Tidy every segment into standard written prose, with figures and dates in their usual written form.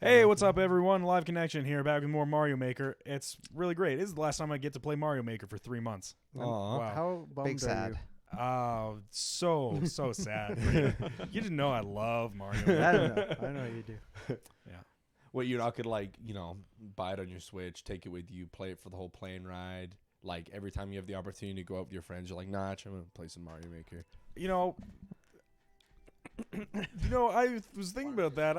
Hey, what's up, everyone? Live Connection here, back with more Mario Maker. It's really great. This is the last time I get to play Mario Maker for 3 months. Wow. How bummed Big are sad. you? Oh, so sad. You didn't know I love Mario I Maker. don't know. I know you do. What, you're not gonna buy it on your Switch, take it with you, play it for the whole plane ride? Like every time you have the opportunity to go out with your friends, you're like, nah, I'm gonna play some Mario Maker. You know, I was thinking about that.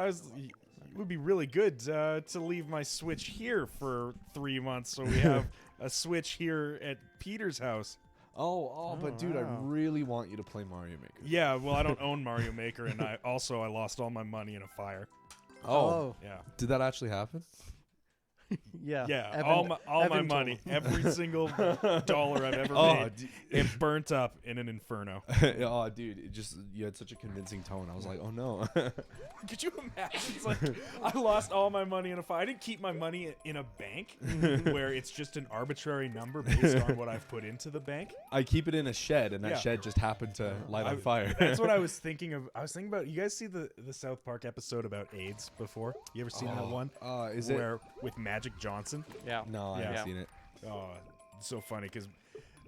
It would be really good to leave my Switch here for 3 months, so we have a Switch here at Peter's house. Oh, but dude, I wow. really want you to play Mario Maker. Yeah, well, I don't own Mario Maker, and I lost all my money in a fire. Oh, Yeah. Did that actually happen? yeah. Yeah, Evan- all my Evan told money, him. every single dollar I've ever Oh, made, it burnt up in an inferno. oh, dude, you had such a convincing tone. I was like, oh no. Could you imagine? It's like I lost all my money in a fire. I didn't keep my money in a bank where it's just an arbitrary number based on what I've put into the bank. I keep it in a shed, and that Yeah. shed just happened to light on fire. That's what I was thinking of. I was thinking about. You guys see the South Park episode about AIDS before? You ever seen that one? Is where with Magic Johnson? Yeah. No, I Yeah. haven't seen it. Oh, it's so funny because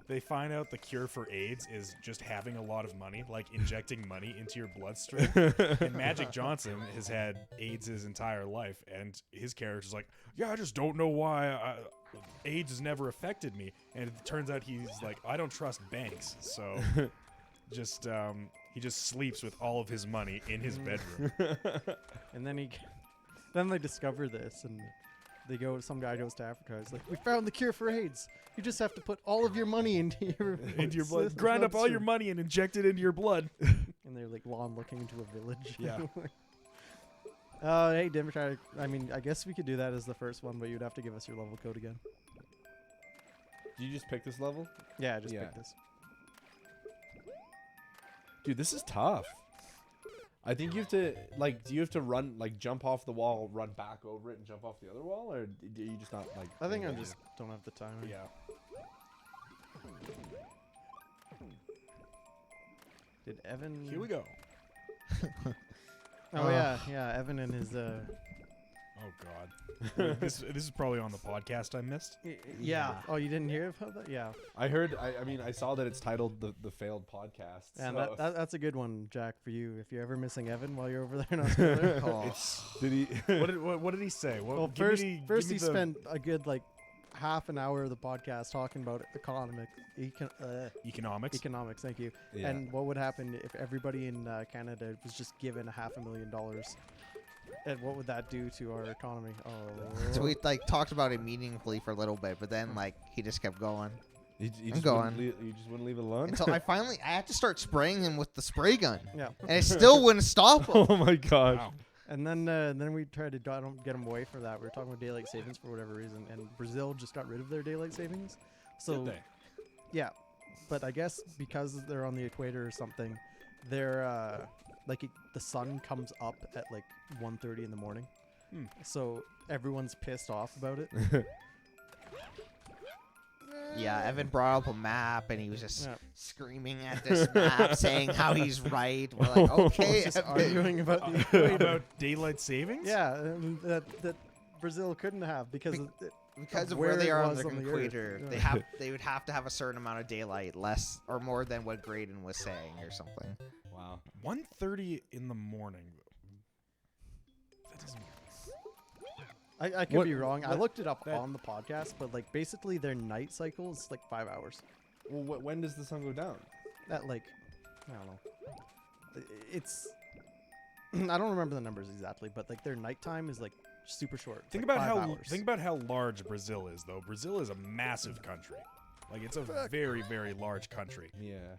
they find out the cure for AIDS is just having a lot of money, like injecting money into your bloodstream. And Magic Johnson has had AIDS his entire life, and his character's like, yeah, I just don't know why AIDS has never affected me. And it turns out he's like, I don't trust banks, so just he just sleeps with all of his money in his bedroom. And then then they discover this, and some guy goes to Africa. He's like, we found the cure for AIDS. You just have to put all of your money into your blood. Grind up all your money and inject it into your blood. And they're like looking into a village. Yeah. Hey, Democratic. I mean, I guess we could do that as the first one, but you'd have to give us your level code again. Did you just pick this level? Yeah, just Yeah. pick this. Dude, this is tough. I think you have to, do you have to run, jump off the wall, run back over it, and jump off the other wall? Or do you just not, I think I yeah. just don't have the time. Yeah. Did Evan? Here we go. Oh yeah. Evan and his. Oh God. Wait, this is probably on the podcast I missed. Yeah. Oh, you didn't hear about that? Yeah. I heard, I saw that it's titled the Failed Podcast. And so that's a good one, Jack, for you. If you're ever missing Evan while you're over there in Australia. did he? What did he say? What, Well, give first me he the- spent a good half an hour of the podcast talking about economics. economics. Thank you. Yeah. And what would happen if everybody in Canada was just given $500,000? And what would that do to our economy? Oh, So we talked about it meaningfully for a little bit, but then he just kept going You I'm just going. you just wouldn't leave it alone? until I had to start spraying him with the spray gun, yeah. and it still wouldn't stop him. Oh my gosh. Wow. And then we tried to get them away from that. We were talking about daylight savings for whatever reason, and Brazil just got rid of their daylight savings. So Did they? yeah, but I guess because they're on the equator or something, they're the sun comes up at 1:30 in the morning. Hmm. So everyone's pissed off about it. Yeah, Evan brought up a map, and he was just Yeah. screaming at this map, saying how he's right. We're like, okay, Just Evan. arguing about the equator. About daylight savings? Yeah, and that Brazil couldn't have because of it. Because of where where they it are on was the on the Earth. equator, Yeah. they would have to have a certain amount of daylight, less or more than what Graydon was saying, or something. Wow. 1:30 in the morning. That doesn't. I could What- be wrong. I what- looked it up that- on the podcast, but basically their night cycle is 5 hours. Well, when does the sun go down? That I don't know. It's I don't remember the numbers exactly, but their nighttime is super short. Think It's about 5 how hours. think about how large Brazil is, though. Brazil is a massive country. It's a very, very large country. Yeah.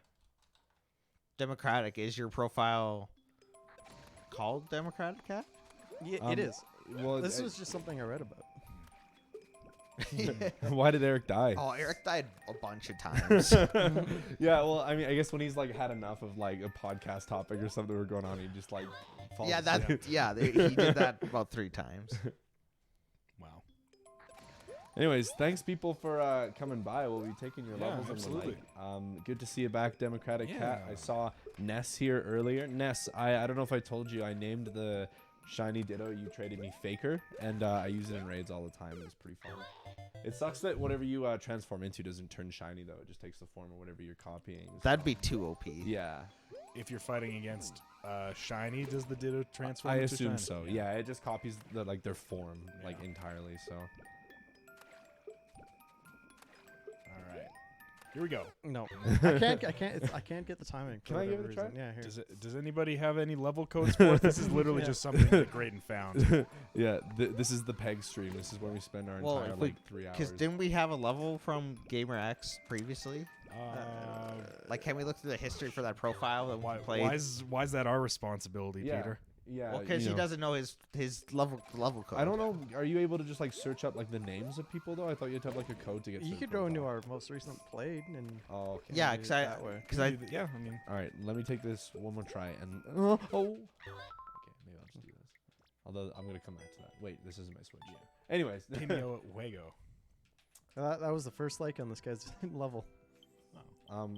Democratic, is your profile called Democratic Cat? Yeah, it is. Well, This was just something I read about. why did Eric die? Oh, Eric died a bunch of times. Yeah, well, I mean, I guess when he's had enough of a podcast topic or something we're going on, he just falls yeah, asleep. he did that about 3 times. Wow. Anyways, thanks people for coming by. We'll be taking your Yeah, levels and the absolutely. like. Good to see you back, Democratic Cat. I Yeah. saw Ness here earlier. Ness, I don't know if I told you, I named the shiny Ditto you traded me Faker, and I use it in raids all the time. It's pretty fun. It sucks that whatever you transform into doesn't turn shiny though. It just takes the form of whatever you're copying. That'd be too OP. Yeah, If you're fighting against shiny, does the Ditto transform? I into assume shiny? so. Yeah, it just copies their form Yeah. entirely. So All right. Here we go. No, I can't. I can't get the timing. for Can I give whatever it a try? reason. Yeah, here. Does anybody have any level codes for it? This is literally Yeah. just something that Graydon found. yeah, this is the peg stream. This is where we spend our Well, entire if we- 3 hours. Because didn't we have a level from Gamer X previously? Like, can we look through the history for that profile that Why, we played? why is that our responsibility, Yeah. Peter? Yeah. Well, because you he know. doesn't know his level code. I don't know. Are you able to just like search up like the names of people though? I thought you had to have like a code to get. You to the could go into profile. our most recent played and Oh, okay. Yeah, do because it I that way. Yeah, I mean, All right, let me take this one more try and oh. Okay, maybe I'll just do this. Although I'm gonna come back to that. Wait, this isn't my switch. Anyways, Cameo Fuego. that was the first like on this guy's level.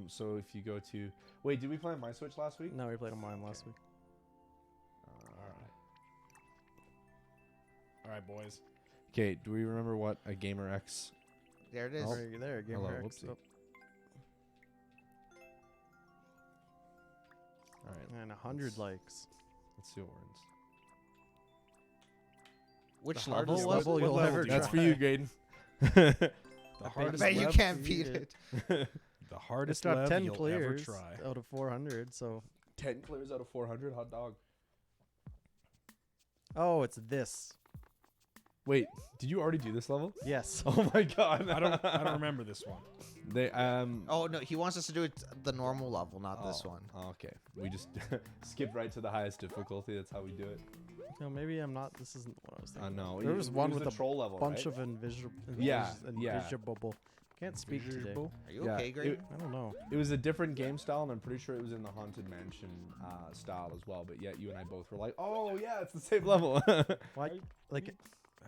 so if you go to wait, did we play on my switch last week? No, we played on mine last week. All right, boys. Okay, do we remember what a Gamer X? There it is. Oh. There, Hello, Gamer X. whoopsie. Oh, All right, and 100 likes. let's see what we're in. Which The level hardest was level it? you'll level ever do you That's try. for you, Graydon. The hardest Bet you level, can't beat beat it. it. the It's hardest got level 10 you'll ever clears try. out of 400, so 10 clears out of 400, hot dog. oh, it's this. Wait, did you already do this level? Yes. Oh my god. I don't remember this one. They Oh no, he wants us to do it the normal level, not this one. Oh, okay. We just skipped right to the highest difficulty. That's how we do it. No, maybe I'm not. This isn't what I was thinking. No. There was one it with the a troll level, bunch right? of invisible. Yeah, yeah. Invisible. Can't speak today. Invisible? Are you Yeah, okay, Greg? I don't know. It was a different game style, and I'm pretty sure it was in the Haunted Mansion style as well. But yet you and I both were like, "Oh yeah, it's the same level." Like, like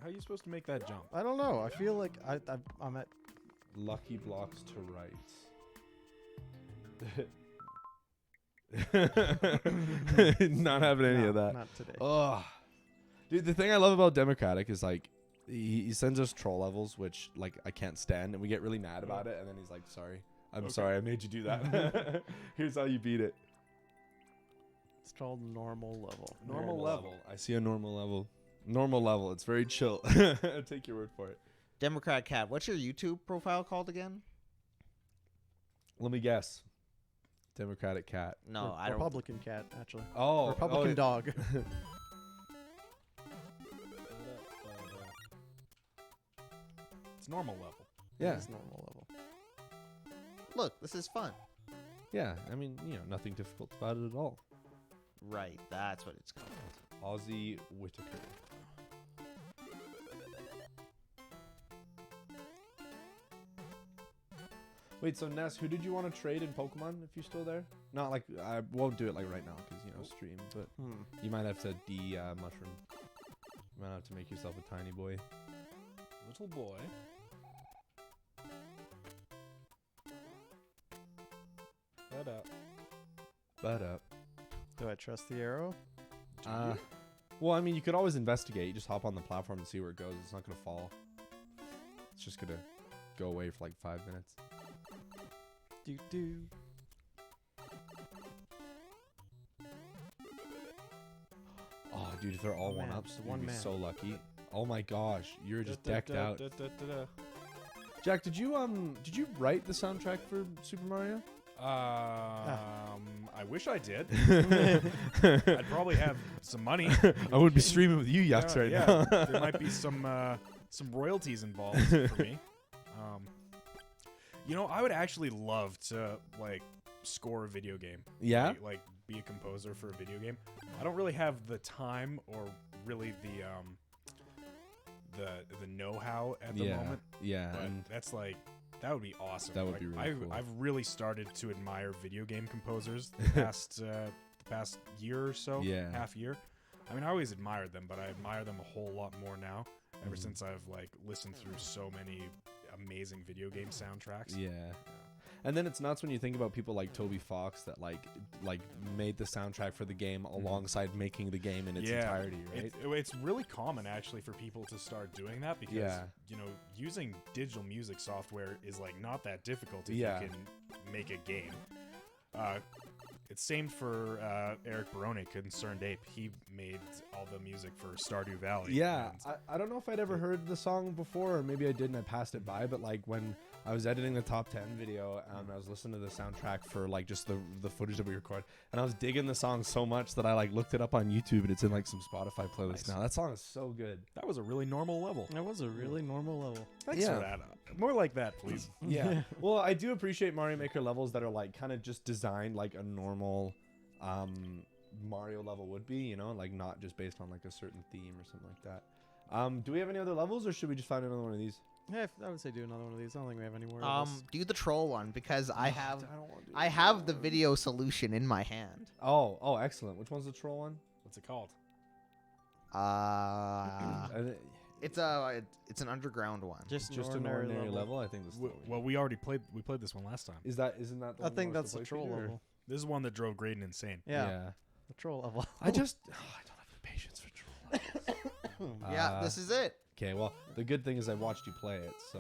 How are you supposed to make that jump? I don't know. I feel like I'm at. Lucky blocks to right. Not having any no, of that. Not today. Ugh. Dude, the thing I love about Democratic is like he sends us troll levels, which like I can't stand, and we get really mad about it, and then he's like, "Sorry, I'm sorry, I made you do that. Here's how you beat it." It's called normal level. Normal level. I see a normal level. Normal level. It's very chill. Take your word for it. Democrat Cat, what's your YouTube profile called again? Let me guess. Democratic cat. No, I don't. Republican cat, actually. Oh, Republican dog. It's normal level. Yeah, It's normal level. Look, this is fun. yeah. I mean, nothing difficult about it at all. Right, that's what it's called. Ozzy Whitaker. Wait, so Ness, who did you want to trade in Pokemon if you're still there? Not like I won't do it like right now because stream, but you might have to mushroom. You might have to make yourself a tiny boy. Little boy. Head up. But up. Do I trust the arrow? Well, I mean, you could always investigate. You just hop on the platform and see where it goes. It's not gonna fall. It's just gonna go away for like 5 minutes. Do. Oh, dude, if they're all Man, one-ups, the you'd one be man. so lucky. Oh my gosh, you're just decked out. Jack, did you write the soundtrack for Super Mario? I wish I did. I'd probably have some money. I would be streaming with you yucks right now. There might be some royalties involved for me. I would actually love to like score a video game. Yeah? Like be a composer for a video game. I don't really have the time or really the know-how at the moment. Yeah, But and that's like that would be awesome. That would Like, be really cool. I've really started to admire video game composers the past year or so, Yeah. half year. I mean, I always admired them, but I admire them a whole lot more now. Ever Mhm. since I've like listened through so many amazing video game soundtracks. yeah. And then it's nuts when you think about people like Toby Fox that like made the soundtrack for the game alongside making the game in its entirety, right? It's really common actually for people to start doing that because Yeah. using digital music software is like not that difficult if Yeah. you can make a game. It's same for Eric Barone, Concerned Ape. He made all the music for Stardew Valley. Yeah, and- I don't know if I'd ever heard the song before, or maybe I did and I passed it by, but like when I was editing the top 10 video, and I was listening to the soundtrack for like just the footage that we record, and I was digging the song so much that I like looked it up on YouTube, and it's in like some Spotify playlist Nice. now. That song is so good. That was a really normal level. That was a really normal level. Thanks Yeah. for that. More like that, please. Yeah. Well, I do appreciate Mario Maker levels that are like kind of just designed like a normal Mario level would be, you know, like not just based on like a certain theme or something like that. Do we have any other levels, or should we just find another one of these? Yeah, I would say do another one of these. I don't think we have any more. of this. Do the troll one because I have don't wanna do I have the video solution in my hand. Oh, excellent. Which one's the troll one? What's it called? It's an underground one. Just just an ordinary level. I think this. Well, we played this one last time. isn't that the I one think we're that's the supposed to troll play, or- level. This is one that drove Graydon insane. Yeah, the troll level. I don't have the patience for troll levels. Yeah, this is it. Okay, well, the good thing is I watched you play it, so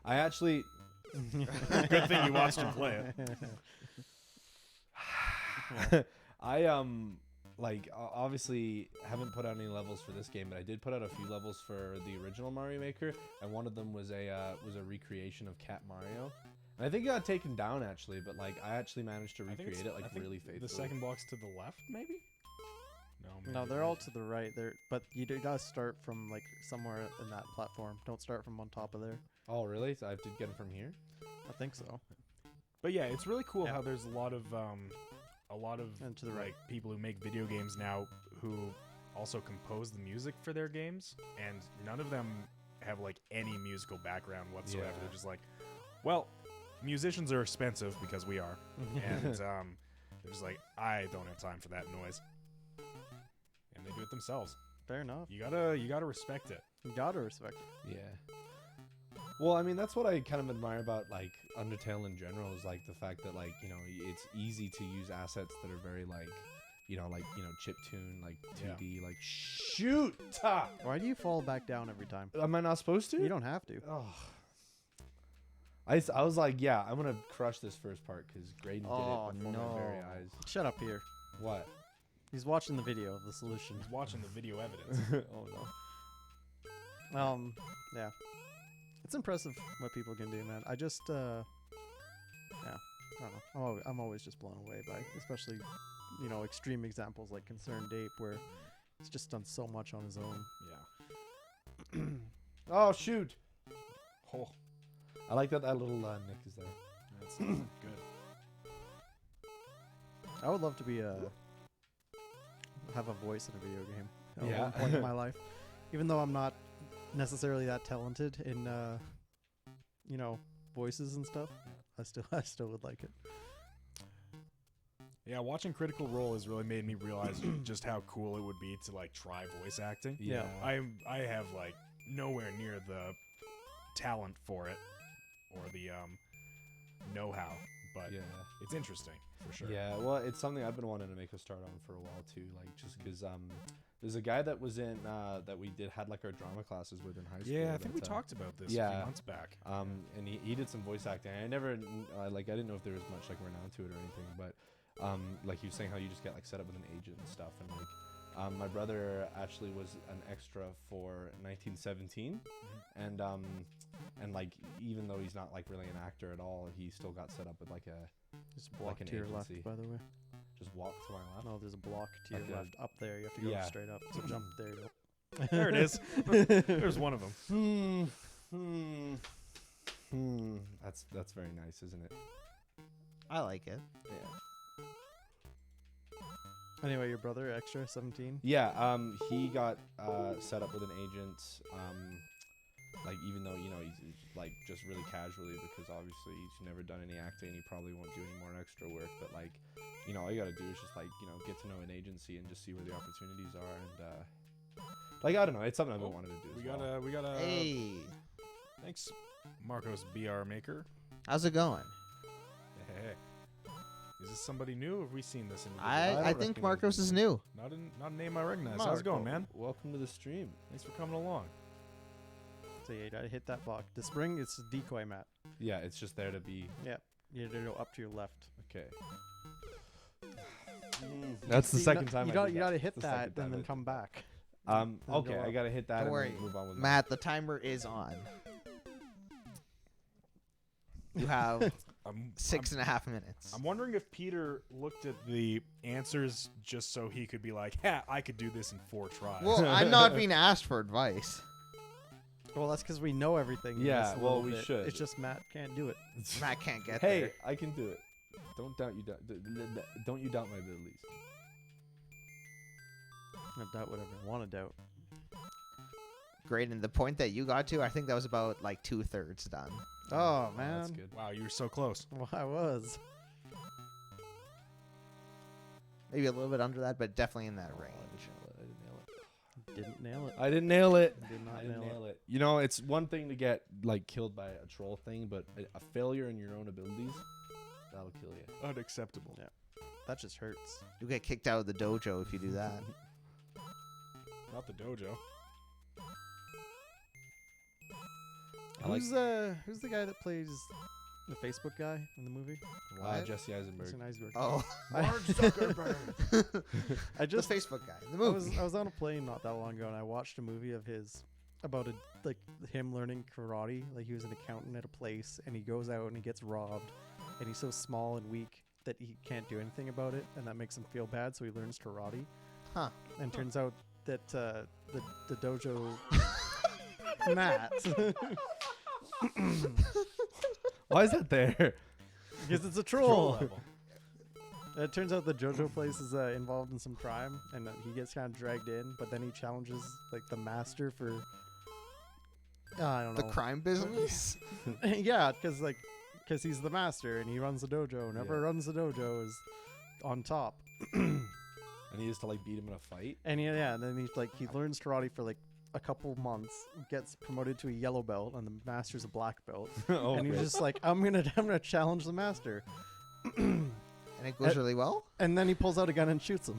I actually Good thing you watched him play it. I like obviously haven't put out any levels for this game, but I did put out a few levels for the original Mario Maker, and one of them was a recreation of Cat Mario. And I think it got taken down actually, but like I actually managed to I think recreate it's- it I like think really faithfully. The second box to the left, maybe? No, No, maybe they're not. all to the right. But you gotta start from like somewhere in that platform. Don't start from on top of there. Oh really? So I have to get them from here? I think so. But yeah, it's really cool Yeah. how there's a lot of And to the right. like people who make video games now who also compose the music for their games, and none of them have like any musical background whatsoever. Yeah. They're just like, well, musicians are expensive because we are, and they're just like, I don't have time for that noise, and they do it themselves. Fair enough. You gotta respect it. You gotta respect it. Yeah. Well, I mean, that's what I kind of admire about like Undertale in general is like the fact that like, you know, it's easy to use assets that are very like, you know, chiptune, like 2D, like shoot. Why do you fall back down every time? Am I not supposed to? You don't have to. Oh. I was like, yeah, I'm gonna crush this first part because Graydon Oh, did it before my very no. eyes. Shut up here. What? He's watching the video of the solution. He's watching the video evidence. Oh no. Yeah. It's impressive what people can do, man. I just, yeah, I don't know. I'm always just blown away by, especially, you know, extreme examples like Concerned Ape, where he's just done so much on his own. Yeah. Oh shoot. Oh, I like that little nick is there. that's good. I would love to be have a voice in a video game at Yeah. one point in my life, even though I'm not necessarily that talented in, you know, voices and stuff. I still would like it. Yeah, watching Critical Role has really made me realize just how cool it would be to like try voice acting. Yeah. I have like nowhere near the talent for it or the know-how, but Yeah. it's interesting for sure. Yeah, well, it's something I've been wanting to make a start on for a while too. Like, just because there's a guy that was in that we had like our drama classes with in high school. Yeah, I think we that, talked about this a yeah. few months back. And he did some voice acting. I never like I didn't know if there was much like renown to it or anything, but like he was saying how you just get like set up with an agent and stuff, and like my brother actually was an extra for 1917, and like even though he's not like really an actor at all, he still got set up with like a Just Like block an to your agency. left, by the way. just walk to my left. No, there's a block to your Okay. left up there. You have to go Yeah. straight up. So jump there. You go. There it is. There's one of them. That's very nice, isn't it? I like it. Yeah. Anyway, your brother, extra 17. Yeah, he got set up with an agent, like even though, you know, he's like just really casually because obviously he's never done any acting, he probably won't do any more extra work, but like, you know, all you gotta do is just like, you know, get to know an agency and just see where the opportunities are, and like, I don't know, it's something I've been wanting to do as We gotta Hey, thanks Marcos BR Maker. how's it going? Hey. Is this somebody new or have we seen this individual? I don't think recognize Marcos him. is new. Not a name I recognize. How's it going, man? Welcome to the stream. Thanks for coming along. So yeah, you gotta hit that block. The spring, it's a decoy mat. Yeah, it's just there to be, Yeah, you have to go up to your left. okay. That's the See, second no- time you I got did you that. gotta hit The second that time and I then did come back. Okay, go I up. gotta hit that Don't and worry, then move on with Matt, the timer is on. You have I'm 6.5 minutes. I'm wondering if Peter looked at the answers just so he could be like, "Ha, I could do this in 4 tries." Well, I'm not being asked for advice. Well, that's because we know everything. in Yeah, this a well, little we bit. should. It's just Matt can't do it. Matt can't get Hey, there. I can do it. Don't doubt don't you doubt my abilities. I doubt whatever I want to doubt. Great, and the point that you got to, I think that was about like 2/3 done. Oh, That's man. good. Wow, you were so close. Well, I was. Maybe a little bit under that, but definitely in that range. Didn't nail it. I didn't nail it. Did not I didn't nail it. nail it. You know, it's one thing to get like killed by a troll thing, but a failure in your own abilities, that'll kill you. Unacceptable. Yeah. That just hurts. You get kicked out of the dojo if you do that. Not the dojo. I like Who's the guy that plays the Facebook guy in the movie? Jesse Eisenberg. Jason Eisberg. Oh, Mark Zuckerberg. I the just Facebook guy. The movie. I was on a plane not that long ago and I watched a movie of his about him learning karate. Like he was an accountant at a place and he goes out and he gets robbed and he's so small and weak that he can't do anything about it and that makes him feel bad, so he learns karate. Huh. And turns out that the dojo Matt Why is that there? because it's a Troll troll. level. It turns out the JoJo place is involved in some crime, and he gets kind of dragged in. But then he challenges like the master for I don't know The crime business. yeah, because he's the master and he runs the dojo. And whoever Yeah. runs the dojo is on top. And he used to like beat him in a fight. And and then he learns karate for like a couple months, gets promoted to a yellow belt, and the master's a black belt. Oh, And he's great. just like, I'm gonna challenge the master. And it goes really well. And then he pulls out a gun and shoots him.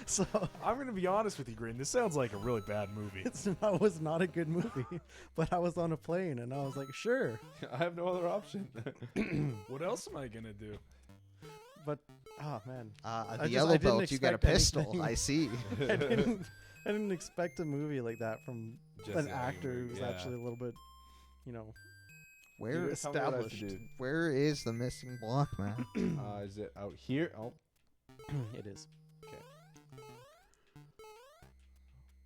So I'm gonna be honest with you, Green. This sounds like a really bad movie. it was not a good movie, but I was on a plane and I was like, sure. I have no other option. What else am I gonna do? But oh man, The I yellow didn't belt, you get a expect pistol. anything. I see. I didn't expect a movie like that from Jesse an actor Eisenberg, who's yeah. actually a little bit, you know, Where Tell me what I have to established. do. where is the missing block, man? Is it out here? Oh, It is.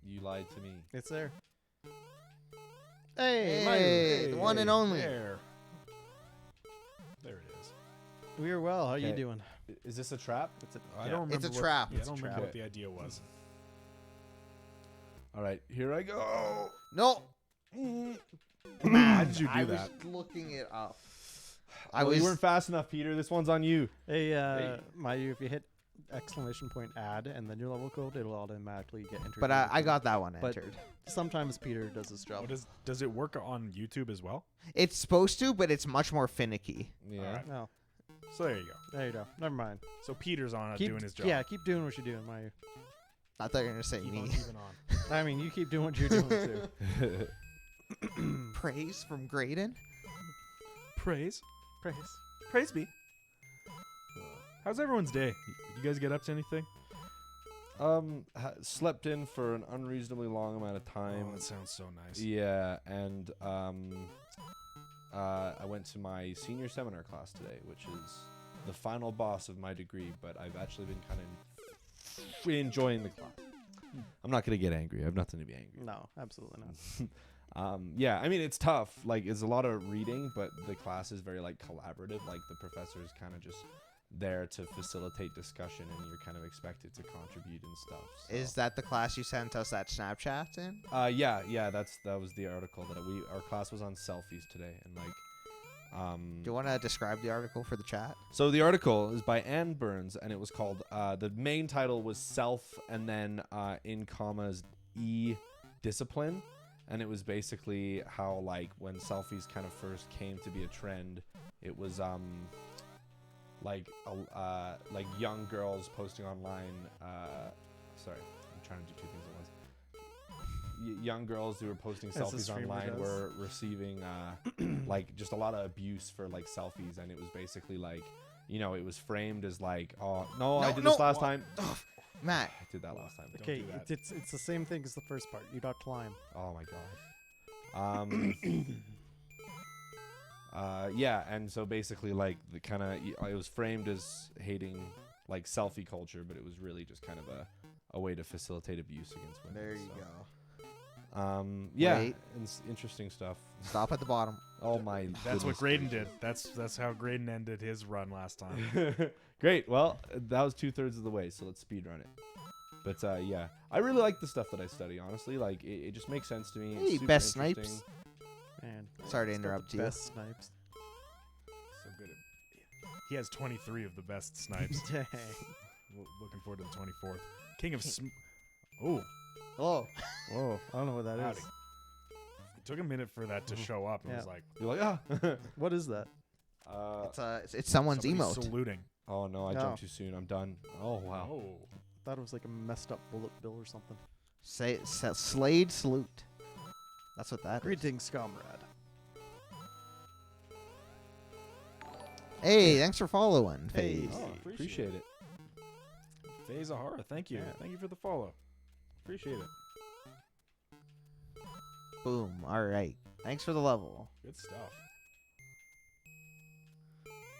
You lied to me. It's there. Hey, Hey, the one and only. There. There it is. Mayu. We are well. How you Okay. doing? Is this a trap? It's a, I yeah. don't remember. It's a trap. Yeah, I It's a don't remember trap. what the idea was. All right, here I go. No. Why did you do I that? was looking it up. You weren't fast enough, Peter. This one's on you. Hey, Mayu, if you hit ! add and then your level code, it'll automatically get entered. But I got that one But- entered. Sometimes Peter does his job. Oh, does it work on YouTube as well? It's supposed to, but it's much more finicky. Yeah. Alright. No, So there you go. there you go. Never mind. So Peter's on Keep doing his job. Yeah, keep doing what you're doing, Mayu. I thought you were gonna say Keep me. on keeping on. I mean, you keep doing what you're doing too. Praise from Graydon. Praise. Praise. Praise be. How's everyone's day? You guys get up to anything? Slept in for an unreasonably long amount of time. Oh, that sounds so nice. Yeah, and I went to my senior seminar class today, which is the final boss of my degree, but I've actually been kind of enjoying the class. I'm not gonna get angry. I have nothing to be angry. No, absolutely not. Yeah, I mean it's tough. Like it's a lot of reading, but the class is very like collaborative. Like the professor is kind of just there to facilitate discussion, and you're kind of expected to contribute and stuff. So. Is that the class you sent us that Snapchat in? Yeah. That was the article that our class was on selfies today, and like. Do you want to describe the article for the chat? So the article is by Ann Burns, and it was called. The main title was "Self," and then in commas discipline, and it was basically how like when selfies kind of first came to be a trend, it was like young girls posting online. Sorry, I'm trying to do two things at once. Young girls who were posting As a selfies streamer online does. were receiving like just a lot of abuse for like selfies, and it was basically like, you know, it was framed as like, oh no, I did this last time. Matt, I did that last time. Don't Okay, do that. it's the same thing as the first part. You got climb. Oh my god. Yeah, and so basically, like, the kind of it was framed as hating like selfie culture, but it was really just kind of a way to facilitate abuse against women. There you so. go. Yeah, Wait. interesting stuff. Stop at the bottom. Oh my! That's what goodness Graydon gracious. did. That's how Graydon ended his run last time. Great. Well, that was 2/3 of the way, so let's speed run it. But yeah, I really like the stuff that I study. Honestly, like it just makes sense to me. It's Hey, super best interesting. snipes. Man, Sorry to it's got the interrupt you. Best snipes. So good. He has 23 of the best snipes. Dang. Looking forward to the 24th. King of Oh, Oh, Whoa, I don't know what that is. howdy. It took a minute for that to show up. It was Yeah. like You're like What is that? it's someone's somebody emote. saluting. oh no, I No. jumped too soon. I'm done. Oh wow. Oh, Thought it was like a messed up bullet bill or something. Slade salute. That's what that is. Greetings, comrade. Hey, thanks for following, Hey. FaZe. Oh, Appreciate it. FaZe Ahara, thank you. Yeah. Thank you for the follow. Appreciate it. Boom. All right. Thanks for the level. Good stuff.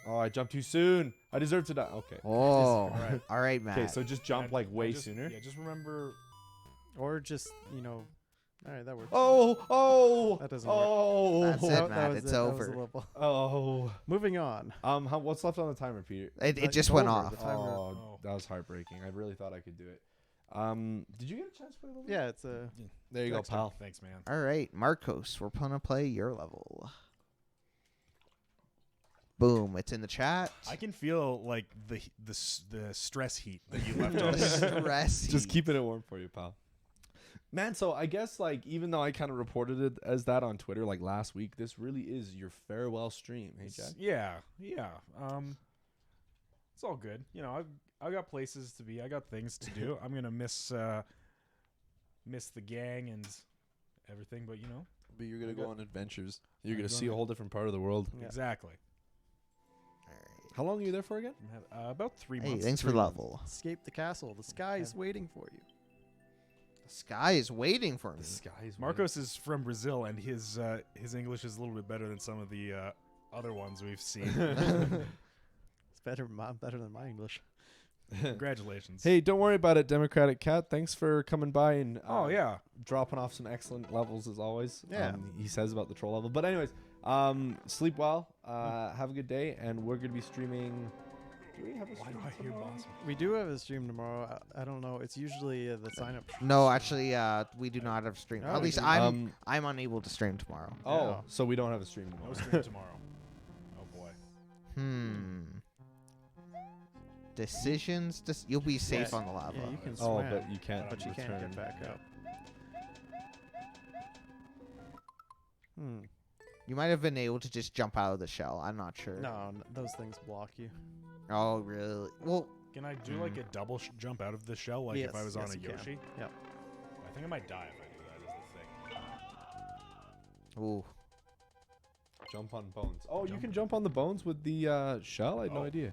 Oh, I jumped too soon. I deserve to die. Okay. Oh, Alright. all right, Matt. Okay, so just jump And like way just- sooner. Yeah, just remember. Or just, all right, that works. Oh. That doesn't work. Oh. That's it, That Matt. was It's That was the over. level. Oh. Moving on. What's left on the timer, Peter? It just went over. off. The timer- Oh, Oh. that was heartbreaking. I really thought I could do it. Did you get a chance to play a little bit? Yeah, it's a. There you go, Dexter. pal. Thanks, man. All right, Marcos, we're gonna play your level. Boom! It's in the chat. I can feel like the stress heat that you left on. Stress Just heat. keeping it warm for you, pal. Man, so I guess like even though I kind of reported it as that on Twitter like last week, this really is your farewell stream, hey Jack? Yeah. It's all good. I've got places to be. I got things to do. I'm gonna miss the gang and everything, but But you're gonna go go on adventures. You're I'm gonna see a gonna- whole different part of the world. Yeah. exactly. All right. How long are you there for again? About 3 Hey, months. thanks for the level. Escape the castle. The sky is waiting for you. The sky is waiting for me. The skies. Marcos is from Brazil, and his English is a little bit better than some of the other ones we've seen. It's better than my English. Congratulations. Hey, don't worry about it, Democratic Cat. Thanks for coming by and Oh yeah. dropping off some excellent levels as always. Yeah. He says about the troll level. But anyways, sleep well. Have a good day, and we're gonna be streaming. Do we have a Why stream do I hear tomorrow? boss? We do have a stream tomorrow. I don't know. It's usually the sign up. No, actually, we do not have stream. Oh, At least you- I'm unable to stream tomorrow. Oh, Yeah. so we don't have a stream tomorrow. No stream tomorrow. Oh boy. Decisions. You'll be safe Yeah. on the lava. Yeah, you can Oh, swim, but you can't. but you can't return. get back up. You might have been able to just jump out of the shell. I'm not sure. No, those things block you. Oh, really? Well, Can I do like a double jump out of the shell, like if I Yes, was on yes, a you can. Yoshi? Yep. I think I might die if I do that. Is the thing. ooh. Jump on bones. Oh, you Jump. can jump on the bones with the shell. I had no Oh. idea.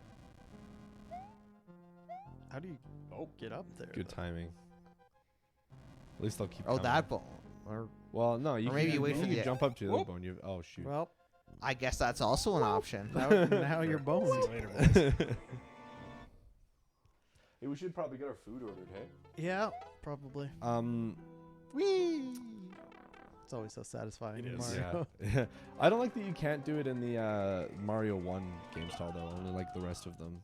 How do you get up there? Good though? timing. At least I'll keep. Oh, counting. that bone. Or Well, no, you Or can, maybe you wait you for can the- jump up to the other Whoop. bone. You. Oh shoot. Well, I guess that's also an option. now you're See boned. you later, boys. Hey, we should probably get our food ordered. Hey. Yeah, probably. Whee! It's always so satisfying It in is. Mario. Yeah. I don't like that you can't do it in the Mario 1 game style though. Only like the rest of them.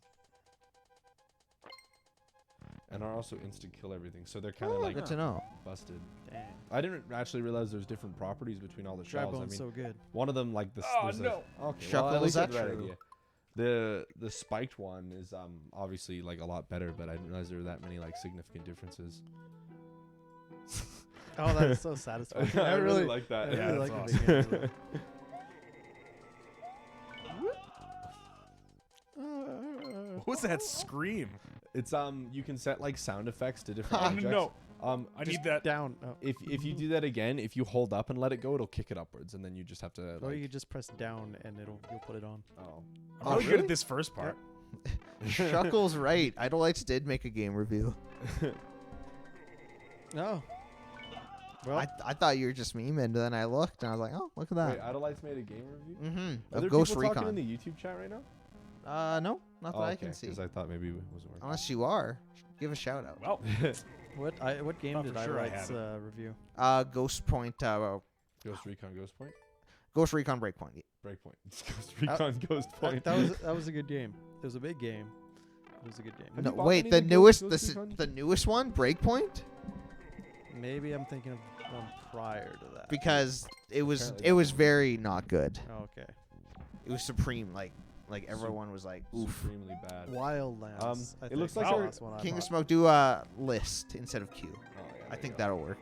And are also instant kill everything, so they're kind of like Good to know. busted. Dang. I didn't actually realize there's different properties between all the Dry shells. I bone's mean, so good. one of them like this. Oh, there's no. Okay. Shuckle, well, at is least I had that the right true? idea. The spiked one is obviously like a lot better, but I didn't realize there were that many like significant differences. Oh, that's so sasatisfying. I really like that. I Yeah, really that's like the beginning of What was that scream? It's you can set like sound effects to different Oh, objects. no. I just need that. Down. Oh. if you do that again, if you hold up and let it go, it'll kick it upwards, and then you just have to. Or Like, you just press down and you'll put it on. oh. I'm Oh, really good really? at this first part. Shuckle's right. Idolites did make a game review. No. Well, I thought you were just memeing, and then I looked and I was like, oh, look at Wait, that. Adelite's made a game review. Mm-hmm. Are Of there Ghost people talking Recon. in the YouTube chat right now? No, not that I can see. Because I thought maybe it wasn't working. Unless you are, give a shout out. Well, what game Thought did for I sure I write had review? Ghost Point, Ghost Recon Ghost Point? Ghost Recon Breakpoint. Breakpoint. Ghost Recon Ghost Point. That was a good game. It was a big game. It was a good game. Have No, you bought wait, any the of the newest, Ghost Recon? the newest one, Breakpoint, Maybe I'm thinking of one prior to that. because it was Apparently not. very not good. Oh, okay. It was supreme, like everyone was like, oof. Supremely bad. Wildlands. I it think looks was like the our last one I King of bought. Smoke, do a list instead of queue. Oh, yeah, I there think you go. that'll work.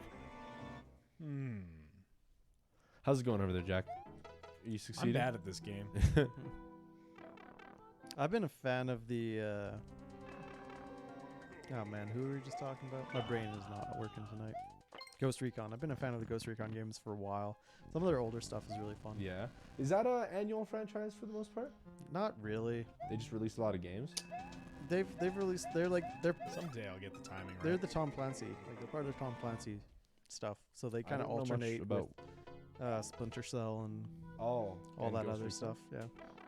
How's it going over there, Jack? Are you I'm succeeding? bad at this game. I've been a fan of the. Oh man, who were we just talking about? My brain is not working tonight. Ghost Recon. I've been a fan of the Ghost Recon games for a while. Some of their older stuff is really fun. Yeah. Is that a annual franchise for the most part? Not really. They just released a lot of games. They've released. They're Someday I'll get the timing they're right. the Tom Clancy. Like they're part of the Tom Clancy stuff. So they kind of don't know much alternate about with Splinter Cell and all that Ghost other Recon. stuff. Yeah.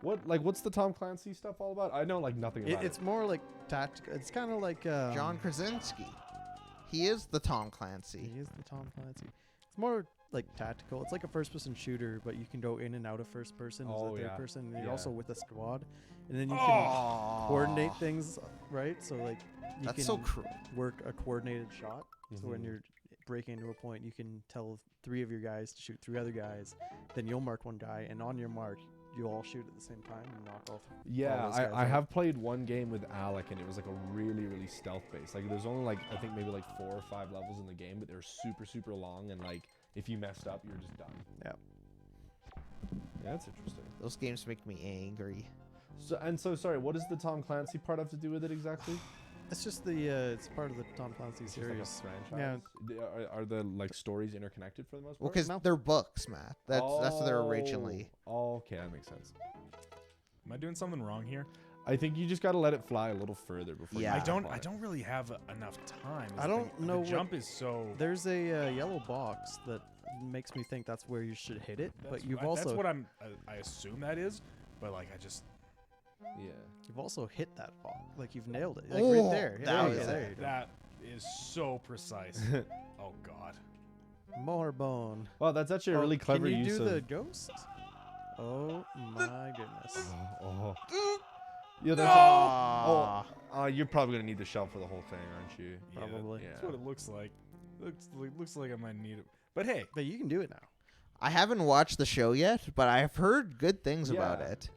What's the Tom Clancy stuff all about? I know like nothing about It's more like tactical. It's kind of like John Krasinski. He is the Tom Clancy. He is the Tom Clancy. It's more like tactical. It's like a first-person shooter, but you can go in and out of first person as Oh, a third yeah. person. And Yeah. you're also with a squad, and then you can coordinate things, right? So like you That's can so cruel. work a coordinated shot. So when Mhm. you're breaking into a point, you can tell 3 of your guys to shoot 3 other guys. Then you'll mark one guy, and on your mark, you'll all shoot at the same time and knock off. Yeah, those guys I out. have played one game with Alec, and it was like a really stealth based. Like there's only like I think maybe like 4 or 5 levels in the game, but they're super long, and like if you messed up, you're just done. Yeah. Yeah, that's interesting. Those games make me angry. So sorry, what does the Tom Clancy part have to do with it exactly? It's just the it's part of the Tom Clancy It's just like a series. franchise. Are the like stories interconnected for the most Well, part? because No. they're books, Matt. That's what they're originally. Oh, okay, that makes sense. Am I doing something wrong here? I think you just got to let it fly a little further before. Yeah. you I don't. apply I it. don't really have enough time. is I the don't thing. know The what- jump is so. There's a yellow box that makes me think that's where you should hit it, but That's- you've That's also what I assume that is, but like I just. Yeah. you've also hit that box. Like you've nailed it. Like Oh, right there. Yeah, that there, was you go, it. there you go. That is so precise. Oh God. More bone. Wow, that's actually a Oh, really clever can you use do of. the ghost? Oh my goodness. Oh. Yeah, that's Ah. you're probably gonna need the shell for the whole thing, aren't you? Yeah, Probably. Yeah. That's what it looks like. Looks like I might need it. But hey, But you can do it now. I haven't watched the show yet, but I've heard good things about Yeah. it.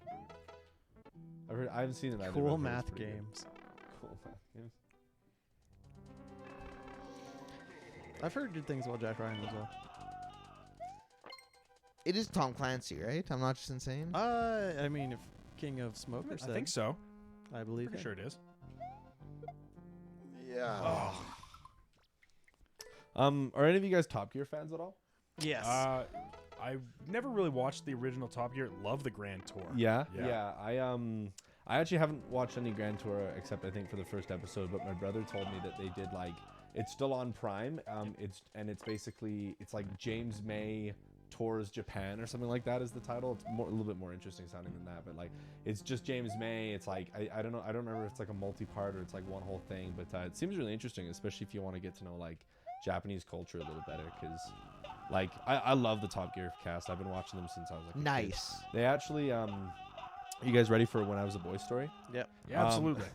I haven't seen it either. but Cool I've heard it's math pretty good. games. Cool math games. I've heard good things about Jack Ryan as well. It is Tom Clancy, right? I'm not just insane. I mean, if King of Smoker I said, think so. I believe Pretty it. sure it is. Yeah. Oh. Are any of you guys Top Gear fans at all? Yes. I never really watched the original Top Gear. Love the Grand Tour. Yeah. Yeah. I actually haven't watched any Grand Tour except I think for the first episode, but my brother told me that they did like it's still on Prime. It's basically it's like James May Tours Japan or something like that is the title. It's a little bit more interesting sounding than that, but like it's just James May. It's like I don't know. I don't remember if it's like a multi-part or it's like one whole thing, but it seems really interesting, especially if you want to get to know like Japanese culture a little better, because like I love the Top Gear cast. I've been watching them since I was like a kid. Nice. They actually you guys ready for When I Was a Boy story? Yep. Yeah, absolutely.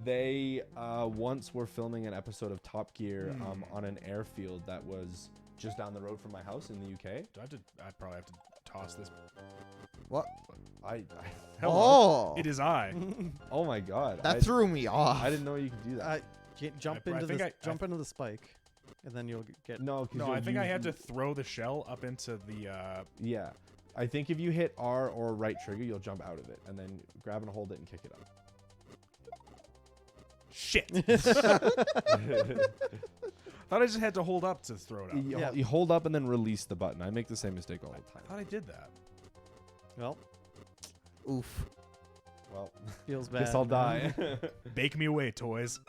They once were filming an episode of Top Gear Hmm. on an airfield that was just down the road from my house in the UK. Do I have to? I probably have to toss this. What? I Hello. Oh. It is I. oh my god. That I, threw me off. I didn't know you could do that. Jump I into think the I- jump into the spike, and then you'll get. No, 'cause No, you'll I think I use- had to throw the shell up into the. Yeah. I think if you hit R or right trigger, you'll jump out of it and then grab and hold it and kick it up. Shit. Thought I just had to hold up to throw it up. You, Yeah. you hold up and then release the button. I make the same mistake all the I time. thought I did that. Well, Oof. Well, feels bad. guess I'll die. Bake me away, toys.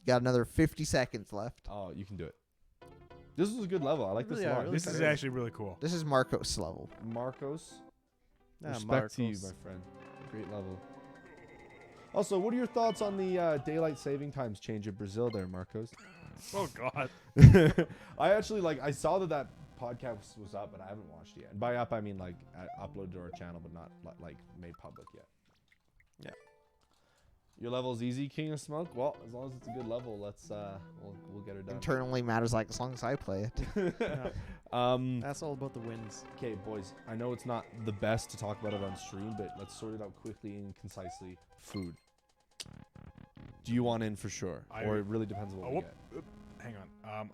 Got another 50 seconds left. Oh, you can do it. This was a good level. I like this Really a are, lot. really This is fair. actually really cool. This is Marcos level. Marcos. Yeah, Respect to you, Marcos. my friend. Great level. Also, what are your thoughts on the daylight saving times change in Brazil there, Marcos? Oh God. I actually I saw that podcast was up, but I haven't watched it yet. And by up, I mean uploaded to our channel, but not like made public yet. Yeah. Your level's easy, King of Smoke. Well, as long as it's a good level, let's we'll get her done. Internally matters like as long as I play it. Yeah. That's all about the wins. Okay, boys. I know it's not the best to talk about it on stream, but let's sort it out quickly and concisely. Food. Do you want in for sure, or it really depends on what we get? Hang on.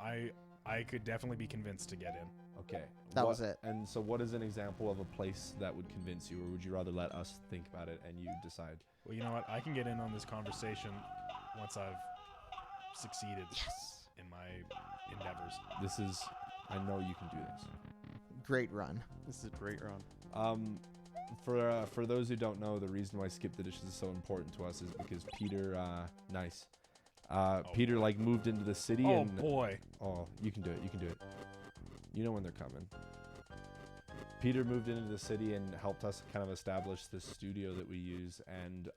I could definitely be convinced to get in. Okay. That was it. And so, what is an example of a place that would convince you, or would you rather let us think about it and you decide? Well, you know what? I can get in on this conversation once I've succeeded in my endeavors. This is. I know you can do this. Great run. This is a great run. For those who don't know, the reason why Skip the Dishes is so important to us is because Peter, Peter moved into the city Oh and boy. oh, you can do it. You can do it. You know when they're coming. Peter moved into the city and helped us kind of establish this studio that we use, and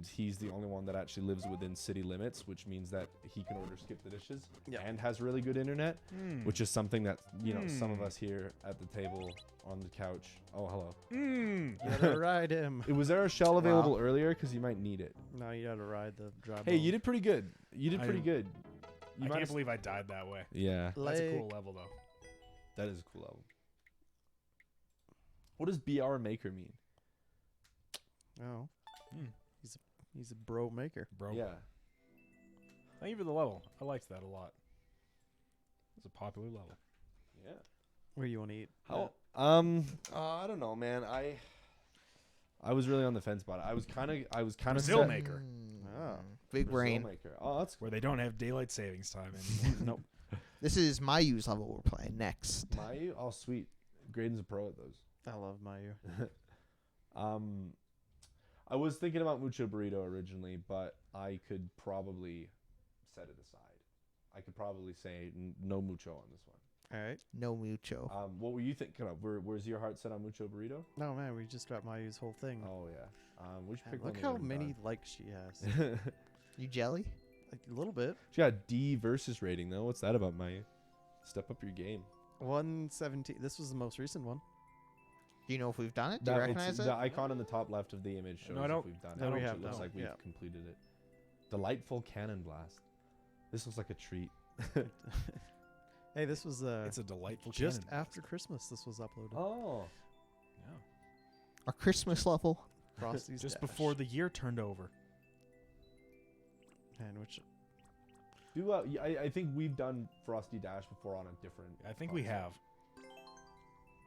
he's the only one that actually lives within city limits, which means that he can order Skip the Dishes and has really good internet, which is something that some of us here at the table on the couch. Oh, hello. You gotta ride him. Was there a shell available earlier? Because you might need it. No, you gotta ride the dry Hey, you did pretty good. You did pretty I- good. You I might can't have- believe I died that way. Yeah, That's a cool level though. that is a cool level. What does BR Maker mean? Oh, Hmm. he's a bro maker. Bro. Yeah. Thank you for the level. I liked that a lot. It's a popular level. Yeah. Where you want to eat? How? I don't know, man. I was really on the fence about it. I was kind of Brazil Maker. Oh. Big brain. Maker. Oh, that's Where they don't have daylight savings time anymore. Nope. This is my use level we're playing next. Mayu. Oh, sweet. Graydon's a pro at those. I love Mayu. I was thinking about Mucho Burrito originally, but I could probably set it aside. I could probably say no Mucho on this one. All right. No mucho. What were you thinking of? Where's your heart set on Mucho Burrito? No man, we just got Mayu's whole thing. Oh yeah. We should Man, pick look one how that we many haven't likes she has. done. You jelly? Like a little bit. She got D versus rating though. What's that about, Maya? Step up your game. 117. This was the most recent one. Do you know if we've done it? Do you recognize it? The icon in the top left of the image shows No, I don't. if we've done No, it. we It have looks now, like we've yeah. completed it. Delightful Cannon Blast. This looks like a treat. Hey, this was It's a delightful just cannon. after Christmas. This was uploaded. Oh. Yeah. Our Christmas level. Frosty's Just Dash. before the year turned over. And which I think we've done Frosty Dash before on a different. I think we console. have.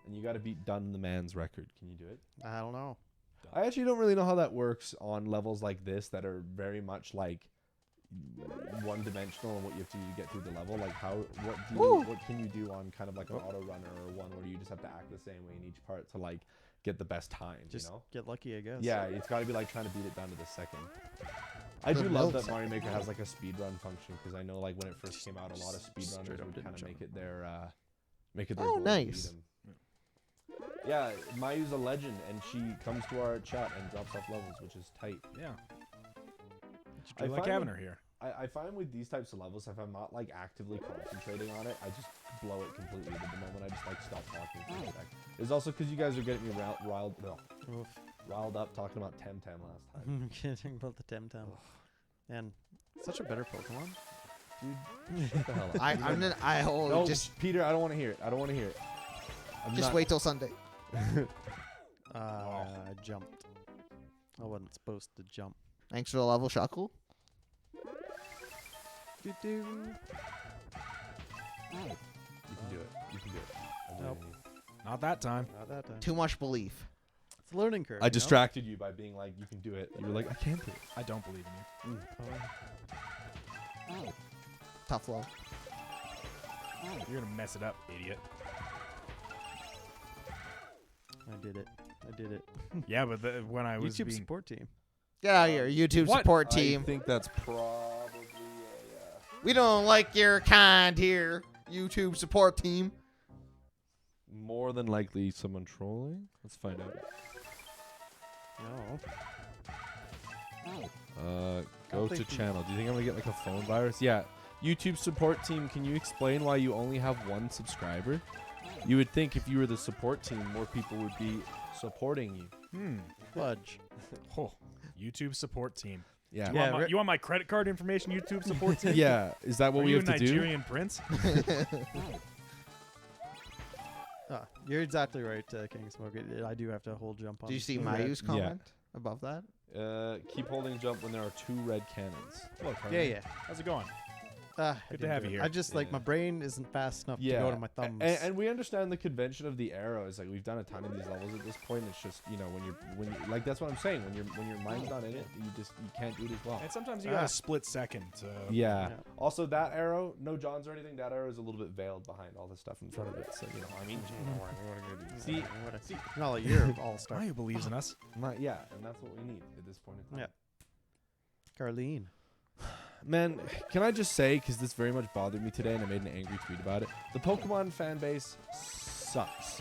And you got to beat Dun the Man's record. Can you do it? I don't know. I actually don't really know how that works on levels like this that are very much like one-dimensional and what you have to do to get through the level. Like what can you do on kind of like an auto runner or one where you just have to act the same way in each part to like get the best time, Just you know? get lucky, I guess. Yeah, it's got to be like trying to beat it down to the second. I The do love milk that Mario Maker has like a speedrun function because I know like when it first came out, a lot of speedrunners straight up would didn't kind of jump. make it their Oh, goal to beat nice. 'em. Yeah, Mayu's a legend, and she comes to our chat and drops off levels, which is tight. Yeah. I I like find having when- her here. I find with these types of levels, if I'm not like actively concentrating on it, I just blow it completely. But the moment I just like stop talking for a sec. It's also because you guys are getting me Oof. riled up talking about Temtem last time. I'm kidding about the Temtem. And such a better Pokemon. Dude, shut the hell up. I just Peter, I don't want to hear it. I don't want to hear it. wait till Sunday. I jumped. I wasn't supposed to jump. Thanks for the level, Shuckle. Do-do. You can do it. You can do it. I Nope. believe in you. Not that time. Not that time. Too much belief. It's a learning curve. I you know? distracted you by being like, you can do it. You were like, I can't do it. I don't believe in you. Oh. Tough love. You're gonna mess it up, idiot. I did it. I did it. Yeah, but when I was YouTube being support team. Get out of here, YouTube What? support team. I think that's probably We don't like your kind here, YouTube support team. More than likely someone trolling. Let's find out. No. Go to think you- channel. Do you think I'm gonna get like a phone virus? Yeah. YouTube support team, can you explain why you only have 1 subscriber? You would think if you were the support team, more people would be supporting you. Fudge. Oh, YouTube support team. Yeah. You want my credit card information, YouTube support team? Yeah. Is that what Are we you have a to do? Nigerian prince? You're exactly right, King Smoke. I do have to hold jump on. Do you see the my red. use comment above that? Keep holding jump when there are 2 red cannons. Look, Yeah. How's it going? I Good to didn't have do you it. here. I just like my brain isn't fast enough to Yeah. go to my thumbs. And we understand the convention of the arrows. Like we've done a ton of these levels at this point. It's just, you know, when you like that's what I'm saying. When your mind's not in it, you can't do it as well. And sometimes you got Ah. a split second. Yeah. Yeah. Also, that arrow, no Johns or anything. That arrow is a little bit veiled behind all the stuff in front of it. So you know, I mean, what are you gonna do? See, It's not like you're all star. Mario believes in us. yeah, and that's what we need at this point in time. Yeah. Carlene. Man, can I just say, because this very much bothered me today, and I made an angry tweet about it. The Pokemon fan base sucks.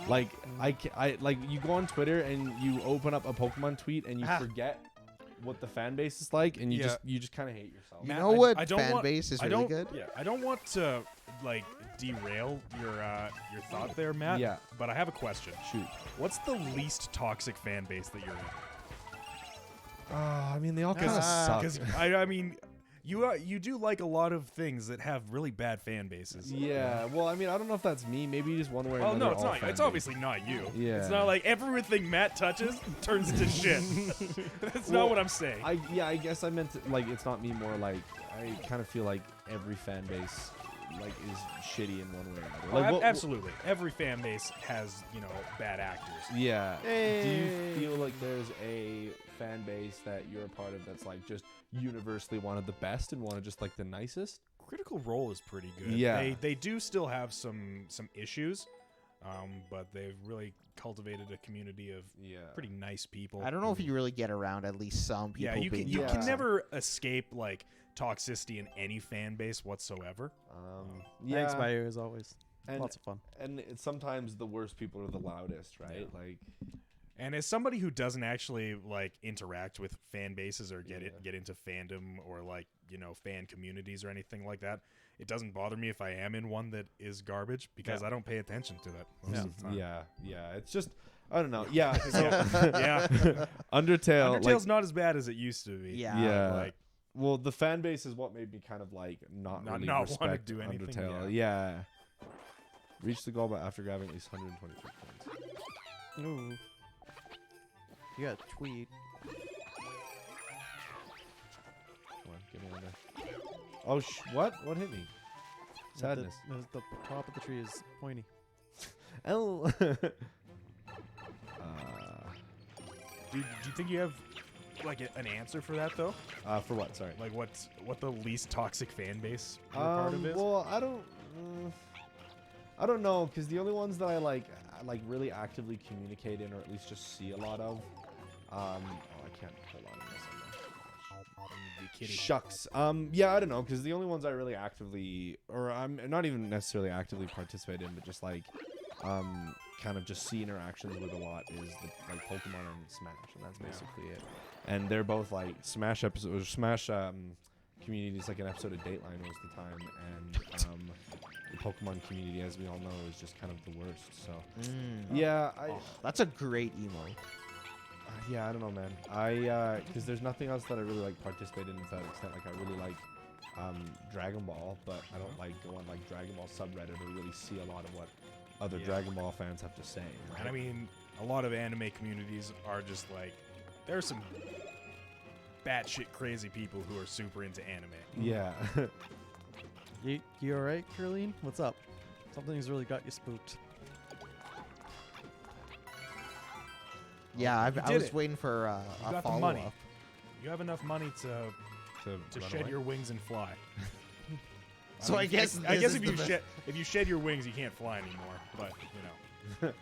Like I like you go on Twitter and you open up a Pokemon tweet and you forget what the fan base is like, and Yeah. you just kind of hate yourself. You Matt, know what I don't fan want- base is I really don't. good? Yeah, I don't want to like derail your thought there, Matt. Yeah. But I have a question. Shoot. What's the least toxic fan base that you're in? I mean, they all kind of suck. Because I mean, you do like a lot of things that have really bad fan bases. Yeah. Well, I mean, I don't know if that's me. Maybe just one way or Well, another. no, it's all not. fan It's base. obviously not you. Yeah. It's not like everything Matt touches turns to shit. That's Well, not what I'm saying. I guess I meant to, like it's not me. More like I kind of feel like every fan base like is shitty in one way or another. Well, Like, what- absolutely. Every fan base has, bad actors. Yeah. Do Hey. you feel like there's a fan base that you're a part of that's like just universally one of the best and one of just like the nicest? Critical Role is pretty good. Yeah. They do still have some issues, but they've really cultivated a community of Yeah. pretty nice people. I don't know if you really get around at least some people. Yeah, you being can Yeah. can never escape like toxicity in any fan base whatsoever. Yeah. Thanks, Bayou, as always. and Lots of fun. and it's sometimes the worst people are the loudest, right? Yeah. Like And as somebody who doesn't actually like interact with fan bases or get into fandom or like fan communities or anything like that, it doesn't bother me if I am in one that is garbage because I don't pay attention to that most of the time. yeah. It's just I don't know. Yeah. So Yeah. Undertale. Undertale's not as bad as it used to be. Yeah. Yeah. Like Well, the fan base is what made me kind of like not really not wanna respect do anything, Undertale. Yeah. Reach the goal by after grabbing at least 123 points. Ooh. You got a tweet. Come on, give me another. Oh, what? What hit me? Sadness. The top of the tree is pointy. L. do you think you have like an answer for that though? For what? Sorry. Like what the least toxic fan base you're a part of is? Well, I don't know, because the only ones that I like really actively communicate in, or at least just see a lot of. I can't hold on. The kitty. Shucks. Yeah, I don't know, because the only ones I really actively, or I'm not even necessarily actively participate in, but just like, kind of just see interactions with a lot is like Pokemon and Smash, and that's basically it. And they're both like Smash episodes, Smash communities, like an episode of Dateline most of the time, and the Pokemon community, as we all know, is just kind of the worst. So yeah, That's a great emote. yeah, I don't know, man. Because there's nothing else that I really like participate in to that extent. Like I really like Dragon Ball, but I don't like go on like Dragon Ball subreddit or really see a lot of what other Yeah. Dragon Ball fans have to say. Right? And I mean, a lot of anime communities are just like, there are some batshit crazy people who are super into anime. yeah. You alright, Carlene? What's up? Something's really got you spooked. Yeah, I did was it. waiting for You a got the follow money. up. You have enough money to run shed away? your wings and fly. So I guess I this guess is if you the if you shed your wings, you can't fly anymore. But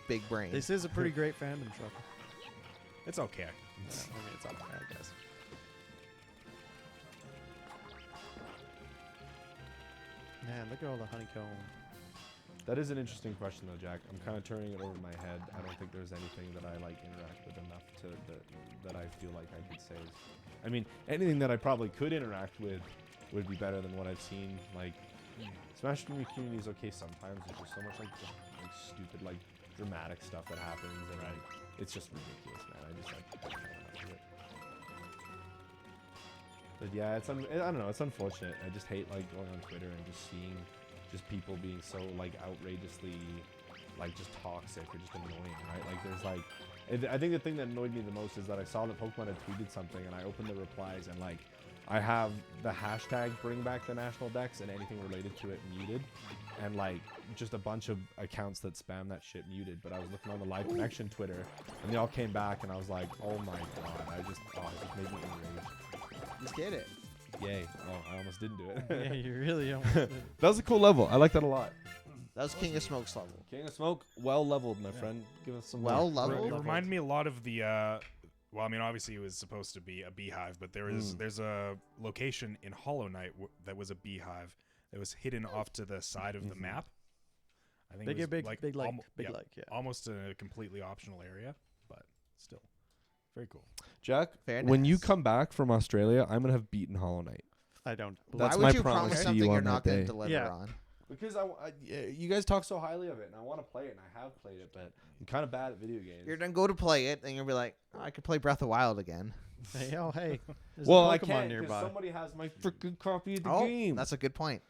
big brain. This is a pretty great fandom, Shuffle. it's okay. Yeah, I mean, it's okay, I guess. Man, look at all the honeycomb. That is an interesting question though, Jack. I'm kind of turning it over my head. I don't think there's anything that I like interact with enough to that I feel like I could say. I mean, anything that I probably could interact with would be better than what I've seen. Like, Smash community is okay sometimes. There's just so much like stupid, like dramatic stuff that happens, and like it's just ridiculous, man. I just like I can't do it. But yeah, it's I don't know. It's unfortunate. I just hate like going on Twitter and just seeing just people being so like outrageously like just toxic or just annoying, right? Like there's like I think the thing that annoyed me the most is that I saw that Pokemon had tweeted something and I opened the replies and like I have the hashtag bring back the national dex and anything related to it muted, and like just a bunch of accounts that spam that shit muted. But I was looking on the live connection Twitter and they all came back and I was like, oh my god, it just made me enraged. Just get it. Yay. Oh, I almost didn't do it. Yeah, you really almost did. That was a cool level. I like that a lot. That was King of Smoke's level. King of Smoke, well leveled, my friend. Give us some Well more. leveled? It reminded me a lot of the. Well, I mean, obviously it was supposed to be a beehive, but there's a location in Hollow Knight that was a beehive that was hidden off to the side of the map. I think it was Big like, yeah. almost a completely optional area, but still very cool. Jack, Fair when you enough. come back from Australia, I'm gonna have beaten Hollow Knight. I don't. That's Why my would you promise promise to something you you're on not that going day. to deliver Yeah. on? Because you guys talk so highly of it, and I want to play it, and I have played it, but I'm kind of bad at video games. You're going to go to play it, and you'll be like, oh, I could play Breath of the Wild again. Hey, oh, hey. There's well, a I Pokemon can't nearby. because somebody has my freaking copy of the Oh, game. that's a good point.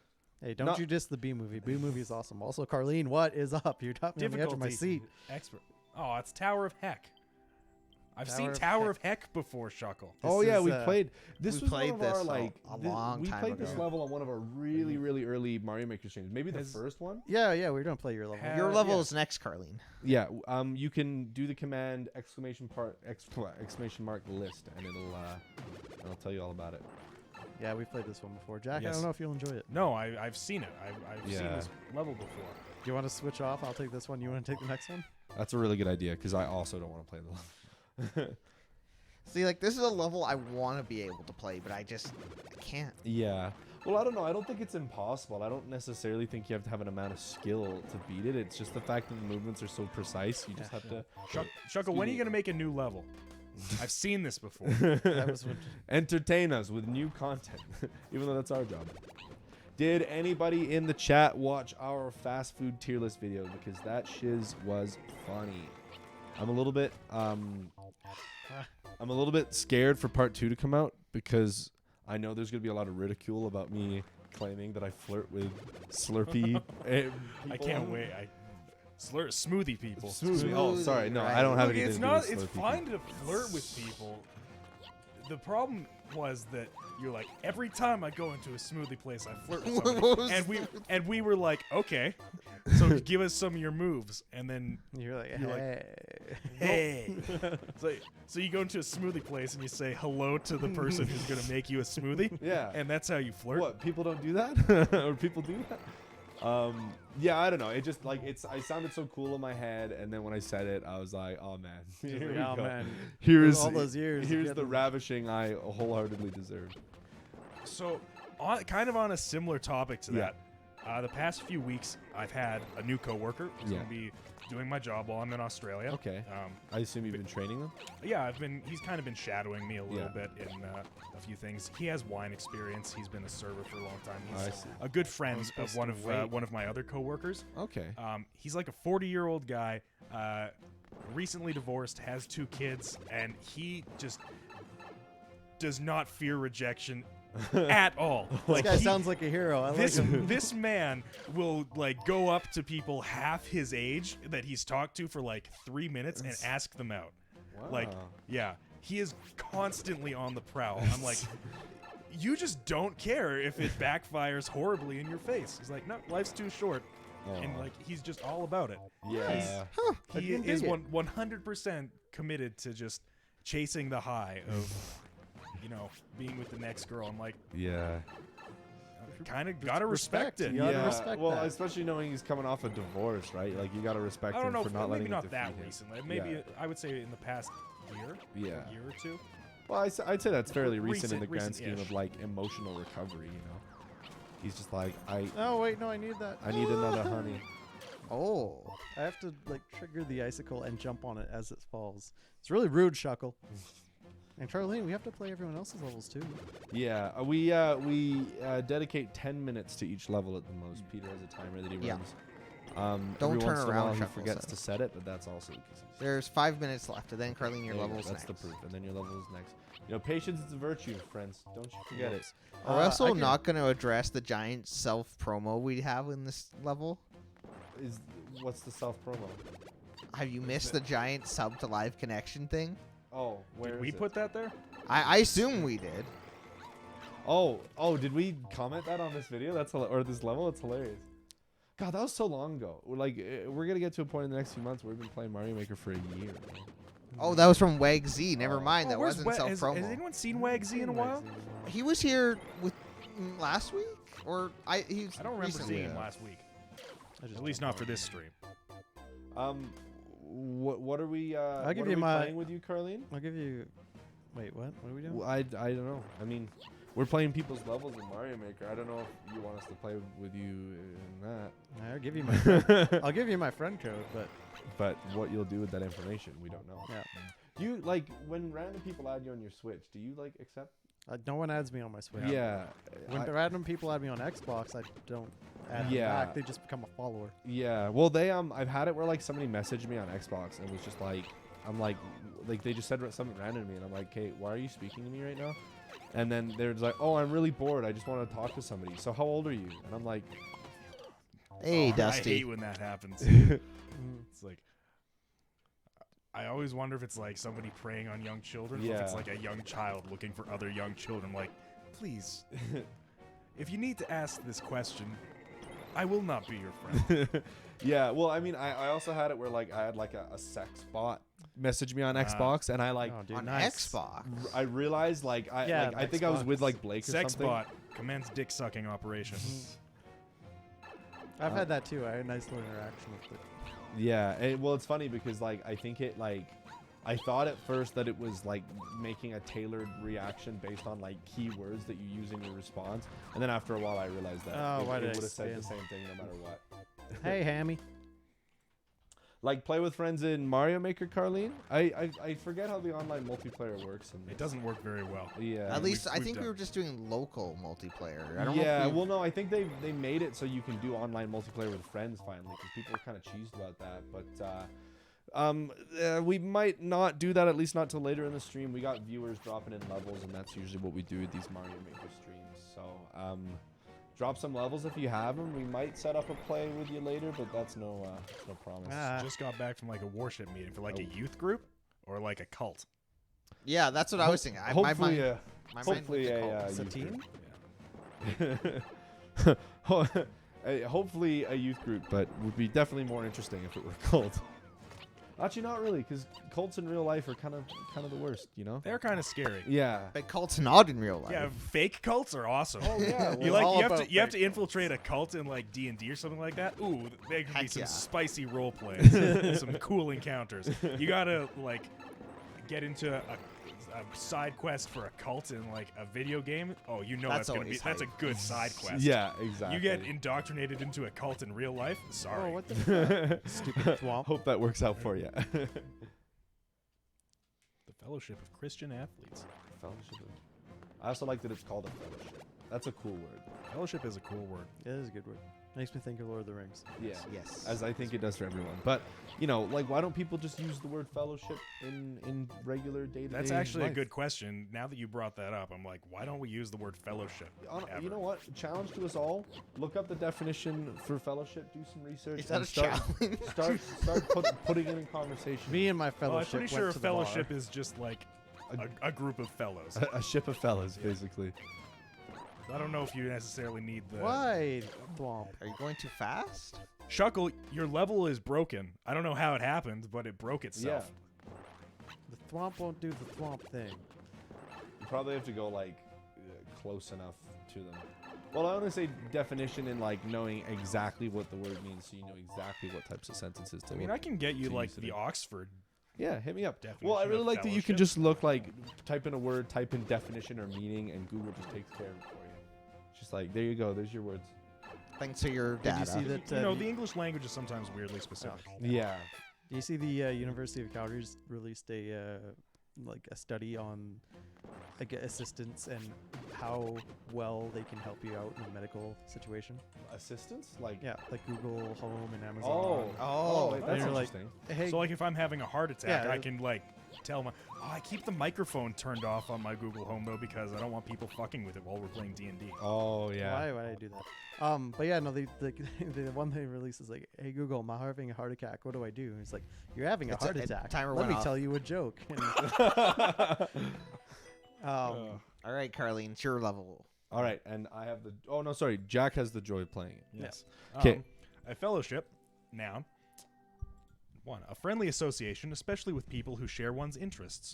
Hey, don't Not- you diss the B movie. B movie is awesome. Also, Carlene, what is up? You got me on the edge of my seat. Expert. Oh, it's Tower of Heck. I've Tower seen of Tower Heck. of Heck before, Shuckle. Oh This yeah, is, we played. This we was played one of our this like a long we time played this ago. level on one of our really early Mario Maker streams. Maybe the Has- first one. Yeah, we were gonna play your level. Have- Your level yeah. is next, Carlene. Yeah. You can do the command exclamation mark list, and it'll tell you all about it. Yeah, we played this one before. Jack, I Yes. don't know if you'll enjoy it. No, I've seen it. I've seen Yeah. this level before. Do you want to switch off? I'll take this one. You want to take the next one? That's a really good idea because I also don't want to play the level. See, like, this is a level I want to be able to play, but I can't. Yeah. Well, I don't know. I don't think it's impossible. I don't necessarily think you have to have an amount of skill to beat it. It's just the fact that the movements are so precise. You just have to Shuckle, when are you gonna make a new level? I've seen this before. That was what, entertain us with new content, even though that's our job. Did anybody in the chat watch our fast food tier list video? Because that shiz was funny. I'm a little bit scared for part 2 to come out because I know there's gonna be a lot of ridicule about me claiming that I flirt with Slurpee. I can't wait. Smoothie people. Smoothie. Oh, sorry. No, Right. I don't have Look, anything it's to do not. with It's Slurpee fine people. to flirt with people. The problem was that you're like, every time I go into a smoothie place, I flirt with somebody, and we were like, okay, so give us some of your moves, and then you're like, You're like, hey. hey, so you go into a smoothie place and you say hello to the person who's gonna make you a smoothie, Yeah. and that's how you flirt. What? People don't do that? Or people do that? Yeah, I don't know. It just like I sounded so cool in my head, and then when I said it, I was like, oh man, Just here like, we oh go. man. Here is all those years of Here's the getting- ravishing I wholeheartedly deserved. So, kind of on a similar topic to Yeah. that, the past few weeks I've had a new coworker who's Yeah. gonna be doing my job while I'm in Australia. Okay. I assume you've been training them. Yeah, he's kind of been shadowing me a little Yeah. bit in a few things. He has wine experience. He's been a server for a long time. I He's see. a good friend of supposed one to of wait. one of my other coworkers. Okay. He's like a 40-year-old guy, recently divorced, has 2 kids, and he just does not fear rejection at all. This guy he- sounds like a hero. I this like him. this man will like go up to people half his age that he's talked to for like 3 minutes and ask them out. Like, Wow. yeah, he is constantly on the prowl. I'm like, you just don't care if it backfires horribly in your face. He's like, no, life's too short, and Aw. like he's just all about it. Yeah. I He didn't is dig it. 100% committed to just chasing the high of, being with the next girl. I'm like, Yeah. kind of gotta respect it. You gotta Yeah. respect Well, that. especially knowing he's coming off a divorce, right? Like you gotta respect I don't him know, for not letting maybe it not that defeat him. recently. Maybe Yeah. I would say in the past year, Yeah. year or two. Well, I'd say that's fairly recent in the grand Recent-ish. scheme of like emotional recovery, you know. He's just like, Oh wait, no, I need that. I need another honey. Oh. I have to like trigger the icicle and jump on it as it falls. It's really rude, Shuckle. And Charlene, we have to play everyone else's levels too. Yeah, we dedicate 10 minutes to each level at the most. Peter has a timer that he Yeah. runs. Don't every turn once in a around, while he Shuckle forgets said. to set it, but that's also because he's There's 5 minutes left, and then Carlene, your there you go, level's that's next. the proof, and then your level is next. You know, patience is a virtue, friends. Don't you forget it. Are we also I can- not going to address the giant self promo we have in this level? What's the self promo? Have you missed the giant sub to live connection thing? Oh, where Did is we it? put that there? I assume we did. Oh, did we comment that on this video? Or this level? It's hilarious. God, that was so long ago. We're gonna get to a point in the next few months where we've been playing Mario Maker for a year. Oh, that was from Weg Z. Never Oh. mind. That where's wasn't Wa- self has promo. anyone seen Wag Z in a while? He was here with last week, or he was I don't remember recently. seeing him Yeah. last week. I just At least jumped not for on this it. stream. What are we? I'll give what you are we my- playing with you, Carlene? I'll give you. Wait, what? What are we doing? I don't know. I mean, we're playing people's levels in Mario Maker. I don't know if you want us to play with you in that. I'll give you my. I'll give you my friend code, but But what you'll do with that information, we don't know. yeah, Do you like when random people add you on your Switch? Do you like accept? no one adds me on my Switch. Yeah. When the random people add me on Xbox, I don't add them Yeah. back. They just become a follower. Yeah. Well, I've had it where like somebody messaged me on Xbox and was just like, I'm like they just said something random to me and I'm like, Kate, why are you speaking to me right now? And then they're just like, oh, I'm really bored. I just want to talk to somebody. So how old are you? And I'm like, Hey, I Dusty. hate when that happens. Mm. It's like I always wonder if it's like somebody preying on young children, or if it's Yeah. like a young child looking for other young children. Like, please, if you need to ask this question, I will not be your friend. yeah. Well, I mean, I also had it where like I had like a sex bot message me on Xbox and I like Oh, dude, On nice. Xbox. I realized like Yeah, I think I was with Xbox. like Blake or Sex something. bot commence dick sucking operation. I've had that too. I had a nice little interaction with it. Yeah, well, it's funny because like I think it like I thought at first that it was like making a tailored reaction based on like keywords that you use in your response, and then after a while I realized that Oh, why it did I would have said the spin? same thing no matter what. Hey, Hammy. Like play with friends in Mario Maker, Carlene. I forget how the online multiplayer works. And It doesn't work very well. Yeah. At least I we've think we done- were just doing local multiplayer. I don't know. Yeah, If we, well, no, I think they made it so you can do online multiplayer with friends finally, because people were kind of cheesed about that. But we might not do that, at least not till later in the stream. We got viewers dropping in levels, and that's usually what we do with these Mario Maker streams. So drop some levels if you have them. We might set up a play with you later, but that's no promise. Just got back from like a worship meeting for like a youth group or like a cult. yeah, that's what I was thinking. Hopefully, my mind hopefully went to a cult. It's a youth team? group. Hopefully a youth group, but would be definitely more interesting if it were cult. Actually, not really, because cults in real life are kind of the worst, you know? They're kind of scary. Yeah. But cults not in real life. Yeah, fake cults are awesome. Oh yeah. You well, like all you have about to you have fake to infiltrate a cult in like D&D or something like that. Ooh, there could be Heck some yeah. spicy role play, some cool encounters. You gotta like get into a side quest for a cult in like a video game. Oh, you know That's that's gonna be always that's a hype. good side quest. yeah, exactly. You get indoctrinated into a cult in real life. Sorry. Oh, what the stupid swamp. Hope that works out for you. The Fellowship of Christian Athletes. Fellowship. I also like that it's called a fellowship. That's a cool word. Fellowship is a cool word. Yeah, that is a good word. Makes me think of Lord of the Rings. Yeah. Yes. As I think it does for everyone. But, you know, like, why don't people just use the word fellowship in regular day-to-day That's actually life? a good question. Now that you brought that up, I'm like, why don't we use the word fellowship? Ever? You know what? Challenge to us all. Look up the definition for fellowship. Do some research. Is that and a start, challenge? putting it in conversation. Me and my Oh, I'm fellowship pretty went sure a to the bar. fellowship is just like a group of fellows. A ship of fellas, basically. I don't know if you necessarily need the Why? Thwomp. Are you going too fast? Shuckle, your level is broken. I don't know how it happened, but it broke itself. The thwomp won't do the thwomp thing. You probably have to go like close enough to them. Well, I only say definition in like knowing exactly what the word means, so you know exactly what types of sentences to. I mean, look I can get you to like use it the in. Oxford. Yeah, hit me up. Definition Well, I really of like that you can fellowship. just look like type in a word, type in definition or meaning, and Google just takes care of it for you. It's just like, there you go. There's your words. Thanks to your Did data. you see that? You know, the English language is sometimes weirdly specific. Yeah. Do you see the University of Calgary's released a like a study on assistance and how well they can help you out in a medical situation? Assistance? Like. Yeah, like Google Home and Amazon. Oh, wait, and that's you're like, interesting. hey, So like if I'm having a heart attack, Yeah, I can like tell my I keep the microphone turned off on my Google Home though because I don't want people fucking with it while we're playing D&D. Oh, yeah. why would I do that? But yeah, no, the one they released is like, hey Google, I'm having a heart attack. What do I do? And it's like, you're having a It's heart a attack. timer Let went me off. tell you a joke. All right, Carlene, it's your level. All right. And I have the. Oh, no, sorry. Jack has the joy of playing it. Yes. 'Kay. A fellowship, noun. 1. A friendly association, especially with people who share one's interests.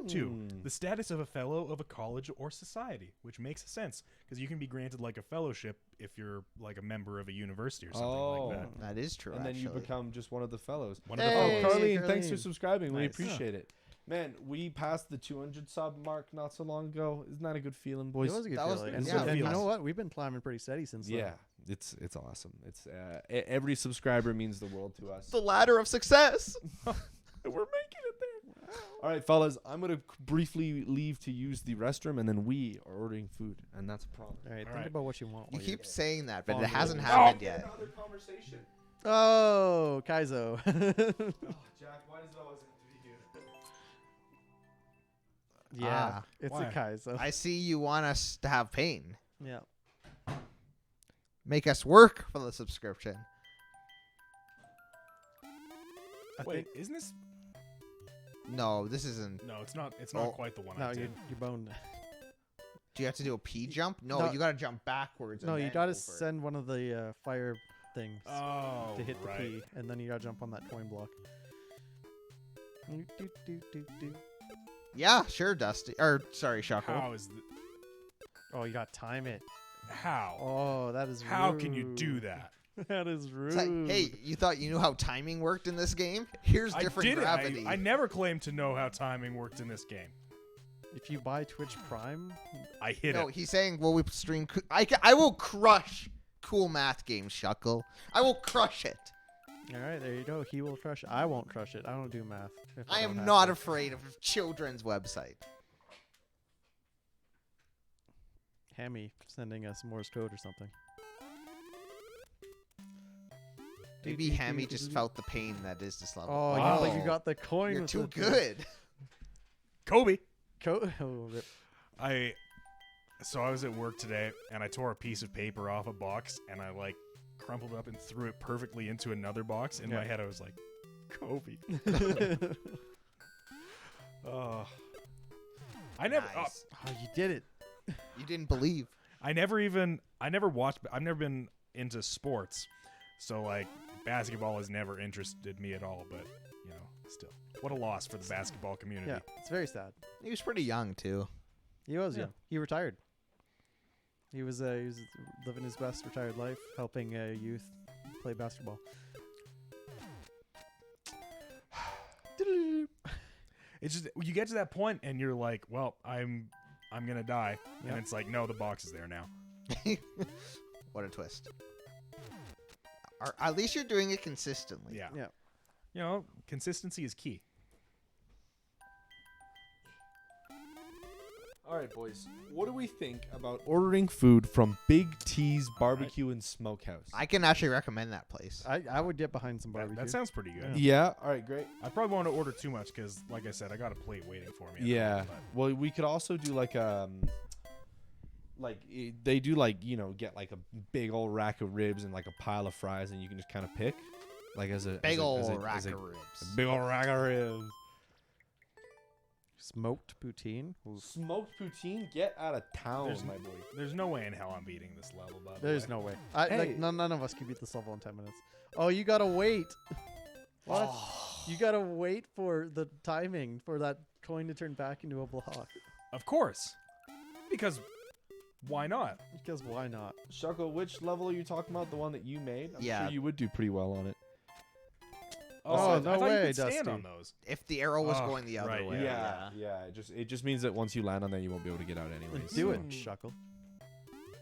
2. The status of a fellow of a college or society, which makes sense because you can be granted like a fellowship if you're like a member of a university or something like that. That is true. And then you actually. become just one of the fellows. One of the Hey, fellows. Carlene, thanks for Carlene. subscribing. We Nice. appreciate it. Man, we passed the 200 sub mark not so long ago. Isn't that a good feeling, boys? It was a good That was feeling. good. And, Yeah, and you feels- know what? We've been climbing pretty steady since then. Yeah, it's awesome. It's every subscriber means the world to us. the ladder of success. We're making it there. All right, fellas, I'm gonna briefly leave to use the restroom, and then we are ordering food, and that's a problem. All right, All think right. about what you want. You while keep you're- saying that, but Oh, it hasn't no. happened yet. Another conversation. Oh, Kaizo. Oh, Jack, why does it always have to be you? yeah, Ah, it's why? a Kaizo. I see you want us to have pain. Yeah. Make us work for the subscription. I Wait, think isn't this? No, this isn't. No, it's not. It's Oh. not quite the one. no, I you did. you boned. Do you have to do a P jump? No, No. you gotta jump backwards. No, and you then gotta go for it. send one of the fire things Oh, to hit the right. P, and then you gotta jump on that coin block. Do, do, do, do, do. Yeah, sure, Dusty. Or sorry, Shuckle. How is the, Oh, you gotta time it. how? Oh, that is How can you do rude. that? That is rude. It's like, hey, you thought you knew how timing worked in this game? Here's I different did it. gravity. I never claimed to know how timing worked in this game. If you buy Twitch Prime, I hit No, it. he's saying, will we stream? I will crush cool math games, Shuckle. I will crush it. all right, there you go. He will crush it. I won't crush it. I don't do math. if I don't am have not to. afraid of a children's website. Hammy sending us Morse code or something. Maybe Hammy just felt the pain that is this level. Oh, Wow. you got the coin. You're with too the- good. Kobe. Oh, rip. So I was at work today and I tore a piece of paper off a box and I like crumpled up and threw it perfectly into another box. In my Yeah. head I was like, Kobe. Oh. I never Nice. Oh, you did it. You didn't believe. I never watched I've never been into sports. So like basketball has never interested me at all, but you know, still. What a loss for the basketball community. Yeah, it's very sad. He was pretty young too. He was Yeah. young. He retired. He was living his best retired life, helping youth play basketball. It's just you get to that point and you're like, well, I'm gonna die, Yep. and it's like, no, the box is there now. What a twist. At least you're doing it consistently. Yeah. Yeah. You know, consistency is key. All right, boys. What do we think about ordering food from Big T's Barbecue and Smokehouse? I can actually recommend that place. I would get behind some barbecue. That sounds pretty good. Yeah. Yeah. All right. Great. I probably won't order too much because, like I said, I got a plate waiting for me. at Yeah. home, but- Well, we could also do like they do like get like a big old rack of ribs and like a pile of fries, and you can just kind of pick, like as a Big as a- ol' as a- rack as a of ribs. big old rack of ribs. Smoked poutine. Smoked poutine, get out of town, There's- my boy. There's no way in hell I'm beating this level, by the There's way. no way. Hey. None of us can beat this level in 10 minutes. Oh, you gotta wait. What? You gotta wait for the timing for that coin to turn back into a block. Of course. Because why not? Because why not? Shuckle, which level are you talking about? The one that you made? I'm Yeah. sure you would do pretty well on it. Oh, I no thought way, you could stand Dusty. on those. If the arrow was Oh, going the other right, way. yeah. Yeah. It just means that once you land on that, you won't be able to get out anyways. Do so. it, Shuckle.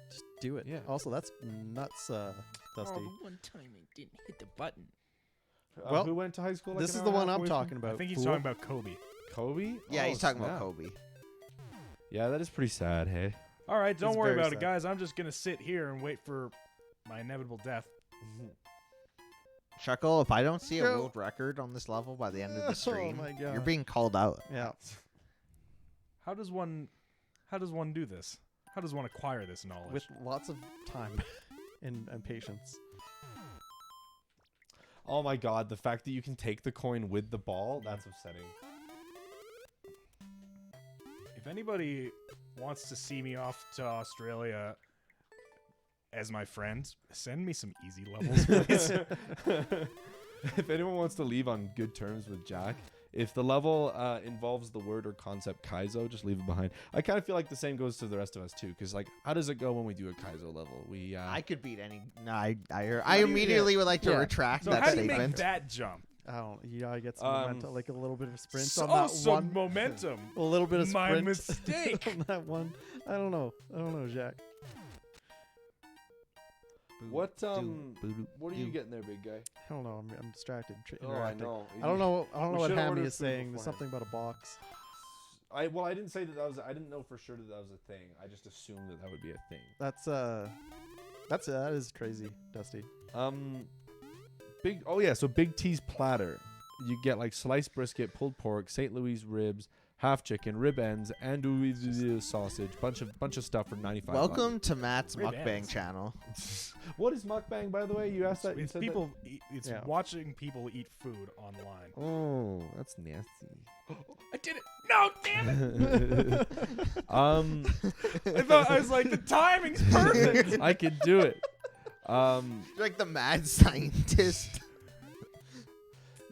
Just do it. Yeah. Also, that's nuts, Dusty. Oh, the one time I didn't hit the button. Well, who went to high school? Like This an is the hour and one a half I'm away from- talking about. I think he's fool. talking about Kobe. Kobe. Yeah, Oh, he's talking about snap. Kobe. Yeah, that is pretty sad. Hey. All right, don't It's worry very about it, sad. guys. I'm just gonna sit here and wait for my inevitable death. Chuckle, if I don't see a Go. world record on this level by the end of the Oh stream, my you're God. being called out. Yeah. How does one do this? How does one acquire this knowledge? With lots of time and patience. Oh my God, the fact that you can take the coin with the ball, that's upsetting. If anybody wants to see me off to Australia as my friend, send me some easy levels, please. If anyone wants to leave on good terms with Jack, if the level involves the word or concept Kaizo, just leave it behind. I kind of feel like the same goes to the rest of us too, because like, how does it go when we do a Kaizo level? We I could beat any. No, I immediately would like to Yeah. retract So that how do you statement. make that jump? I don't. You gotta get some Um, momentum, like a little bit of sprint So, on that some one. momentum. A little bit of My sprint mistake. on that one. I don't know, Jack. what Boo-doo, what are you doo. getting there, big guy? I don't know. I'm distracted. Oh, I interacting. know. I don't know. I don't We know what should've Hammy ordered is food saying. There's beforehand. something about a box. I didn't say that was. I didn't know for sure that was a thing. I just assumed that would be a thing. That is crazy, Dusty. Big. Oh yeah. So Big T's platter. You get like sliced brisket, pulled pork, St. Louis ribs, half chicken, rib ends, andouille sausage, bunch of stuff for 95. Welcome to Matt's Rib mukbang ends. channel. What is mukbang, by the way? You asked that. You It's said people. It's Yeah. watching people eat food online. That? Oh, that's nasty. I did it. No, damn it! I was like, the timing's perfect. I could do it. You're like the mad scientist.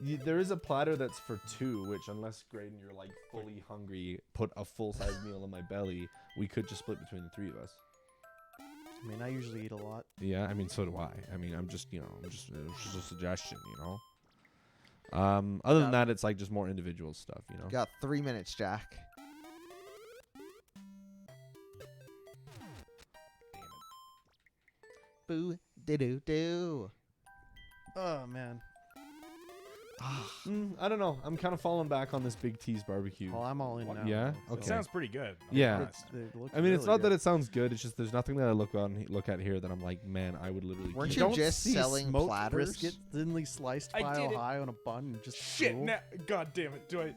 There is a platter that's for two, which unless Graydon, you're like fully hungry, put a full size meal in my belly, we could just split between the three of us. I mean, I usually eat a lot. Yeah, I mean, so do I. I mean, it's just a suggestion, you know. Other than that, it's like just more individual stuff, you know. Got 3 minutes, Jack. Boo doo doo doo. Oh man. I don't know. I'm kind of falling back on this Big T's barbecue. Well, I'm all in What? now. Yeah? so- Okay. It sounds pretty good. I'll be Yeah. honest. It looks I mean, it's really not that good. it sounds good. It's just there's nothing that I look at here that I'm like, man, I would literally. Weren't keep you don't just see selling smoked platters? brisket thinly sliced I mile did it. high on a bun and just Shit! drool? Now, God damn it! Do I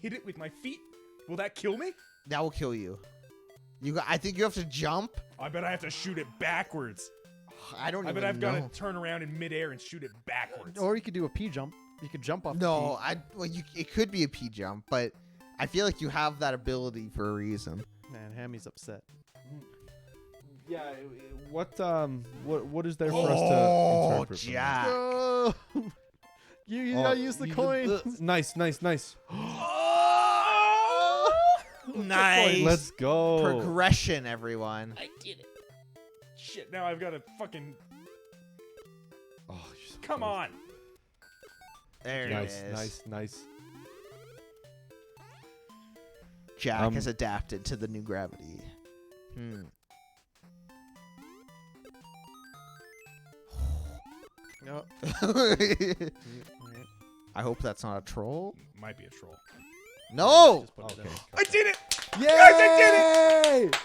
hit it with my feet? Will that kill me? That will kill you. I think you have to jump. I bet I have to shoot it backwards. I don't I even bet I've know. got to turn around in midair and shoot it backwards. Or you could do a P jump. You could jump off. No, the it could be a P jump, but I feel like you have that ability for a reason. P. Man, Hammy's upset. Yeah. What is there for us to interpret from that? Jack. Oh, you gotta use the coin. Nice. Nice. Let's go. Progression, everyone. I did it. Shit! Now I've got to fucking. Oh, you're so Come close. on! There Nice, it is. nice. Jack has adapted to the new gravity. No. I hope that's not a troll. Might be a troll. No! Just put it Okay. in. I did it! Yay! Guys, I did it!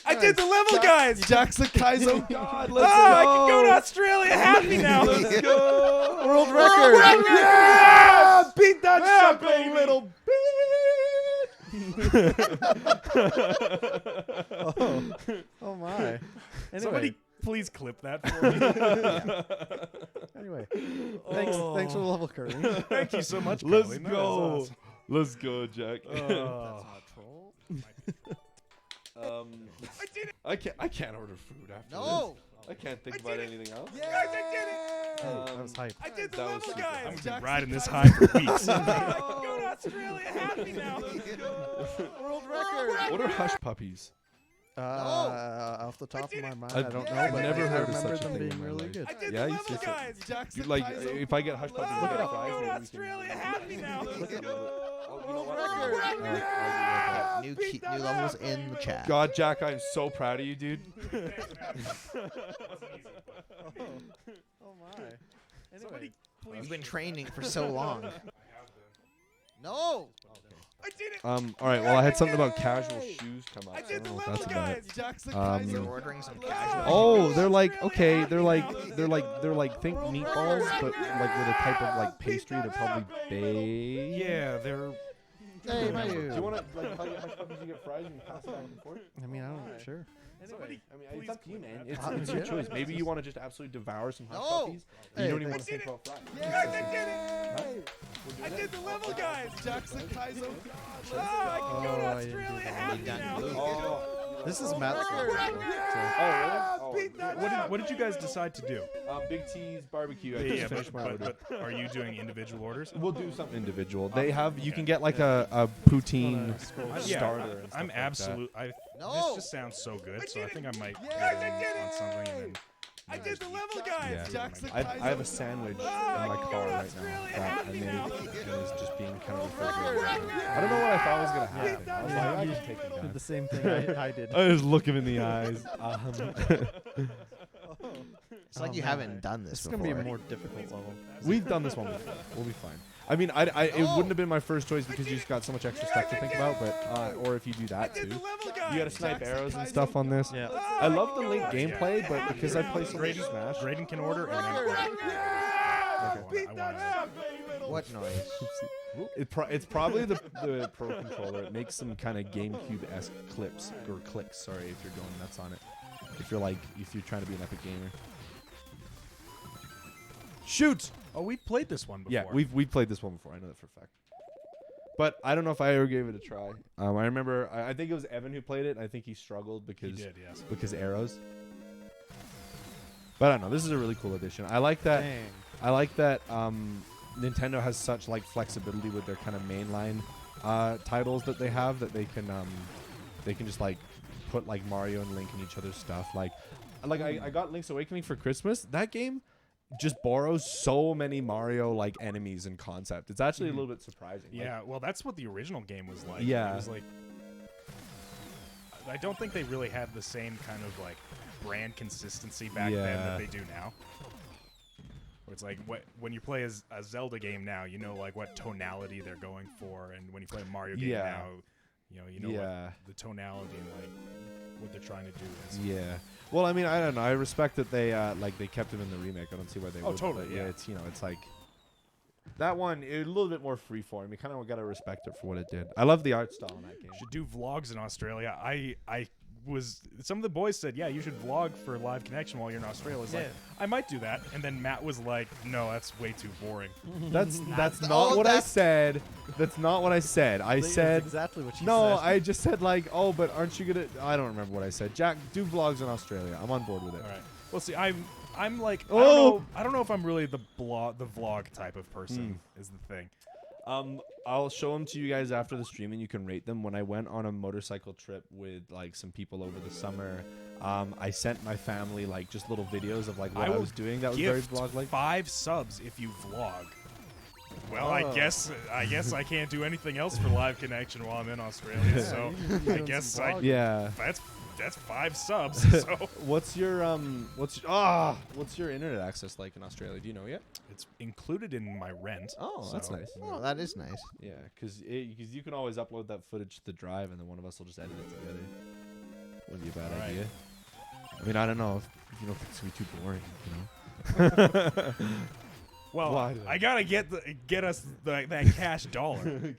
I did the level, guys! Jack's a Kaizo god. Let's I go. can go to Australia happy now! Let's go. World record! Yeah! Beat that Yeah, sucker, baby. little Oh my. Anyway. Somebody please clip that for me. Anyway. Thanks for the level curry. Thank you so much, Let's Colleen. That go. was awesome. Let's go, Jack. That's not a troll. I did it! I can't order food after No! this. I can't think I about did it. anything else. Guys, I did it! That was hype. I did the That was level, super. guys! I'm I'm Jackson riding this Kaizo. high for weeks. I can go to Australia happy now! World record! What are hush puppies? Off the top of my mind, I I've don't know. I've but never I heard of remember such a them thing being in my really life. good. I did Yeah, the you level, see guys! Dude, like if I get hush puppies, Look we it get up. fries, Go to maybe we can- Australia happy now! Oh, you know what? World record! new levels in the chat. God, Jack, I'm so proud of you, dude. Oh my. Somebody, Anyway, please. You've been training for so long. No. I did it. All right. Well, I had something about casual shoes come up. I so did don't the know if level, that's about it. guys. Jackson Um, You're ordering some casual. Oh, shoes. they're like okay. Australian They're like now. think meatballs, but like with a type of like pastry. They're probably baked. Yeah, they're. Hey, Do Mayu. Do you want to like tell you how much puppies you get fries and you pass it back and forth? I mean, I don't know. Sure. Somebody, I mean, please it's up to you, clip man. that. It's your choice. Maybe you want to just absolutely devour some hot No. puppies. Hey, You don't even they- want to think about fries. Guys, I did it. I did the level, guys. Jackson Kaizo. Oh, I can go to Oh, I didn't do Australia that. happy You done now. good. Oh, This is Matt's Oh, favorite. beat that what did you guys decide to do? Big T's barbecue. I Yeah, just yeah, finished my order. but are you doing individual orders? We'll do something individual. They have you okay. can get like a poutine Yeah, starter. And stuff I'm like absolute. No. This just sounds so good, so I think I might get on something and then. I did the level, guys. Yeah. Jackson I have a sandwich in my car right now that I made and is just being kind of refrigerated. I don't know what I thought was gonna happen. I was like, I can take him Did down. the same thing I did. I just look him in the eyes. It's like Oh, you man. haven't done This this is gonna be before. a more difficult level. We've done this one before. We'll be fine. I mean, it wouldn't have been my first choice because you just got so much extra stuff to think about. But or if you do that too, you gotta snipe arrows and stuff on this. Yeah. I love the Link gameplay, but because I play so much Graydon, Smash, Graydon can order and then. I want What noise? it's probably the Pro Controller. It makes some kind of GameCube-esque clips or clicks. Sorry if you're going nuts on it. If you're trying to be an epic gamer. Shoot! Oh, we played this one before. Yeah, we've played this one before. I know that for a fact. But I don't know if I ever gave it a try. I remember I think it was Evan who played it. And I think he struggled He because did, yes. because arrows. But I don't know. This is a really cool addition. I like that. Dang. I like that Nintendo has such like flexibility with their kind of mainline titles that they have that they can just like put like Mario and Link in each other's stuff. Like I got Link's Awakening for Christmas. That game just borrows so many Mario like enemies and concept. It's actually a little bit surprising. Like, Yeah, well, that's what the original game was like. Yeah. It was like. I don't think they really had the same kind of like brand consistency back then Yeah. that they do now. Where it's like when you play as a Zelda game now, you know like what tonality they're going for, and when you play a Mario game Yeah. now, you know Yeah. what the tonality and like what they're trying to do is. Yeah. Well, I mean, I don't know. I respect that they they kept him in the remake. I don't see why they Oh, would. totally, But yeah. It's it's like that one a little bit more freeform. You kind of got to respect it for what it did. I love the art style in that game. Should do vlogs in Australia. I was some of the boys said, yeah, you should vlog for Live Connection while you're in Australia. It's like I might do that, and then Matt was like, no, that's way too boring. That's not Oh, what I that's- said. That's not what I said. I That's said exactly what she no. said. I just said like, oh, but aren't you gonna? I don't remember what I said. Jack, do vlogs in Australia. I'm on board with it. All right. Well, see, I'm like Oh! I don't know if I'm really the vlog type of person is the thing. I'll show them to you guys after the stream, and you can rate them. When I went on a motorcycle trip with like some people over the summer, I sent my family like just little videos of like what I will was doing. That was very Gift vlog like. 5 subs if you vlog. Well, I Oh. guess I can't do anything else for Live Connection while I'm in Australia, so I guess Yeah. that's 5 subs. So What's your internet access like in Australia? Do you know yet? it's included in my rent. Oh, that's so- nice. Oh, that is nice. Yeah, because you can always upload that footage to the drive, and then one of us will just edit it together. Wouldn't be a bad Alright. idea. I mean, I don't know if you don't think it's gonna be too boring, you know. Well, Why? I gotta get us that cash dollar.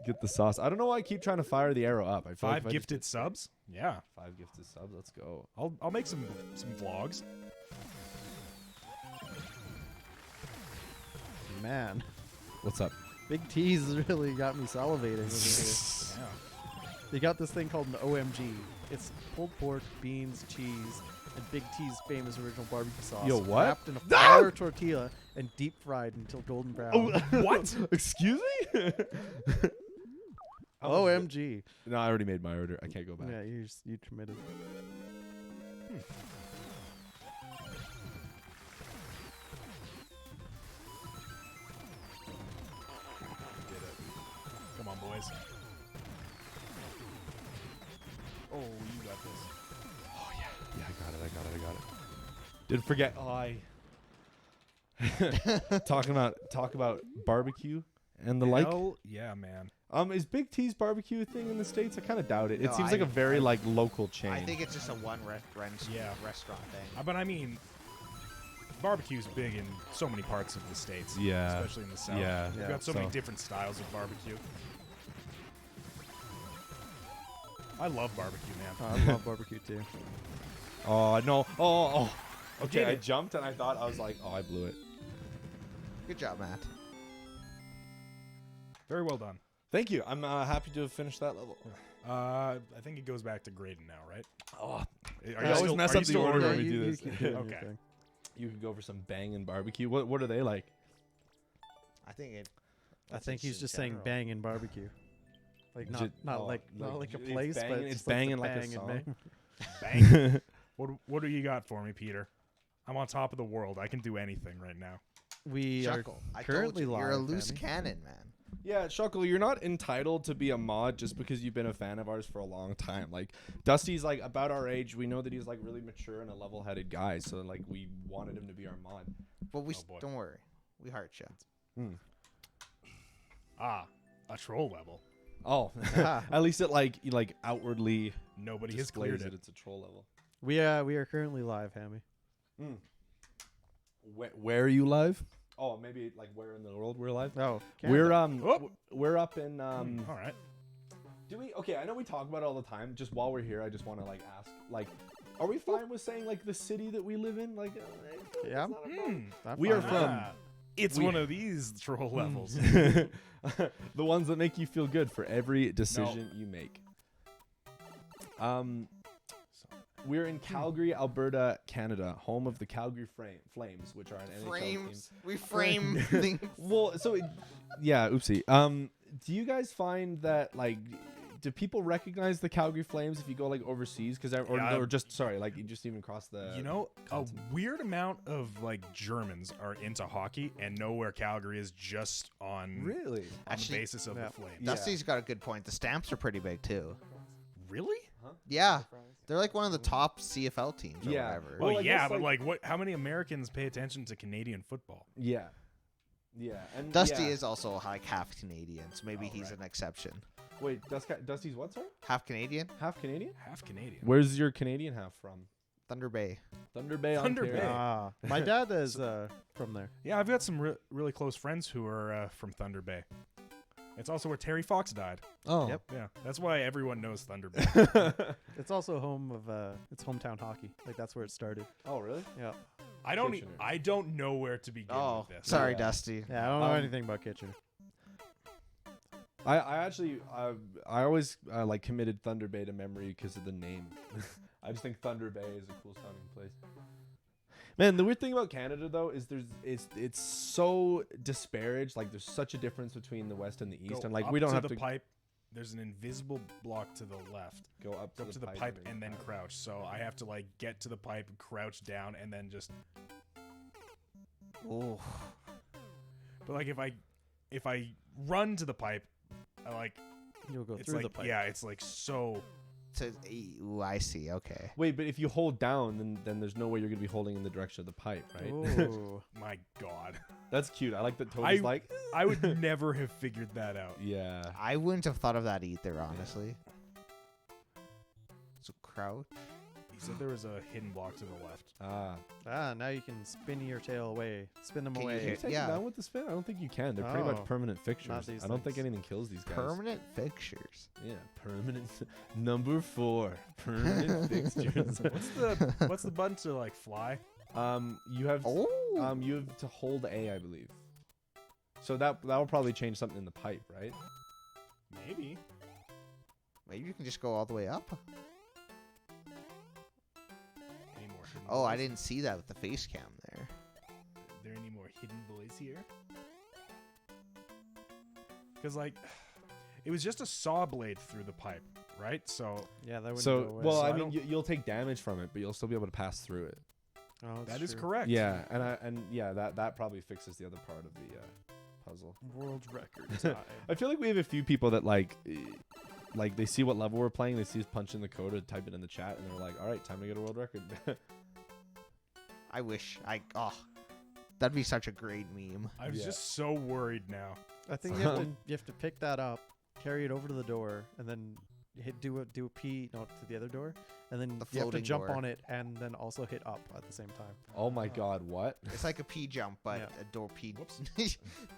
Get the sauce. I don't know why I keep trying to fire the arrow up. I feel like 5 if I just gifted subs. Yeah, did 5 gifted subs. Let's go. I'll make some vlogs. Man, What's up? Big T's really got me salivating over here. Yeah. They got this thing called an OMG. It's pulled pork, beans, cheese, and Big T's famous original barbecue sauce. Yo, what? Wrapped in a flour tortilla and deep fried until golden brown. What? Excuse me? OMG. No, I already made my order. I can't go back. Yeah, you committed. Come on, boys. Oh, you got this. Oh yeah, I got it. Didn't forget. Oh, talk about barbecue and the like. Hell yeah, man. Is Big T's barbecue a thing in the States? I kind of doubt it. It No, seems like a very like local chain. I think it's just a Yeah. restaurant thing. But I mean, barbecue's big in so many parts of the States. Yeah. Especially in the South. Yeah. We've got so many different styles of barbecue. I love barbecue, man. I love barbecue too. Oh no! Oh. Okay, did I it. jumped and I thought I was like, oh, I blew it. Good job, Matt. Very well done. Thank you. I'm happy to have finished that level. I think it goes back to Graydon now, right? Oh, Are I always mess up the order when we you, do you this. keep doing your Okay. thing. You could go for some banging barbecue. What are they like? I think it. I think he's just saying bang and barbecue. Like Is not it- not oh, like not like a it's place, but banging- it's just like the banging like a bang and song? bang. Bang. What do you got for me, Peter? I'm on top of the world. I can do anything right now. We Chuckle. are I currently told you, you're a live, loose Sammy. cannon, man. Yeah, Shuckle, you're not entitled to be a mod just because you've been a fan of ours for a long time. Like, Dusty's like about our age. We know that he's like really mature and a level-headed guy. So like, we wanted him to be our mod. But we Oh, boy. don't worry, we heart you. Ah, a troll level. Oh, at least it like outwardly Nobody has displays cleared that it. it's a troll level. We are currently live, Hammy. Where are you live? Oh, maybe like where in the world we're live? Oh, We're Oh. we're up in All right. Do we? Okay, I know we talk about it all the time. Just while we're here, I just want to like ask, like, are we fine with saying like the city that we live in? Like, Yeah. it's not a problem. I'm We are fine. from- Ah, it's we- one of these troll levels. the ones that make you feel good for every decision you make. We're in Calgary, Alberta, Canada, home of the Calgary Flames, which are an NHL team. Frames. We frame things. Well, so yeah, oopsie. Do you guys find that like, do people recognize the Calgary Flames if you go like overseas? Because Yeah. or just sorry, like you just even cross the. You know, a continent. weird amount of like Germans are into hockey and know where Calgary is just on, Really? on Actually, the basis of yeah. the Flames. Yeah. Dusty's got a good point. The Stamps are pretty big too. Really? Yeah, they're like one of the top CFL teams or Yeah. whatever. Well, I yeah, guess, but like, what? How many Americans pay attention to Canadian football? Yeah. Yeah. And Dusty yeah. is also like half Canadian, so maybe Oh, he's right. an exception. Wait, Dusty's what, sir? Half Canadian, Half Canadian? Half Canadian. Where's your Canadian half from? Thunder Bay. Thunder Bay, Thunder Ontario. Bay. Ah, my dad is from there. Yeah, I've got some really close friends who are from Thunder Bay. It's also where Terry Fox died. Oh. Yep. Yeah, that's why everyone knows Thunder Bay. It's also home of it's hometown hockey. Like that's where it started. Oh, really? Yeah. I don't know where to begin Oh, with this. sorry, Yeah. Dusty. Yeah, I don't know Um, anything about Kitchener. I actually I always like committed Thunder Bay to memory because of the name. I just think Thunder Bay is a cool sounding place. Man, the weird thing about Canada though is it's so disparaged. Like there's such a difference between the West and the East, Go and like up we don't to have the to pipe. There's an invisible block to the left. go up Go up to the pipe and then crouch. So I have to like get to the pipe, crouch down, and then just. Oh, But like if I run to the pipe, I like You'll go it's through like the pipe. yeah, it's like so. ooh, I see. Okay. Wait, but if you hold down, then there's no way you're gonna be holding in the direction of the pipe, right? Ooh. My God, That's cute. I like that Toby's like. I would never have figured that out. Yeah. I wouldn't have thought of that either, honestly. So crouch. He said there was a hidden block to the left. Ah, now you can spin your tail away. Spin them Can you away. Can you hit- take Yeah. them down with the spin? I don't think you can. They're pretty much Oh, permanent fixtures. these I don't think things. anything kills these guys. Permanent fixtures. Yeah, permanent. Number 4, permanent fixtures. What's the button to like fly? You have Oh. you have to hold A, I believe. So that will probably change something in the pipe, right? Maybe. Maybe you can just go all the way up. Any more hidden Oh, I boys? didn't see that with the face cam there. Are there any more hidden boys here? Because like, it was just a saw blade through the pipe, right? So Yeah, that wouldn't So go away. well, So I I mean, don't- you'll take damage from it, but you'll still be able to pass through it. Oh, that that's is true. correct. Yeah, and yeah, that probably fixes the other part of the puzzle. World record time. I feel like we have a few people that like like they see what level we're playing, they see us punch in the code or type it in the chat, and they're like, all right, time to get a world record. I wish that'd be such a great meme. I was Yeah. just so worried now. I think you have to pick that up, carry it over to the door, and then do a P to the other door, and then The you have to floating jump door. on it and then also hit up at the same time. Oh my god, what? It's like a P jump, but Yeah. a door P.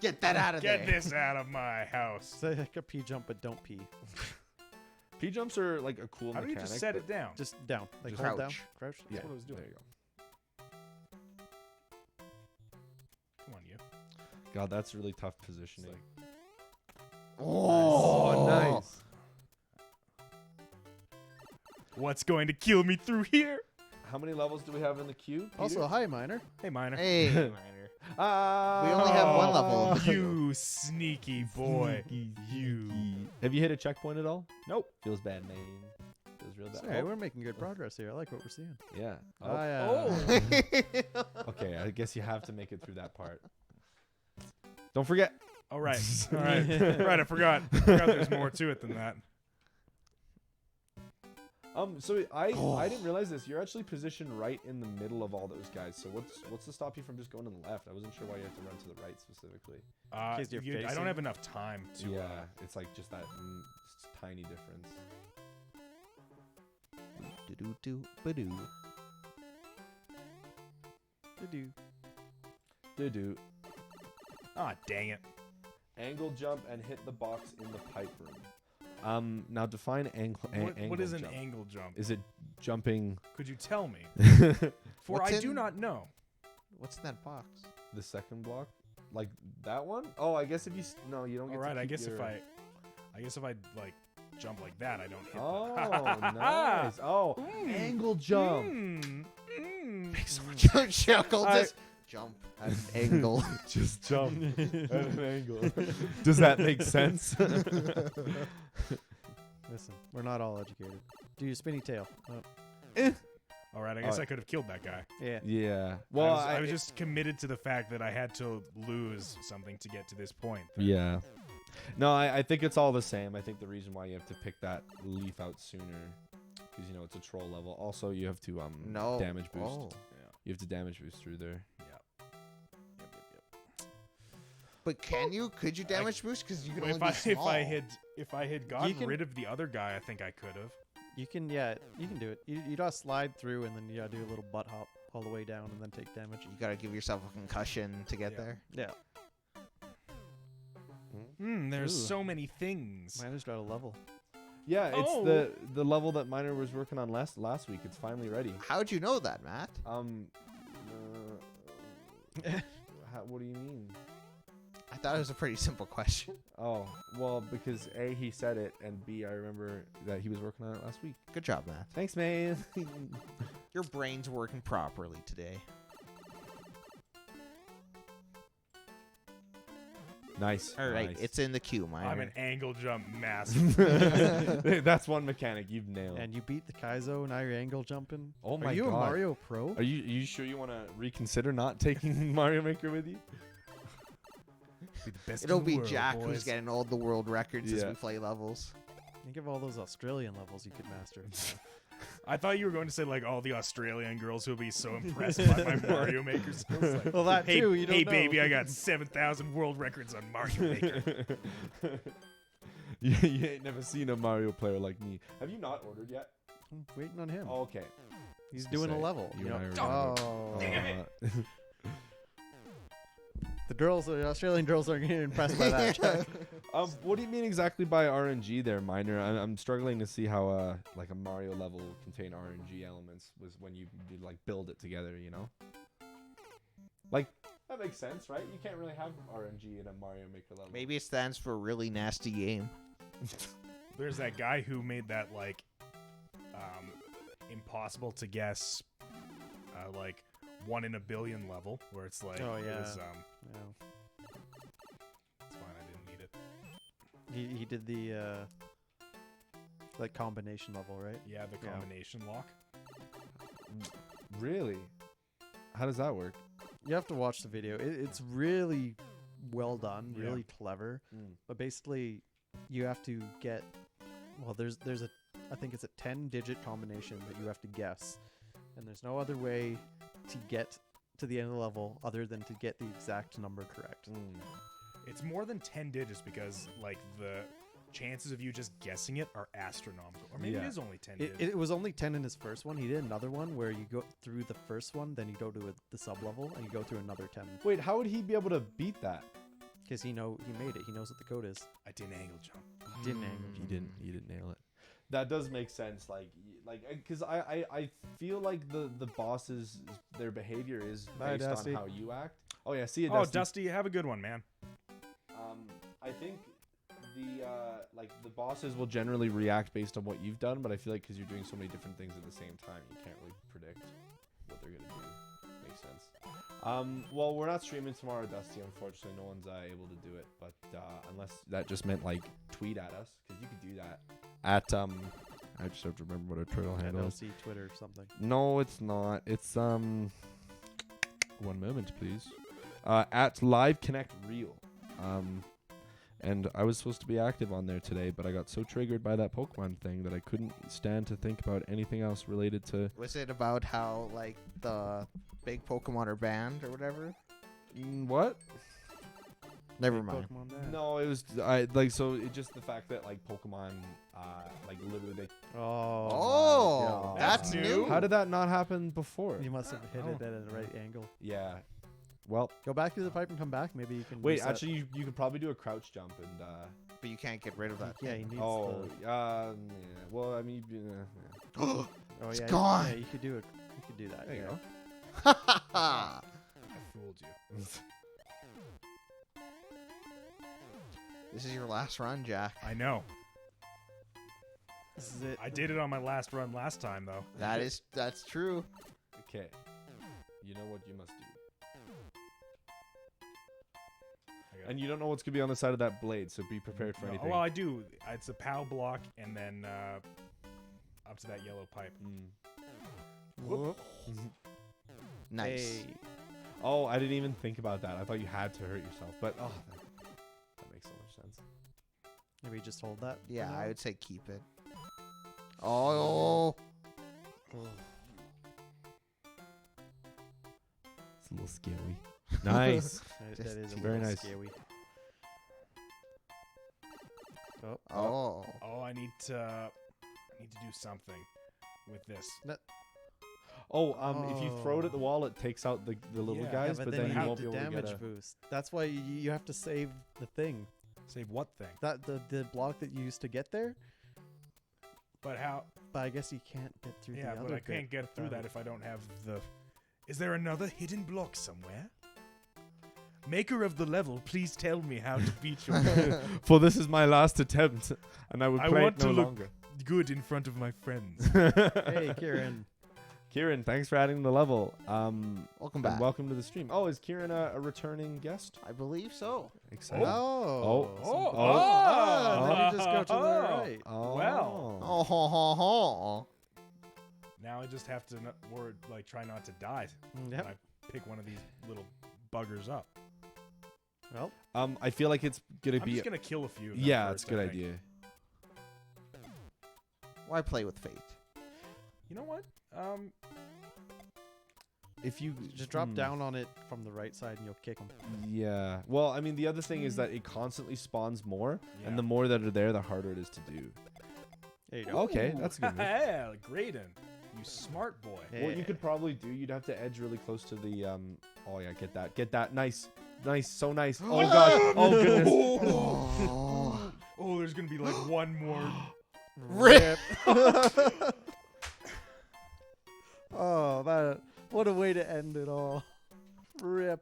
Get that out of Get there. this out of my house. So like a P jump, but don't P. P jumps are like a cool How do you mechanic. just set but- it down? Just down, like Just hold down, crouch. crouch. Yeah, what I was doing. there you go. Come on, you. God, that's really tough positioning. Oh, nice. What's going to kill me through here? How many levels do we have in the queue? Also, hi, Miner. Hey, Miner. Hey, Miner. Ah, We only have one level. You sneaky boy. You. Have you hit a checkpoint at all? Nope. Feels bad, man. Feels real bad. Sorry, we're making good progress here. I like what we're seeing. Yeah. Oh. Okay, I guess you have to make it through that part. Don't forget. All right. All right. Right. I forgot. There's more to it than that. So I didn't realize this. You're actually positioned right in the middle of all those guys. So what's to stop you from just going to the left? I wasn't sure why you have to run to the right specifically. case you're I don't facing- have enough time to. Yeah, it's like just that tiny difference. Badoo. Do Ah, dang it. angle jump and hit the box in the pipe room. Now define angle. What is an jump. angle jump? Is it jumping Could you tell me? the For What's I do in- not know. What's in that box? second block? Like that one? Oh, I guess if you no, you don't All get right. to I keep guess your... if I like jump like that, I don't hit. Oh, the nice. Oh, angle jump. Chuckle. I- Just jump at an angle. Just jump at an angle. Does that make sense? Listen, we're not all educated. Do your spinny tail. Oh, All right. I guess Oh. I could have killed that guy. yeah. Yeah. Well, I was just committed to the fact that I had to lose something to get to this point. Yeah. No, I think it's all the same. I think the reason why you have to pick that leaf out sooner, because you know it's a troll level. Also, you have to No. damage boost. Oh. You have to damage boost through there. But can you? Could you damage boost? Because you can only If be I small. if I had gotten can- rid of the other guy, I think I could have. You can do it. You gotta slide through and then you gotta do a little butt hop all the way down and then take damage. You gotta give yourself a concussion to get Yeah. there. Yeah. There's Ooh. so many things. Miner's got a level. Yeah, it's Oh. the level that Miner was working on last week. It's finally ready. How'd you know that, Matt? What do you mean? I thought it was a pretty simple question. Oh, well, because A, he said it, and B, I remember that he was working on it last week. Good job, Matt. Thanks, man. Your brain's working properly today. Nice. All right, nice. it's in the queue, Miner. I'm an angle jump master. That's one mechanic you've nailed. And you beat the Kaizo, now you're angle jumping. Oh my Are you God. a Mario Pro? Are you sure you want to reconsider not taking Mario Maker with you? Be the best It'll in the be world, Jack boys. who's getting all the world records as Yeah. we play levels. Think of all those Australian levels you could master. I thought you were going to say like all the Australian girls who will be so impressed by my Mario Maker skills. Like, Well, that hey, too. You don't hey know. baby, I got 7,000 world records on Mario Maker. you ain't never seen a Mario player like me. Have you not ordered yet? I'm waiting on him. Oh, okay. He's to doing a say, level. you You and know? I already Oh, Uh, the Australian girls aren't getting impressed by that. Jack. what do you mean exactly by RNG there, Miner? I'm struggling to see how like a Mario level contain RNG elements was when you like build it together, you know? Like that makes sense, right? You can't really have RNG in a Mario Maker level. Maybe it stands for really nasty game. There's that guy who made that like impossible to guess like 1 in a billion level where it's like Oh, it yeah. was, Yeah. it's fine, I didn't need it. He did the like combination level, right? Yeah, the Yeah. combination lock. Really? How does that work? You have to watch the video. It's really well done, Yeah. really clever. But basically, you have to get well, there's a, I think it's a 10-digit combination that you have to guess, and there's no other way to get to the end of the level other than to get the exact number correct. It's more than 10 digits because like the chances of you just guessing it are astronomical. Or maybe Yeah. it is only 10 digits. It was only 10 in his first one. He did another one where you go through the first one, then you go to the sub level, and you go through another 10. Wait, how would he be able to beat that? Because he made it. He knows what the code is. I didn't angle jump. Didn't angle You jump. didn't nail it. That does make sense. Because I feel like the bosses, their behavior is Bye, based Dusty. on how you act. Oh yeah, see you, Oh, Dusty. Dusty, have a good one, man. I think the bosses will generally react based on what you've done, but I feel like because you're doing so many different things at the same time, you can't really predict what they're gonna do. Makes sense. Well, we're not streaming tomorrow, Dusty. Unfortunately, no one's able to do it. But unless that just meant like tweet at us, because you could do that at I just have to remember what our Twitter handle is. NLC, Twitter, something. No, it's not. It's 1 moment, please. At Live Connect Real. And I was supposed to be active on there today, but I got so triggered by that Pokemon thing that I couldn't stand to think about anything else related to. Was it about how like the big Pokemon are banned or whatever? What? Never Big mind. Pokemon band. No, it was so it just the fact that like Pokemon, like literally. Oh, my God. that's new. How did that not happen before? You must have hit it Oh. at a right angle. Yeah. Well, Go back through the pipe and come back. Maybe you can. wait. reset. Actually, you could probably do a crouch jump and. But you can't get rid of that. Yeah, he needs Oh, the. yeah. Well, I mean, Oh, It's yeah, gone. Yeah, you could do it. You could do that. there you yeah. go. I fooled you. This is your last run, Jack. I know. This is it. I did it on my last run last time, though. That's true. Okay. You know what you must do. I got And you don't know what's gonna be on the side of that blade, so be prepared for No, anything. well, I do. It's a POW block, and then up to that yellow pipe. Whoop. Nice. Hey. Oh, I didn't even think about that. I thought you had to hurt yourself, but that makes so much sense. Maybe just hold that. for Yeah, now. I would say keep it. Oh, It's a little scary. Nice. That is a Just very little nice. Scary. Oh, oh. Oh, I need to do something with this. Oh, if you throw it at the wall, it takes out the little Yeah. yeah, guys, but but then then you you have won't be the able to damage get a. boost. That's why you have to save the thing. Save what thing? That the block that you used to get there. But how? But I guess you can't get through Yeah, the but other I can't bit get through without that it. if I don't have the. Is there another hidden block somewhere? Maker of the level, please tell me how to beat your For this is my last attempt, and I will I play want it no to look- longer. good in front of my friends. Hey, Kieran. Kieran, thanks for adding the level. Welcome And back. welcome to the stream. Oh, is Kieran a returning guest? I believe so. Exciting. Oh. Oh. Ah, then you just go to the Oh. right. Oh. Well. Oh, ho, ho, ho. Now I just have to try not to die Yep. when I pick one of these little buggers up. Well, I feel like it's gonna I'm be. just gonna kill a few. Of them Yeah, first, it's a good I think. idea. Why play with fate? You know what? If you just drop down on it from the right side and you'll kick them. Yeah. Well, I mean, the other thing is that it constantly spawns more, Yeah. and the more that are there, the harder it is to do. There you go. Okay, that's a good move. Yeah, Graydon, you smart boy. Hey. What you could probably do, you'd have to edge really close to the Oh yeah, get that. Nice, so nice. Oh god. Oh goodness. Oh. Oh, there's gonna be like one more. Rip. Oh, that! What a way to end it all. Rip.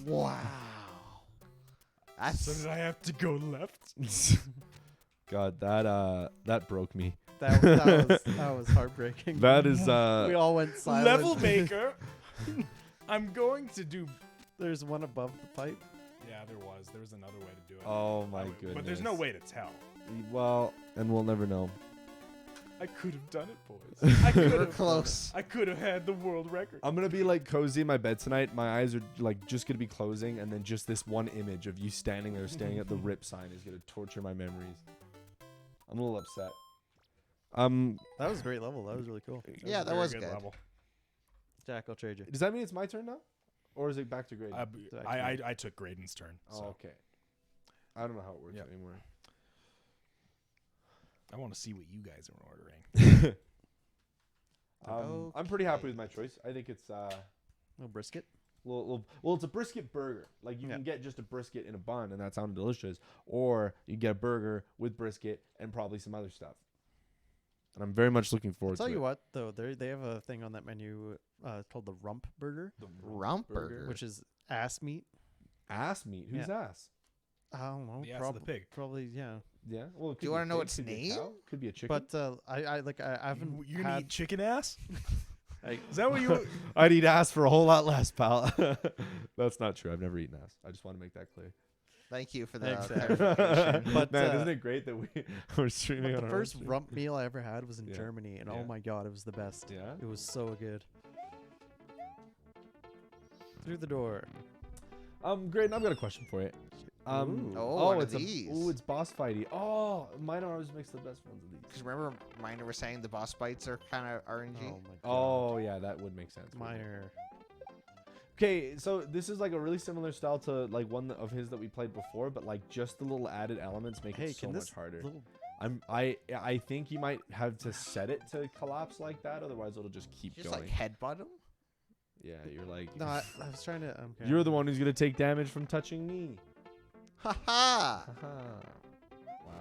Wow. So That's did I have to go left? God, that broke me. That was heartbreaking. That is we all went silent. Level maker. I'm going to do. There's one above the pipe. Yeah, there was. There was another way to do it. Oh my goodness. But there's no way to tell. Well, and we'll never know. I could have done it, boys. I could we're have. close. I could have had the world record. I'm gonna be like cozy in my bed tonight. My eyes are like just gonna be closing, and then just this one image of you standing there, staring at the rip sign is gonna torture my memories. I'm a little upset. That was a great level. That was really cool. Yeah, a that very was good good. level. Jack, I'll trade you. does that mean it's my turn now, or is it back to grade? I took Graydon's turn. Oh, So okay. I don't know how it works Yep. anymore. I want to see what you guys are ordering. I'm pretty happy with my choice. I think it's No brisket. well, it's a brisket burger. Like you Yeah. can get just a brisket in a bun, and that sounded delicious. Or you get a burger with brisket and probably some other stuff. And I'm very much looking forward I'll tell to you it. what, though, they have a thing on that menu called the Rump Burger, The Rump burger. which is ass meat. ass meat. Who's ass? I don't know. The ass of the pig. Probably, yeah. Yeah. Well, it could you be wanna a know pig, its could be a name? cow, could be a chicken. But I haven't You're gonna had. eat chicken ass? I- Is that what you? I'd eat ass for a whole lot less, pal. That's not true. I've never eaten ass. I just want to make that clear. Thank you for the Thanks, Zach. clarification. But, man, uh, isn't it great that we're streaming But on the our first own stream? rump meal I ever had was in Yeah. Germany, and Yeah. oh my god, it was the best. Yeah. It was so good. Through the door. Great. I've got a question for you. Ooh. Oh, one of it's these. it's boss fighty. Oh, mine always makes the best ones of these. Because remember, Miner was saying the boss fights are kind of RNG. Oh my god. Oh yeah, that would make sense. wouldn't it? Minor. Okay, so this is like a really similar style to like one of his that we played before, but like just the little added elements make Hey, it so can much this harder. little I think you might have to set it to collapse like that, otherwise it'll just keep Just going. like headbutt him. Yeah, you're like No, I was trying to. Okay. you're the one who's gonna take damage from touching me. Ha ha! Wow.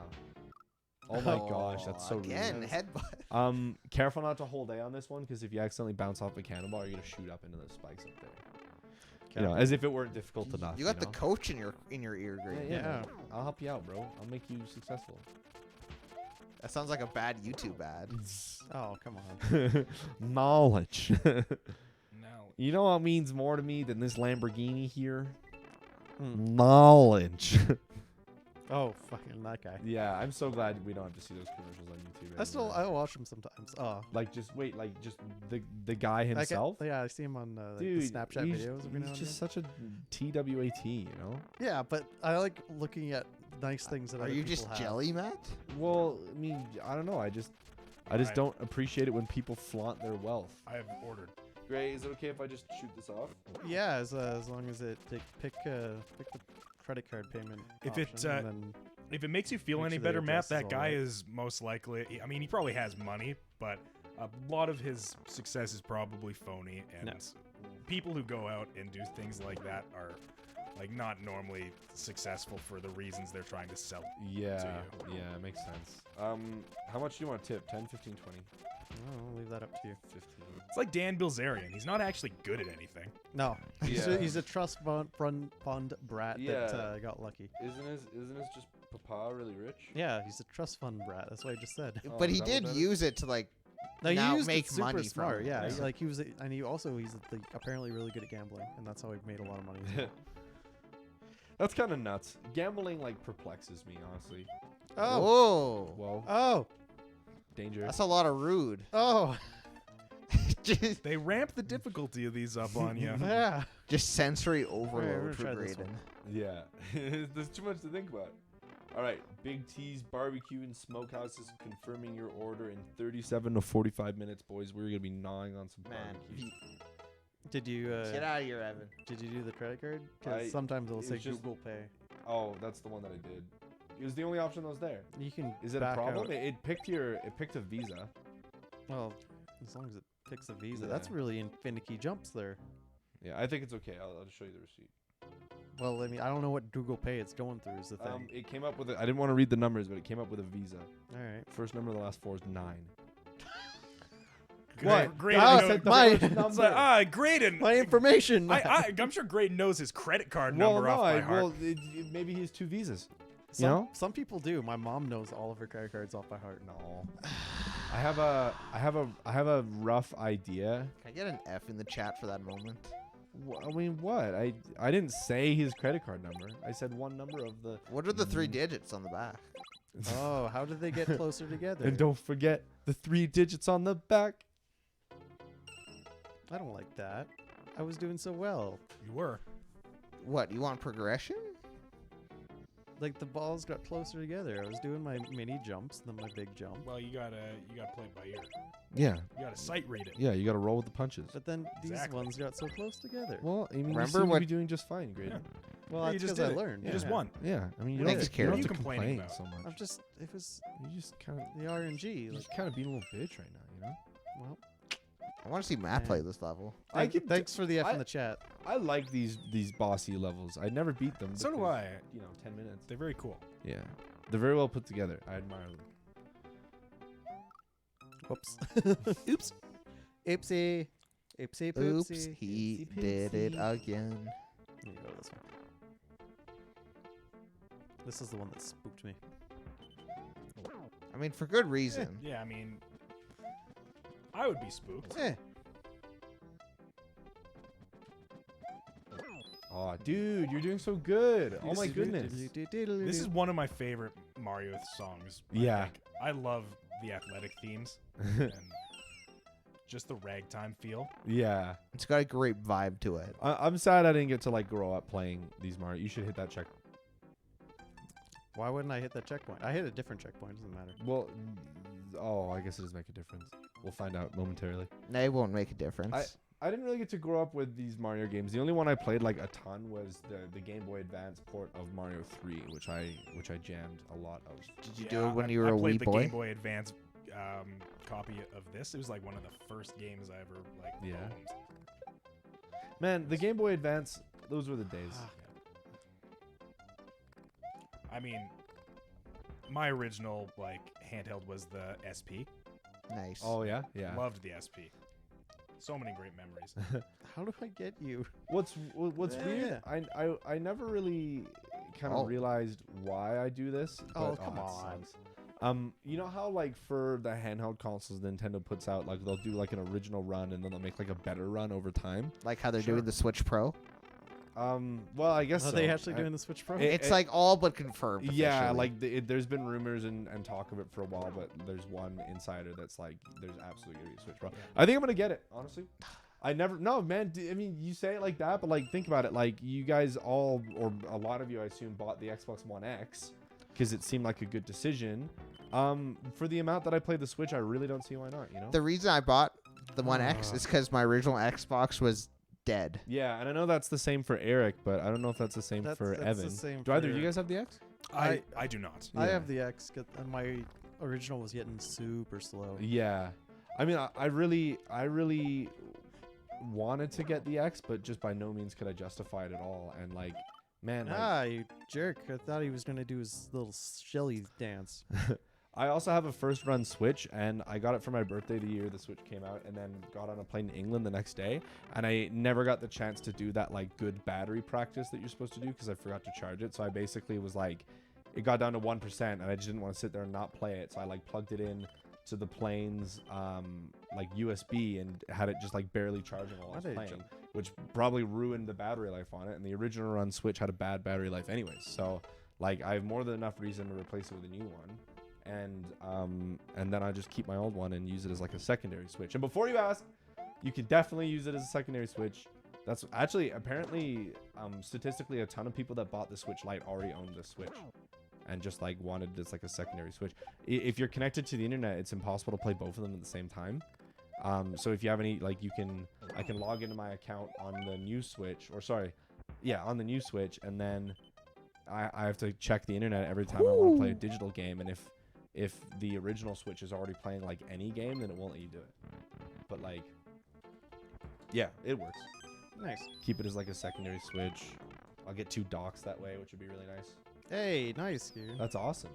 Oh my gosh, that's so again rude. headbutt. Careful not to hold A on this one, because if you accidentally bounce off a cannonball, you're gonna shoot up into the spikes up there. You know, as if it weren't difficult enough. You got the know? coach in your ear, Greg. Yeah, Yeah. I'll help you out, bro. I'll make you successful. That sounds like a bad YouTube ad. Oh come on. Knowledge. Now, You know what means more to me than this Lamborghini here? Hmm. Knowledge. Oh fucking that guy. Yeah, I'm so glad we don't have to see those commercials on YouTube. I still anymore. I watch him sometimes. Oh. like just wait, like just the guy himself. Yeah, I see him on like, Dude, the Snapchat he's, videos every now he's and just then. such a TWAT, you know? Yeah, but I like looking at nice things that Are other you people just have. jelly, Matt? Well, I mean, I don't know. I just Alright. don't appreciate it when people flaunt their wealth. I have ordered. Gray, is it okay if I just shoot this off? Yeah, as long as it pick the credit card payment. If it, option, and then If it makes you feel Make any sure the better, Matt, address is that all guy right. is most likely. I mean, he probably has money, but a lot of his success is probably phony. And No. people who go out and do things like that are like not normally successful for the reasons they're trying to sell. Yeah, you. yeah, it makes sense. How much do you want to tip? 10, 15, 20? I'll leave that up to you. 15. It's like Dan Bilzerian. He's not actually good at anything. No, Yeah. he's a trust fund brat Yeah. that got lucky. Isn't his just papa really rich? Yeah, he's a trust fund brat. That's what I just said. Oh, But is he that what did that is? use it to like. No, he Now used make it super money from smart. it. Yeah, Yeah. like he was, and he's like, apparently really good at gambling, and that's how he made a lot of money. as well. That's kind of nuts. Gambling like perplexes me, honestly. Oh, Whoa, Oh, danger. that's a lot of rude. oh, just, They ramp the difficulty of these up on you. yeah. just sensory we're overload gonna for try this Graydon. Yeah, there's too much to think about. All right, Big T's Barbecue and Smokehouse is confirming your order in 37 to 45 minutes, boys. We're gonna be gnawing on some Man, barbecue. Did you get out of here, Evan. did you do the credit card? I- Because sometimes it'll it say was just- Google Pay. Oh, that's the one that I did. It was the only option that was there. You can. Is it a back problem? out- It picked a Visa. Well, as long as it picks a Visa, that's Yeah. really finicky jumps there. Yeah, I think it's okay. I'll just show you the receipt. Well, I mean, I don't know what Google Pay it's going through is the thing. It came up with I didn't want to read the numbers, but it came up with a Visa. All right. First number of the last four is 9. What? Graydon Oh, knows- my- It's like, Graydon. My information. I'm sure Graydon knows his credit card Well, number no, off by heart. maybe he has 2 Visas. some, know? some people do. My mom knows all of her credit cards off by heart. No. I have a rough idea. Can I get an F in the chat for that moment? I mean, what? I didn't say his credit card number. I said one number of the. What are the 3 digits on the back? Oh, how did they get closer together? And don't forget the 3 digits on the back. I don't like that. I was doing so well. You were. What, you want progression? Like the balls got closer together. I was doing my mini jumps, then my big jump. Well, you gotta play it by ear. Yeah. You gotta sight read it. Yeah, you got to roll with the punches. But then these Exactly. ones got so close together. Well, I mean, Remember you seem to what- be doing just fine, Graydon. Well, you that's just because I did it. learned. You just yeah. won. Yeah, I mean, you Thanks, don't, you don't Kieran. have to What are you complaining complain about? so I'm much. just, it was You just kind of, the RNG. you're Like, just kind of being a little bitch right now, you know? well, I want to see Matt Yeah. play this level. thanks for the F I- in the chat. I like these bossy levels. I never beat them. So do because, I. You know, 10 minutes. They're very cool. Yeah. They're very well put together. I admire them. Whoops. Oops. Oopsie. Oopsie poopsie. Oops, he Oopsie did it poopsie. again. Let me go to this one. This is the one that spooked me. I mean, for good reason. Yeah, I mean, I would be spooked. Eh. Oh, dude, you're doing so good. Oh my This is- goodness. This is one of my favorite Mario songs. Yeah. I love the athletic themes and just the ragtime feel. Yeah. It's got a great vibe to it. I'm sad I didn't get to like grow up playing these Mario. You should hit that check. Why wouldn't I hit that checkpoint? I hit a different checkpoint. Doesn't matter. Well, I guess it does make a difference. We'll find out momentarily. No, it won't make a difference. I didn't really get to grow up with these Mario games. The only one I played like a ton was the Game Boy Advance port of Mario 3, which I jammed a lot of. Did you do it when I- you were I a played wee the boy? Game Boy Advance copy of this. It was like one of the first games I ever like Yeah. owned. Man, the Game Boy Advance, those were the days. I mean, my original like handheld was the SP. Nice. Oh yeah, yeah. Loved the SP. So many great memories. How do I get you? What's weird? Yeah. I never really kind of Oh. realized why I do this. Oh, but, come it on. sucks. You know how like for the handheld consoles Nintendo puts out, like they'll do like an original run and then they'll make like a better run over time. Like how they're Sure. doing the Switch Pro. Well, I guess Are so. they actually I- doing the Switch Pro? It- It's like all but confirmed. Yeah, officially. like there's been rumors and talk of it for a while, but there's one insider that's like, there's absolutely gonna be a Switch Pro. Yeah. I think I'm gonna get it, honestly. No, man. I mean, you say it like that, but like, think about it. Like, you guys all, or a lot of you, I assume, bought the Xbox One X because it seemed like a good decision. For the amount that I played the Switch, I really don't see why not. You know? The reason I bought the One X is because my original Xbox was dead. Yeah, and I know that's the same for Eric, but I don't know if that's the same for That's Evan. the same Do either of for- you guys have the X? I do not. I Yeah. have the X, and my original was getting super slow. Yeah, I mean, I really wanted to get the X, but just by no means could I justify it at all. And like, man, like, You jerk. I thought he was going to do his little Shelly dance. I also have a first run Switch, and I got it for my birthday the year the Switch came out, and then got on a plane to England the next day, and I never got the chance to do that like good battery practice that you're supposed to do because I forgot to charge it. So I basically was like, it got down to 1%, and I just didn't want to sit there and not play it. So I like plugged it in to the plane's like USB and had it just like barely charging while I was Why'd I playing, jump? which probably ruined the battery life on it. And the original run Switch had a bad battery life anyways. So like, I have more than enough reason to replace it with a new one. And then I just keep my old one and use it as like a secondary Switch. And before you ask, you can definitely use it as a secondary Switch. That's actually apparently statistically a ton of people that bought the Switch Lite already owned the Switch and just like wanted this like a secondary Switch. If you're connected to the internet, it's impossible to play both of them at the same time. So if you have any, like, I can log into my account on the new Switch, on the new Switch, and then I have to check the internet every time I want to play a digital game, and if the original Switch is already playing like any game, then it won't let you do it. But like, yeah, it works. Nice. Keep it as like a secondary Switch. I'll get 2 docks that way, which would be really nice. Hey, nice, Kieran. That's awesome.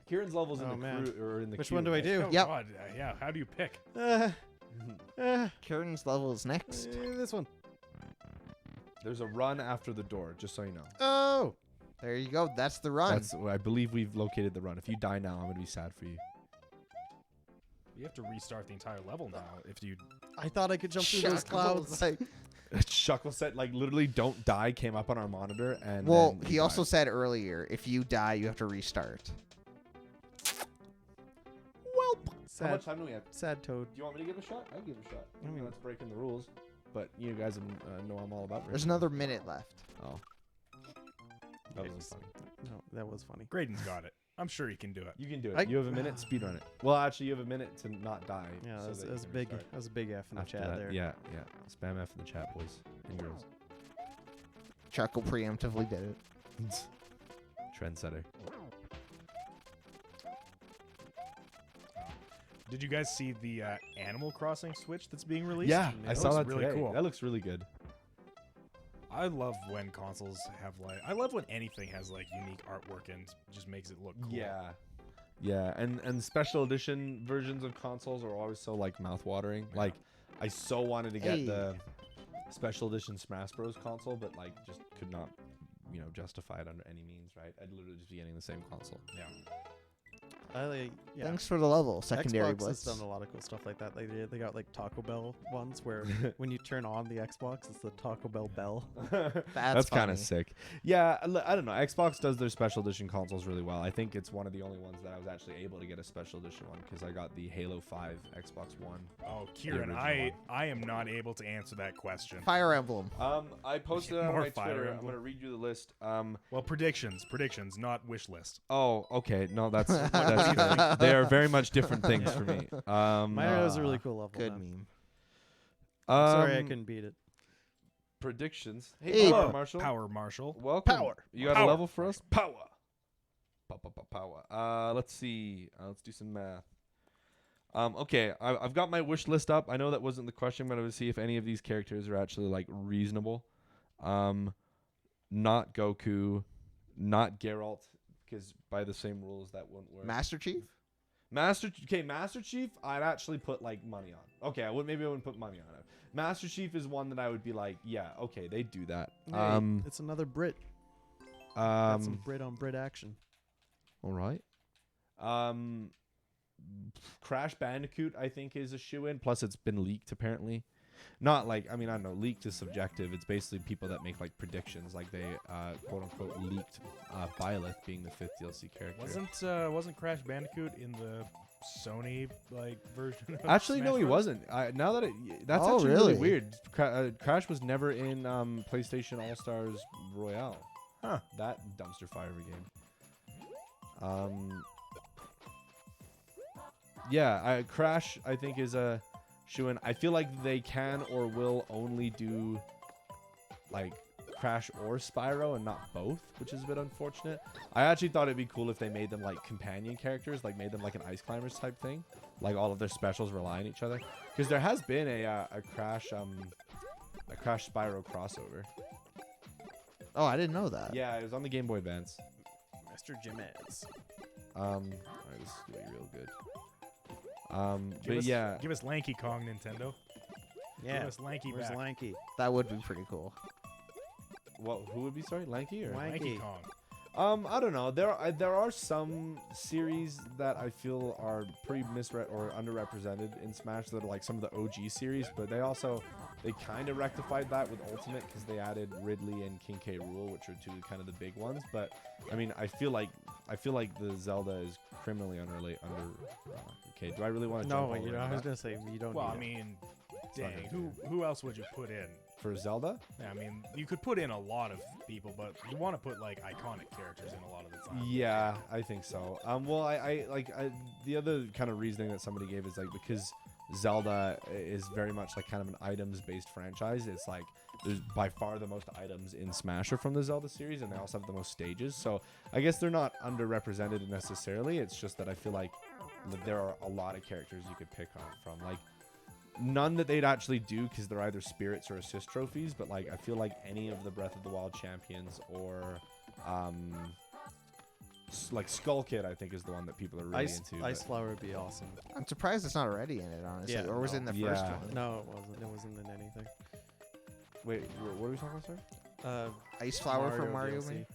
Kieran's levels in Oh, the man. crew or in the Which queue, one do I right? do? Oh, Yep. God, yeah. How do you pick? Kieran's level is next. This one. There's a run after the door, just so you know. Oh. There you go. That's the run. I believe we've located the run. If you die now, I'm gonna be sad for you. You have to restart the entire level now. If you I thought I could jump through those Shuckles, clouds. like- Shuckle said, like, literally "Don't die" came up on our monitor, and well, then he also died. said earlier, if you die, you have to restart. How Sad, much time do we have? sad toad. Do you want me to give a shot? I can give a shot. I Mm. mean, that's breaking the rules, but you guys know I'm all about. There's another minute left. Oh, That was funny. No, that was funny. Graydon's got it. I'm sure he can do it. You can do it. I- You have a minute. Speed run it. Well, actually, you have a minute to not die. Yeah, so that was, that that you was can big. restart That was a big F in the after chat that. there. Yeah, yeah. Spam F in the chat, boys and girls. Chuckle preemptively did it. Trendsetter. Did you guys see the Animal Crossing Switch that's being released? Yeah, It I saw looks that really today. cool. That looks really good. I love when consoles have like. I love when anything has like unique artwork and just makes it look cool. Yeah. Yeah, and special edition versions of consoles are always so like mouth-watering. Yeah. Like, I so wanted to get Hey. the special edition Smash Bros. Console, but like just could not, justify it under any means. Right? I'd literally just be getting the same console. Yeah. Yeah. Thanks for the level, secondary Xbox blitz. has done a lot of cool stuff like that. They got like Taco Bell ones where when you turn on the Xbox, it's the Taco Bell bell. That's kind funny. of sick. Yeah, I don't know. Xbox does their special edition consoles really well. I think it's one of the only ones that I was actually able to get a special edition one because I got the Halo 5 Xbox One. Oh, Kieran, original I one. am not able to answer that question. Fire Emblem. I posted it on More my Fire Twitter. I'm Emblem. gonna read you the list. Well, predictions, not wish list. Oh, okay. No, that's good. They are very much different things for me. Mine was a really cool level. Good man. meme. Sorry, I couldn't beat it. Predictions. Hey, Power Marshall. Power Marshall. Welcome. Power. You got Power. a level for us? Power. Power. Let's see. Let's do some math. Okay, I've got my wish list up. I know that wasn't the question, but I would see if any of these characters are actually like reasonable. Not Goku, not Geralt, because by the same rules that wouldn't work. Master Chief. Master Chief, I'd actually put like money on. Okay, maybe I wouldn't put money on it. Master Chief is one that I would be like, yeah, okay, they do that. Hey, it's another Brit. Got some All Brit on Brit action. right. Crash Bandicoot, I think, is a shoe-in. Plus, it's been leaked apparently. Not like, I don't know, leaked is subjective. It's basically people that make like predictions, like they quote unquote leaked Byleth being the 5th DLC character. Wasn't Crash Bandicoot in the Sony like version? Of Actually, Smash no, he Bros? wasn't. Now that that's Oh, actually really really? weird. Crash was never in PlayStation All Stars Royale. Huh. That dumpster fire of a game. Yeah, Crash I think is a shoe-in. I feel like they can or will only do like Crash or Spyro and not both, which is a bit unfortunate. I actually thought it'd be cool if they made them like companion characters, like made them like an Ice Climbers type thing, like all of their specials rely on each other. Because there has been a Crash Spyro crossover. Oh, I didn't know that. Yeah, it was on the Game Boy Advance. Mr. Jimenez. Alright, this is gonna be real good. Give But us, yeah, give us Lanky Kong, Nintendo. Yeah. Give us Lanky Where's back. Lanky? That would be pretty cool. who would be sorry, Lanky or? Lanky Kong. I don't know. There are some series that I feel are pretty or underrepresented in Smash that are like some of the OG series, but they kind of rectified that with Ultimate because they added Ridley and King K. Rool, which are two kind of the big ones. But I feel like the Zelda is criminally under. Okay, do I really want to jump No, all the you way know, to I was that? gonna say you don't. Well, I need it. mean, not dang, gonna who else would you put in? For Zelda? I mean, you could put in a lot of people, but you want to put like iconic characters in a lot of the time. Yeah, I think so. Well, I the other kind of reasoning that somebody gave is like because Zelda is very much like kind of an items-based franchise. It's like there's by far the most items in Smash are from the Zelda series, and they also have the most stages. So I guess they're not underrepresented necessarily. It's just that I feel like there are a lot of characters you could pick on from. Like none that they'd actually do because they're either spirits or assist trophies. But like I feel like any of the Breath of the Wild champions or like Skull Kid, I think is the one that people are really Ice into. Ice but- Flower would be awesome. I'm surprised it's not already in it, honestly. Yeah, or was it in the first Yeah. one? No, it wasn't. It wasn't in anything. Wait, what are we talking about, sir? Ice Flower from Mario DLC. Maker?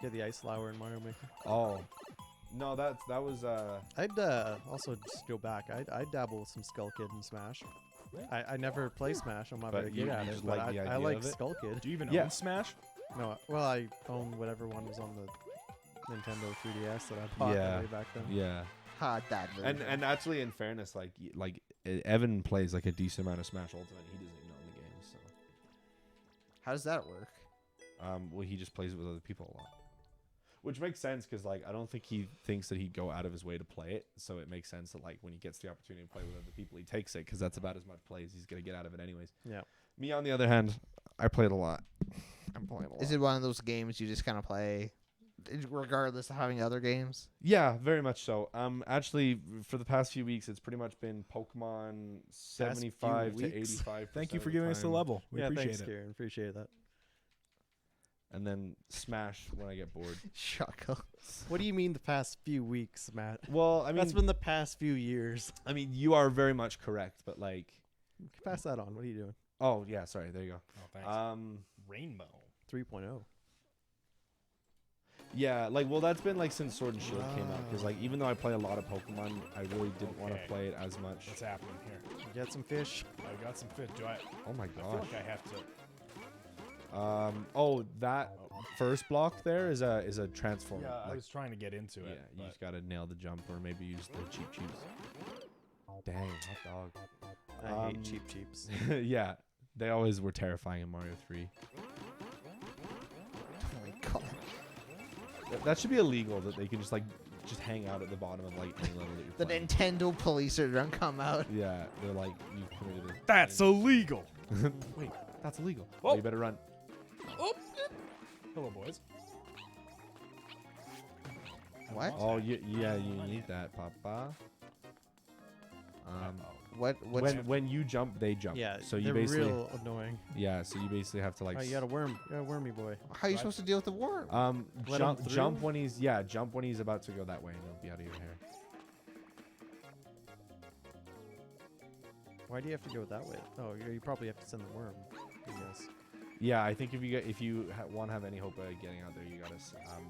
Yeah, the Ice Flower in Mario Maker. Oh, no, that was I'd also just go back. I'd dabble with some Skull Kid in Smash. I never play Smash. I'm not But very you- good at you it. just But like the I idea like of it? Skull Kid. Do you even Yeah. own Smash? No, well, I own whatever one was on the Nintendo 3DS that I bought Yeah. way back then. yeah. Ha, that version. And actually, in fairness, like Evan plays like a decent amount of Smash Ultimate. He doesn't even know the game, so How does that work? Well, he just plays it with other people a lot, which makes sense because like I don't think he thinks that he'd go out of his way to play it. So it makes sense that like when he gets the opportunity to play with other people, he takes it because that's about as much play as he's gonna get out of it anyways. Yeah. Me on the other hand, I played a lot. I'm playing a lot. Is it one of those games you just kind of play, regardless of having other games? Yeah, very much so. Actually, for the past few weeks, it's pretty much been Pokemon 75 to weeks? 85. Thank you for giving us the level. We appreciate thanks, it. Kieran. Appreciate that. And then Smash when I get bored. Shuckle. What do you mean the past few weeks, Matt? Well, I mean, That's been the past few years. I mean, you are very much correct, but like, Pass that on. What are you doing? oh yeah, sorry, there you Oh, thanks. go. Rainbow. 3.0. Yeah, like, well, that's been like since Sword and Shield came out, because like even though I play a lot of Pokemon, I really didn't want to Okay. play it as much. What's happening here? You get some fish. I got some fit. Do I? Oh my I feel gosh. like I have to. Oh, that first block there is a transform. Yeah, I like, was trying to get into yeah, it. you but just gotta nail the jump or maybe use the cheap cheeps. Dang, hot dog. I hate cheap cheeps. Yeah, they always were terrifying in Mario 3. Oh my god. That should be illegal that they can just hang out at the bottom of like any level that you're The playing. Nintendo police are gonna come out. Yeah, they're like, you committed a That's illegal. Wait, that's illegal. Oh. Oh, you better run. Hello, boys. What? Oh, you need that, Papa. What? When you jump, they jump. Yeah, So you they're basically real annoying. so you basically have to like Oh, you got a worm. You got a wormy boy. How are you supposed to deal with the worm? Let 'em jump through? when he's about to go that way and he'll be out of your hair. Why do you have to go that way? Oh, you probably have to send the worm. I guess. Yeah, I think if you want to have any hope of getting out there, you gotta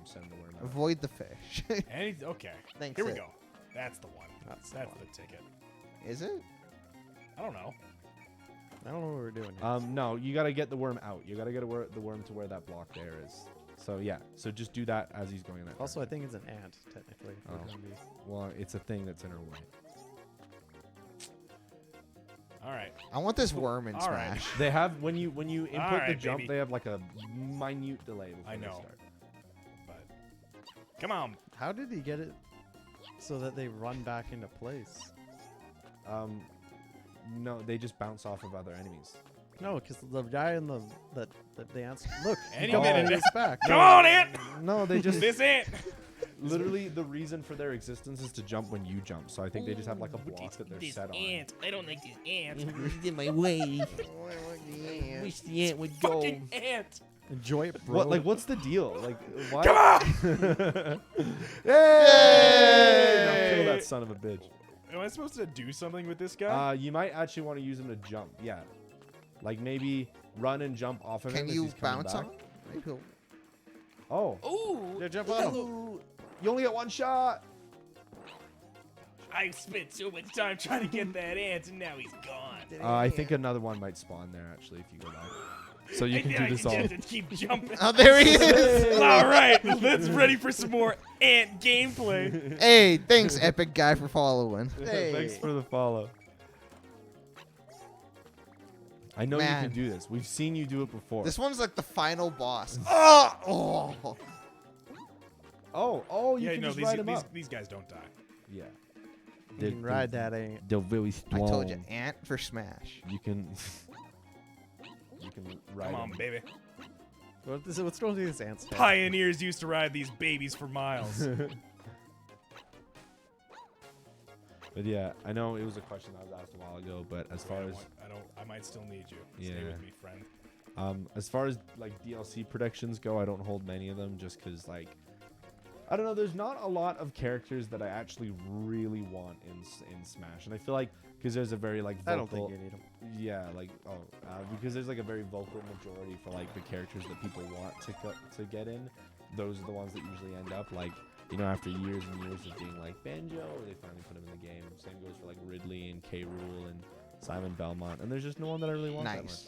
send the worm out. Avoid the fish. Okay. Thanks. Here we go. That's the one. That's That's the the ticket. Is it? I don't know. I don't know what we're doing here. No, you gotta get the worm out. You gotta get the worm to where that block there is. So yeah, so just do that as he's going in that. Also, I direction. think it's an ant, technically. if we're Oh. gonna be- Well, it's a thing that's in her way. All right. I want this worm in All right. Smash. They have when you input the Alright, jump, baby. they have like a minute delay before I they know. start. But come on. How did he get it so that they run back into place? No, they just bounce off of other enemies. No, because the guy in the dance. Look, Any he minute. is back. Come on, Ant. No, they just This Ant. literally the reason for their existence is to jump when you jump. So I think they just have like a block that they're set on. I don't like this ant. It's in my way. Wish the ant would Fucking Ant. Enjoy it, bro. What like what's the deal? Like why? Come on. Yay! Now kill that son of a bitch. Am I supposed to do something with this guy? You might actually want to use him to jump. Yeah, like maybe run and jump off of him. Can as you he's coming bounce back. on? Maybe he'll- Oh, Ooh. Yeah, jump on him. Ooh. you only get one shot. I spent so much time trying to get that ant, and now he's gone. I think another one might spawn there actually if you go back. So you can do this all. I just keep jumping. Oh, there he is. All right. Let's ready for some more Ant gameplay. Hey, thanks, Epic Guy, for following. Thanks for the follow. I know you Man. can do this. We've seen you do it before. This one's like the final boss. Oh, oh, you Yeah, can no, just ride him these up. these guys don't die. Yeah. You can ride that ant. They're very I strong. told you, Ant for Smash. You can. You can ride Come on, 'em. baby. What's going on with this ant's head? Pioneers used to ride these babies for miles. But yeah, I know it was a question that was asked a while ago. But as far as I might still need you. Stay Yeah. with me, friend. as far as like DLC predictions go, I don't hold many of them just because like I don't know. There's not a lot of characters that I actually really want in Smash, and I feel like because there's a very like vocal. I don't think you need him. Yeah, like because there's like a very vocal majority for like the characters that people want to get in. Those are the ones that usually end up like after years and years of being like Banjo, they finally put him in the game. Same goes for like Ridley and K. Rool and Simon Belmont, and there's just no one that I really want that much. Nice.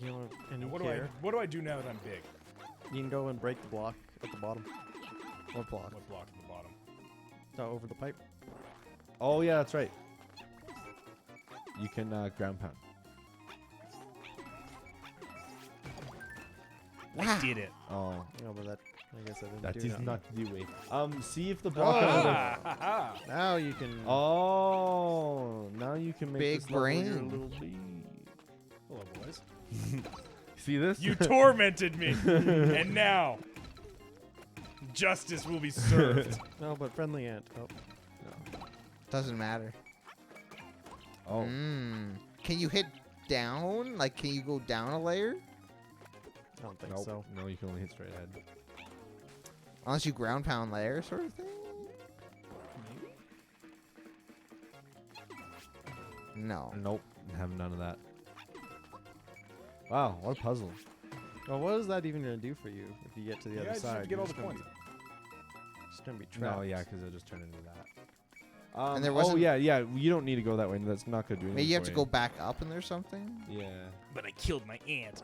You know, and And you what do I do now that I'm big? You can go and break the block at the bottom. What block? What block at the bottom? Over the pipe. Oh yeah, that's right. You can ground pound. I did it. Oh, No, but that I guess I didn't that do is nothing. not the way. See if the block. Ah, ha, ha. Now you can. Oh, now you can make Big this level your brain. little bee. Hello, boys. See this? You tormented me, and now justice will be served. No, but friendly ant. Oh, Doesn't matter. Oh, Can you hit down? Like, can you go down a layer? I don't think nope. so. No, you can only hit straight ahead. Unless you ground pound layer sort of thing? No. Nope, have none of that. Wow, what a puzzle. Well, what is that even gonna do for you if you get to the Yeah, I other just have side? to get You're all the just gonna coins. Just gonna be trapped. No, yeah, because it'll just turn into that. And there Oh wasn't- yeah, yeah. You don't need to go that way. That's not gonna do anything. Maybe you have for to go back up and there's something? Yeah. But I killed my aunt.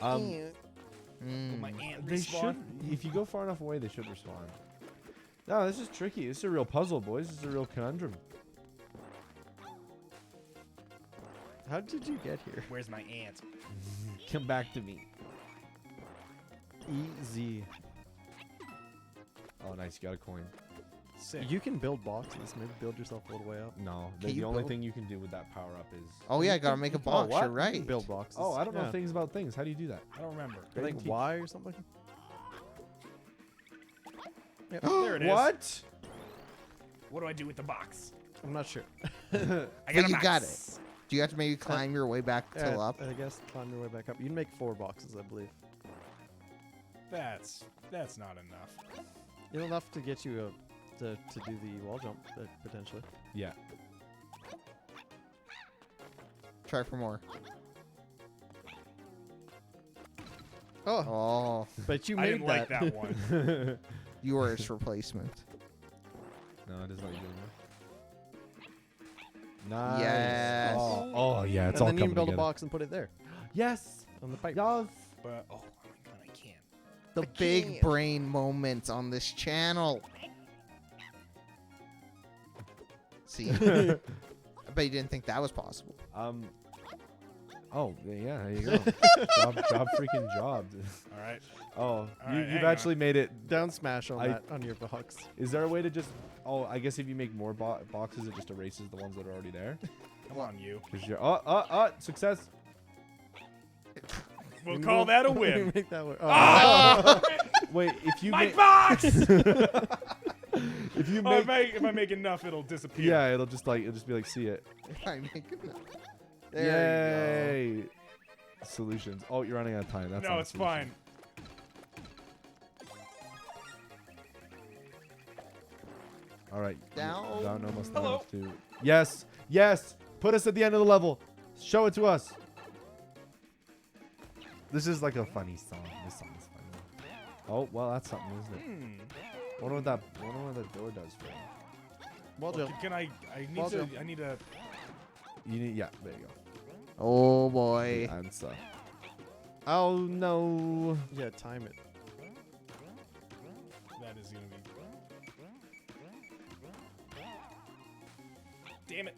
Um, Will my aunt They respawn? should. If you go far enough away, they should respawn. No, this is tricky. This is a real puzzle, boys. This is a real conundrum. How did you get here? Where's my aunt? Come back to me. Easy. Oh, nice. You got a coin. Sick. You can build boxes. Maybe build yourself all the way up. No, Can the you only build- thing you can do with that power up is. Oh, yeah, gotta make a box. what? You're You right. can build boxes. Oh, I don't know Yeah. things about things. How do you do that? I don't remember. I think Teach- Y or something. Yep. There it is. What? What do I do with the box? I'm not sure. I But got a you got box. Do you have to maybe climb your way back till up? I guess climb your way back up. You can make 4 boxes, I believe. That's not enough. Enough to get you to do the wall jump potentially. Yeah. Try for more. Oh, Oh, but you I made didn't like that one. you were its replacement. No, it doesn't let you do it. Nice. Yes. Oh, yeah. It's and all then you coming can build together. a box and put it there Yes. on the pipe. Yes. But Oh, my God, I can't. The big brain moments on this channel. See? I bet you didn't think that was possible. Oh, yeah. There you go. job freaking job. all right. Oh, right, you've hang on. actually made it. Down smash on I- that on your box. Is there a way to just? Oh, I guess if you make more boxes, it just erases the ones that are already there. Come on, you. Because you're success. We'll You call move- that a you win. make that work. Oh! Wait, if you My make box! if you Oh, make if I make enough, it'll disappear. yeah, it'll just be like see it. I make enough. There you Yay! Solutions. Oh, you're running out of time. That's No, not a it's solution. fine. All right. Down. Down almost Hello. enough to. Yes. Yes. Put us at the end of the level. Show it to us. This is like a funny song. This song is funny. Oh well, that's something, isn't it? Wonder what that door does for you. Wall Well, jump. can I need Wall to. jump. I need to. You need yeah. There you go. go. Oh boy. Answer. Oh no. Yeah, time it. That is gonna be. Damn it!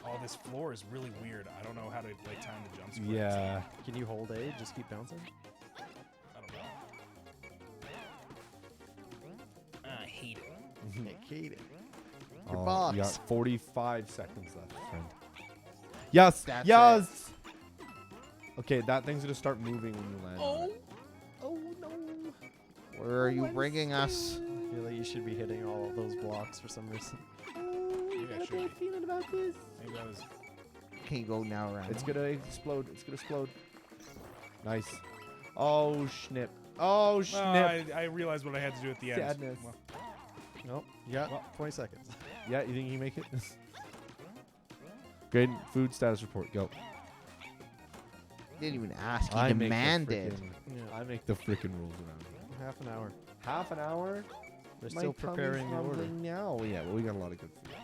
Oh, this floor is really weird. I don't know how to like time the jump squares. Yeah. Can you hold A? Just keep bouncing. I don't know. I hate it. I hate it. Your Oh, box. you got 45 seconds left, friend. Yes. That's yes. Okay, that thing's gonna start moving when you land. on it. Oh, no. Where are you bringing us? I feel like you should be hitting all of those blocks for some reason. Maybe I should be. feeling about this? Maybe I was. Can you go now around? It's gonna explode. It's gonna explode. Nice. Oh snip. Oh Well, snip. I realized what I had to do at the end. Sadness. Well, Nope. You got Well- 20 seconds. Yeah, you think you can make it? Grade food status report. Go. Didn't even ask. He I make the demanded. frickin- Yeah. I make the freaking rules around here. Half an hour. Half an hour. They're My still tummy's preparing the order. rumbling now. Yeah, well, we got a lot of good food.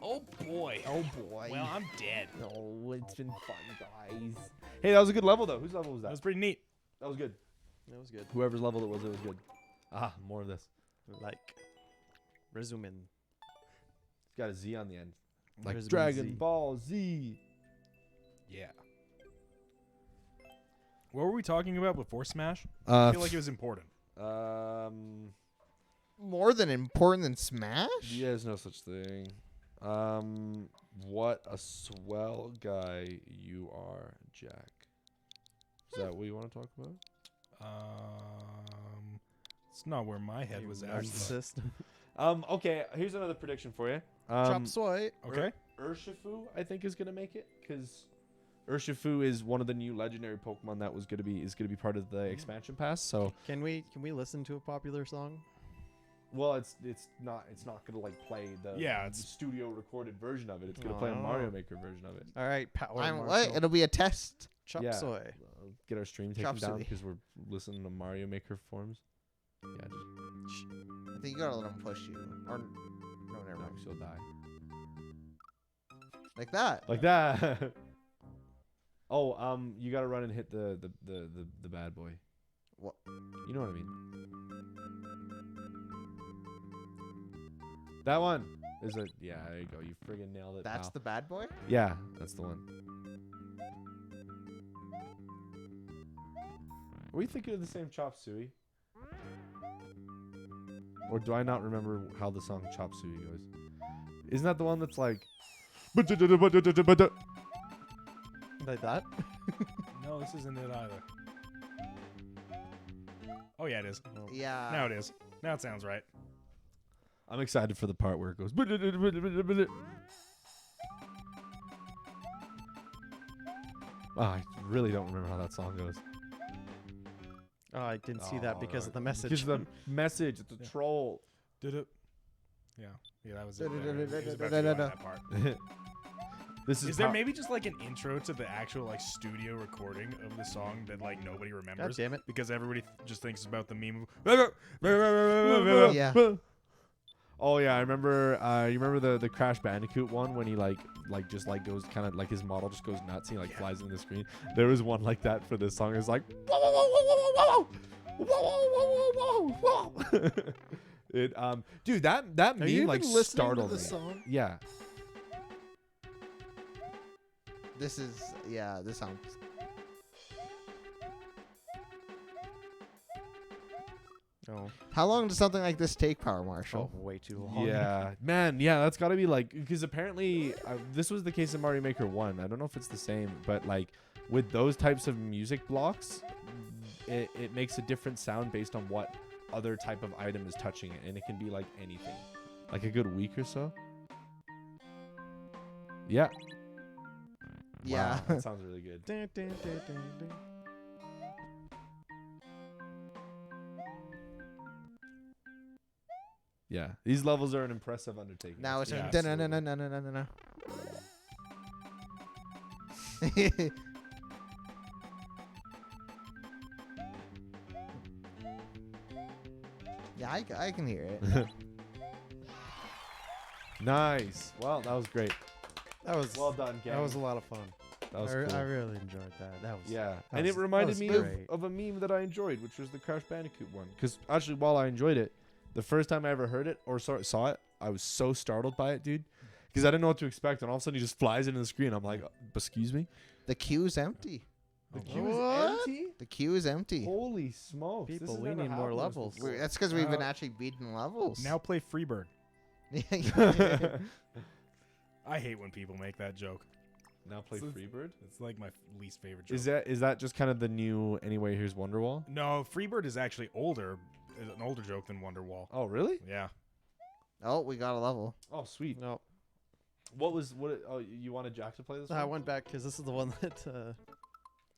Oh, boy. Oh boy. Well, I'm dead. Oh, it's been fun, guys. Hey, that was a good level though. Whose level was that that? was pretty neat. That was good. That was good. Whoever's level it was good. Ah, more of this. Like. Resumin. It's got a Z on the end. Like Resumin Dragon Z. Ball Z. Yeah. What were we talking about before Smash? I Uh, feel like it was important. More than important than Smash? there's no such thing. What a swell guy you are, Jack. Is that what you want to talk about? It's not where my head You was at. narcissist. Okay, here's another prediction for you. Chop Suey. Okay. Urshifu, I think, is gonna make it because Urshifu is one of the new legendary Pokemon that is gonna be part of the expansion pass. So, Can we listen to a popular song? well, it's not gonna like play the Yeah, the it's- studio recorded version of it. It's gonna play a Oh. Mario Maker version of it. All right, Power I'm Marshall. what? It'll be a test. Chop Yeah. Suey. Get our stream Chop taken down Suey. because we're listening to Mario Maker forms. Yeah, just I think you gotta let him push you. Or no, never no, mind. she'll die Like that. like that. Oh, you gotta run and hit the bad boy. What? You know what I mean? That one is a yeah. There you go. You friggin' nailed it. That's pal. the bad boy? Yeah, that's the one. Were you thinking of the same Chop Suey? Or do I not remember how the song Chop Suey goes? Isn't that the one that's like Like that? No, this isn't it either. Oh yeah, it is. Yeah. Now it is. Now it sounds right. I'm excited for the part where it goes. I really don't remember how that song goes. Oh, I didn't see that because of the message. Because the message, it's a Yeah. troll. Did it? Yeah. Yeah, that was it. He was about to go on that part. This is Is there how- maybe just like an intro to the actual like studio recording of the song that like nobody God remembers damn it. because everybody just thinks about the meme. Yeah. Oh yeah, I remember. You remember the Crash Bandicoot one when he like just like goes kind of like his model just goes nuts. And he like Yeah. flies in the screen. There was one like that for this song. It's like. It dude that Are meme you like even listening to startled me. this song? Yeah. This is this sounds Oh, How long does something like this take, Power Marshall? way too long. Yeah, man. Yeah, that's got to be like because apparently this was the case in Mario Maker 1. I don't know if it's the same, but like with those types of music blocks, it makes a different sound based on what other type of item is touching it, and it can be like anything, like a good week or so. Yeah. Yeah. Wow, that sounds really good. Dun, dun, dun, dun, dun. Yeah, these levels are an impressive undertaking. Now it's Yeah, no no no no no no no no. Yeah, I can hear it. Nice. Well, that was great. That was Well done, gang. that was a lot of fun. That was I cool. really enjoyed that. That was Yeah, that and was- it reminded was me great. of a meme that I enjoyed, which was the Crash Bandicoot one. Because actually, while I enjoyed it, the first time I ever heard it or saw it, I was so startled by it, dude. Because I didn't know what to expect, and all of a sudden he just flies into the screen. I'm like, excuse me? The queue's empty. The Oh, queue What? is empty? The queue is empty. Holy smokes. this People, has we never need more happened to us levels. before. That's because we've been Uh, actually beating levels. Now play Freebird. Yeah. I hate when people make that joke. Now play So- Freebird? It's like my least favorite joke. Is that just kind of the new Anyway Here's Wonderwall? No, Freebird is actually older. Is an older joke than Wonderwall. Oh, really? Yeah. Oh, we got a level. Oh, sweet. No, Oh, you wanted Jack to play this I one? went back because this is the one that,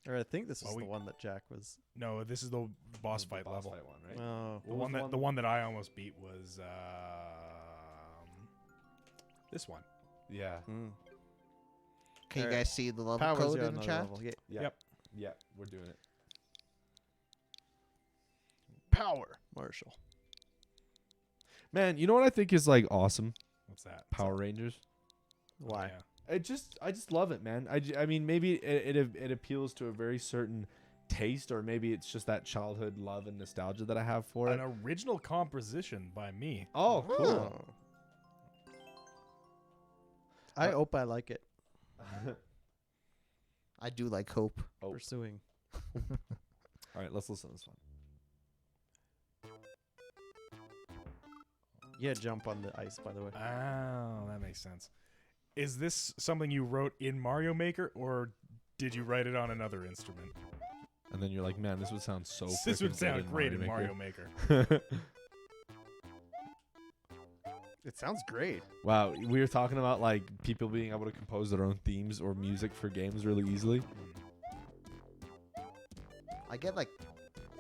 or I think this was Oh, the we- one that Jack was. No, this is the boss The fight boss level. fight one, right? Oh, The What was one the that one- the one that I almost beat was this one. Yeah. mm. Can you Alright. guys see the level Power's code got in the another chat? level. Yeah. Yeah. Yep. Yeah, we're doing it. Power Marshall. Man, you know what I think is like awesome? What's that? Power Rangers. Oh, Why? yeah. I just love it, man. I mean, maybe it appeals to a very certain taste, or maybe it's just that childhood love and nostalgia that I have for An it. original composition by me. Oh, cool. Oh. I hope I like it. I do like Hope. Oh. Pursuing. All right, let's listen to this one. Yeah, jump on the ice, by the way. Oh, that makes sense. Is this something you wrote in Mario Maker, or did you write it on another instrument? And then you're like, man, this would sound so. This would freaking sound good great in Mario Maker. Maker. It sounds great. Wow, we were talking about like people being able to compose their own themes or music for games really easily. I get like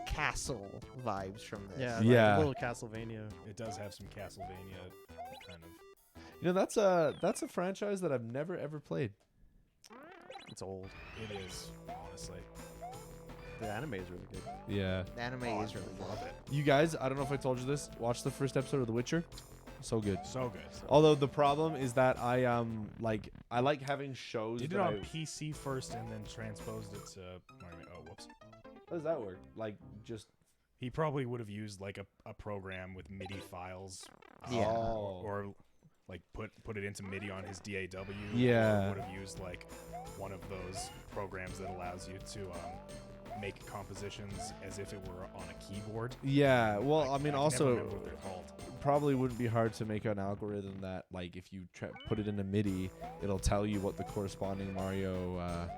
castle vibes from this. Yeah, Yeah. like a little Castlevania. It does have some Castlevania kind of. You know, that's a franchise that I've never ever played. It's old. It is, honestly. The anime is really good. Yeah. The anime is really good. Love it. You guys, I don't know if I told you this. Watch the first episode of The Witcher. So good. So good. Although the problem is that I like having shows. Did that it on I- PC first and then transposed it to Mario. Oh, whoops. How does that work? Like just He probably would have used like a program with MIDI files. Yeah. Or like put it into MIDI on his DAW. Yeah. Or would have used like one of those programs that allows you to make compositions as if it were on a keyboard. Yeah. Well, I can mean, never also remember what they're called. probably wouldn't be hard to make an algorithm that like if you put it in a MIDI, it'll tell you what the corresponding Mario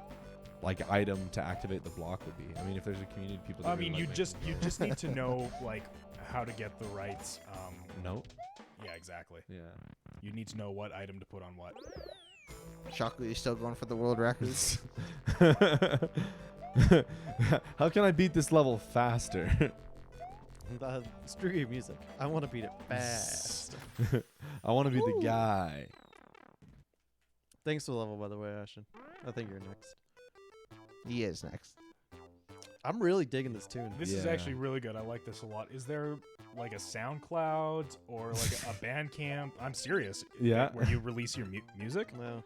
like item to activate the block would be. I mean, if there's a community of people. That I really mean, like you just need to know like how to get the right. no. Yeah, exactly. Yeah. You need to know what item to put on what. Shaku, you still going for the world records? How can I beat this level faster? Screw your music. I want to beat it fast. I want to be the guy. Thanks for the level, by the way, Ashton. I think you're next. He is next. I'm really digging this tune. This is Yeah. actually really good. I like this a lot. Is there like a SoundCloud or like a Bandcamp? I'm serious. Yeah. Where you release your music? No,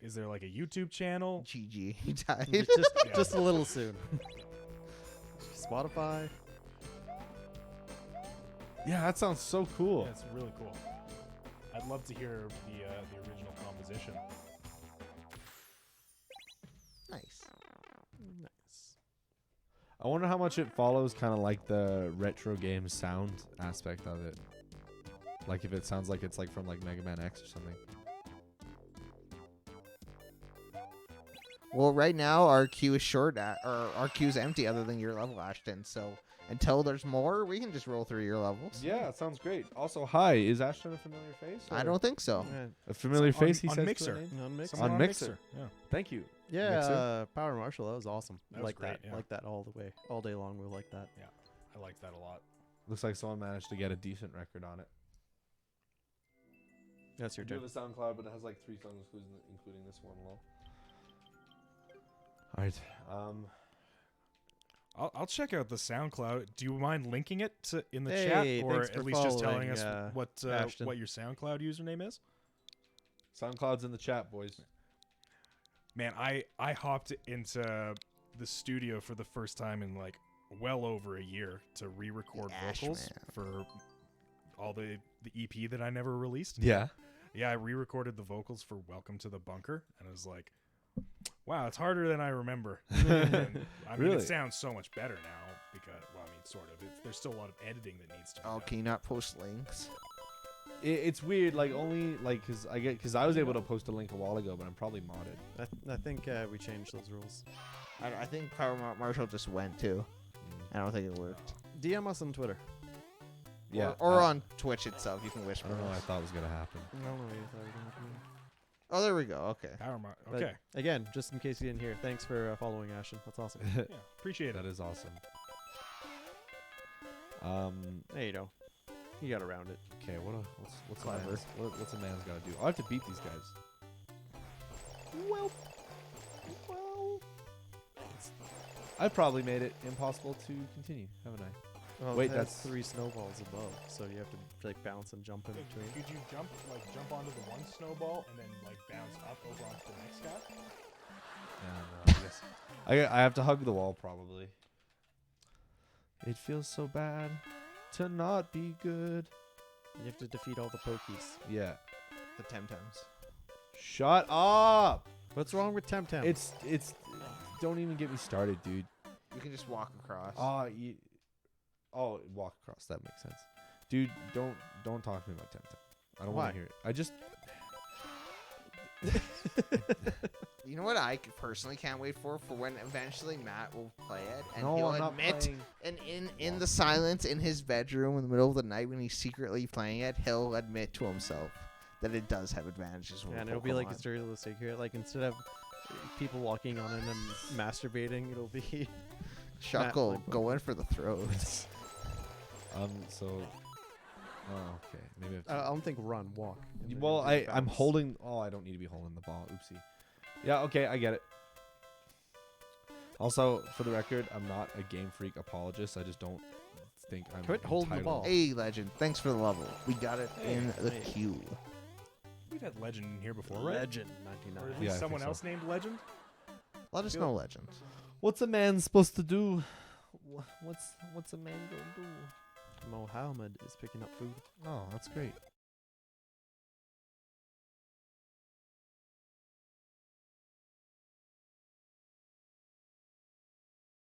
Is there like a YouTube channel? GG. He died. just a little soon. Spotify. Yeah, that sounds so cool. Yeah, it's really cool. I'd love to hear the original composition. Nice. Nice. I wonder how much it follows kind of like the retro game sound aspect of it. Like if it sounds like it's like from like Mega Man X or something. Well, right now our queue is short, or our queue is empty other than your level, Ashton. So until there's more, we can just roll through your levels. Yeah, it sounds great. Also, hi, is Ashton a familiar face? I or- don't think so. Yeah, A familiar On- face, he on says. Mixer. for a name? on Mixer. Someone On Mixer. Yeah. Thank you. Yeah, Mixer? Power Marshal, that was awesome. That was like great, that. yeah. Like that all the way, all day long. We like that. I like that a lot. Looks like someone managed to get a decent record on it. That's your I do turn. have a SoundCloud, but it has like 3 songs, including this one alone. All right. I'll check out the SoundCloud. Do you mind linking it in the Hey, chat, or thanks for at least just telling following, us Ashton. what your SoundCloud username is? SoundCloud's in the chat, boys. Man, I hopped into the studio for the first time in like well over a year to re-record Ash vocals man. for all the EP that I never released. Yeah. Yeah, I re-recorded the vocals for Welcome to the Bunker, and I was like, wow, it's harder than I remember. And, I mean, Really? it sounds so much better now because, well, I mean, sort of. There's still a lot of editing that needs to be Oh, done. can you not post links? It's weird, like only like because I was able to post a link a while ago, but I'm probably modded. I think we changed those rules. I think Power Marshal just went too. I don't think it worked. DM us on Twitter. Yeah. Or on Twitch itself. You can I whisper. don't know what I us. thought was gonna happen. I don't know what you thought we were gonna do. Oh, there we go. Okay. But Okay. Again, just in case you didn't hear, thanks for following Ashton. That's awesome. Yeah, appreciate it. That is awesome. There you go. You got around it. Okay. What's a Clever. what's a man's gotta do? I have to beat these guys. Well, I probably made it impossible to continue, haven't I? well, Wait, it has that's- 3 snowballs above, so you have to like bounce and jump in between. Could you jump onto the one snowball and then like bounce up over onto the next guy? No, I guess I have to hug the wall probably. It feels so bad to not be good. You have to defeat all the pokies. Yeah. The Temtems. Shut up. What's wrong with Temtem? It's don't even get me started, dude. You can just walk across. Walk across. That makes sense, dude. Don't talk to me about Temtem. I don't Why? want to hear it. I just You know what I personally can't wait for when eventually Matt will play it and no, he'll I'm not admit playing. and in the silence in his bedroom in the middle of the night when he's secretly playing it, he'll admit to himself that it does have advantages. Yeah, and it'll be like it's realistic here. Like instead of people walking on it and masturbating, it'll be Shuckle like- going for the throats. So. Oh, okay. Maybe. I don't think run, walk. and then Well, it'll just I'm bounce. holding. Oh, I don't need to be holding the ball. Oopsie. Yeah. Okay, I get it. Also, for the record, I'm not a Game Freak apologist. I just don't think I'm. Quit holding the entitled- ball. Hey, Legend, thanks for the level. We got it in the hey. queue. We've had Legend in here before, right? Legend Or 99. at Yeah, I least think someone so. else named Legend? Let us know, Legend. What's a man supposed to do? What's a man gonna do? Mohammed is picking up food. Oh, that's great.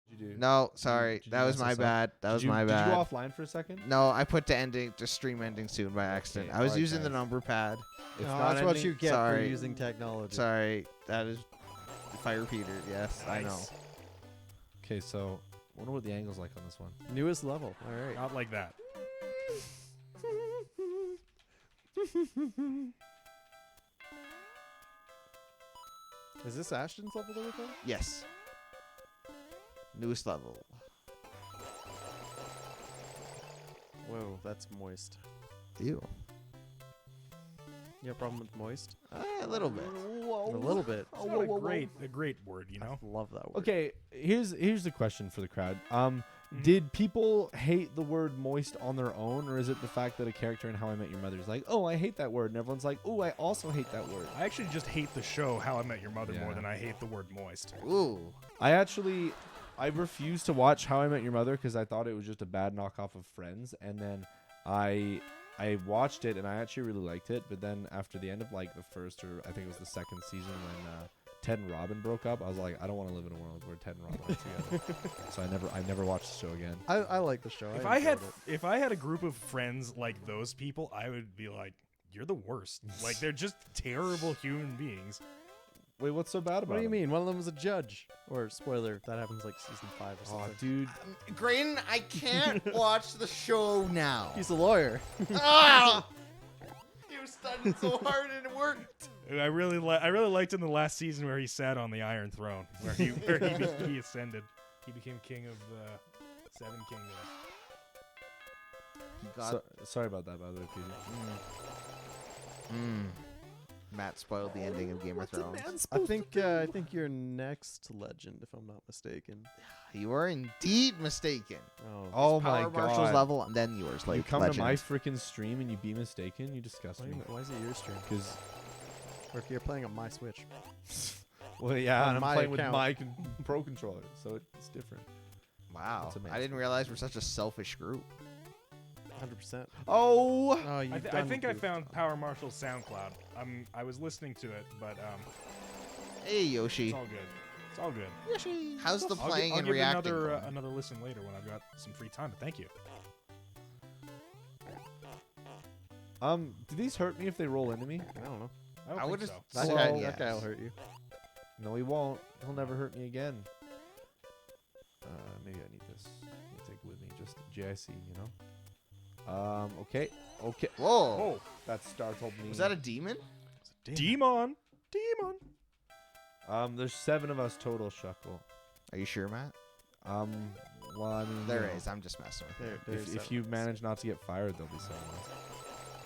Did you do? No, sorry, did you that was mess my us up? bad. That Did was you- my Did bad. you go offline for a second? No, I put to stream ending soon by accident. Okay, I was alright, using the guys. number pad. It's No, not that's what ending- you get Sorry. for using technology. Sorry, that is fire repeater. Yes, I know. Nice. Okay, so wonder what the angle's like on this one. Newest level. All right. Not like that. Is this Ashton's level that we're playing? Yes. Newest level. Whoa, that's moist. Ew. You have a problem with moist? A little bit. A little bit. It's not a great word, you know? I love that word. Okay, here's the question for the crowd. Mhm. Did people hate the word moist on their own, or is it the fact that a character in How I Met Your Mother is like, oh, I hate that word, and everyone's like, oh, I also hate that word? I actually just hate the show How I Met Your Mother more Yeah. than I hate the word moist. Ooh. I refused to watch How I Met Your Mother because I thought it was just a bad knockoff of Friends, and then I watched it and I actually really liked it. But then after the end of like the first, or I think it was the second season when Ted and Robin broke up, I was like, I don't want to live in a world where Ted and Robin are together. So I never watched the show again. I like the show. If I had a group of friends like those people, I would be like, you're the worst. Like they're just terrible human beings. Wait, what's so bad about What do you him? mean? One of them was a judge. Or spoiler, that happens like season 5 or Oh, something. dude. Graydon, I can't watch the show now. He's a lawyer. Ah! He was studying so hard and it worked. I really liked in the last season where he sat on the Iron Throne, where he ascended. He became king of the Seven Kingdoms. He got. Sorry about that, by the way, Peter. Matt spoiled the ending of Game of Thrones. I think you're next legend, if I'm not mistaken. You are indeed mistaken. Oh my Power Marshal's god. level and then yours. Like You come Legend. to my freaking stream and you be mistaken? You disgust Why, me. why is it your stream? Because, Or you're playing on my Switch. well, yeah, On and I'm my playing with account. my Pro controller, so it's different. Wow. That's amazing. I didn't realize we're such a selfish group. 100%. Oh! Oh, you I think I found Power Marshal's SoundCloud. I was listening to it, but Hey Yoshi. it's all good. It's all good. How's the playing I'll and give it reacting? another going? another listen later when I've got some free time. But thank you. Do these hurt me if they roll into me? I don't know. I don't I think would so. just- That, Well, guy, yes. that guy'll hurt you. No, he won't. He'll never hurt me again. Maybe I need this. I'll take it with me. Just JIC, you know? Okay. Okay. Whoa. Oh, That startled me. Was that a demon? Demon. There's 7 of us total, Shuckle. Are you sure, Matt? Well, I mean, There you know, is. I'm just messing with you. There's If you manage not to get fired, there'll be 7 of us.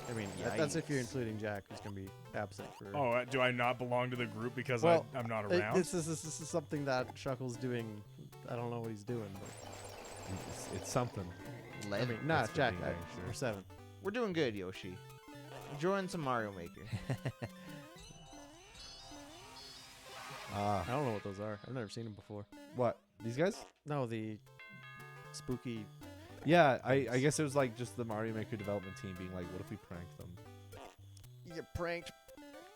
I mean, that's if you're Yikes. including Jack, who's going to be absent for... Oh, do I not belong to the group because Well, I'm not It- around? This is something that Shuckle's doing. I don't know what he's doing, but It's something. I Lev- mean, nah, That's Jack. what we think, sure. We're 7. We're doing good, Yoshi. Enjoying some Mario Maker. I don't know what those are. I've never seen them before. What? These guys? No, the spooky. Yeah, I guess it was like just the Mario Maker development team being like, what if we prank them? You get pranked.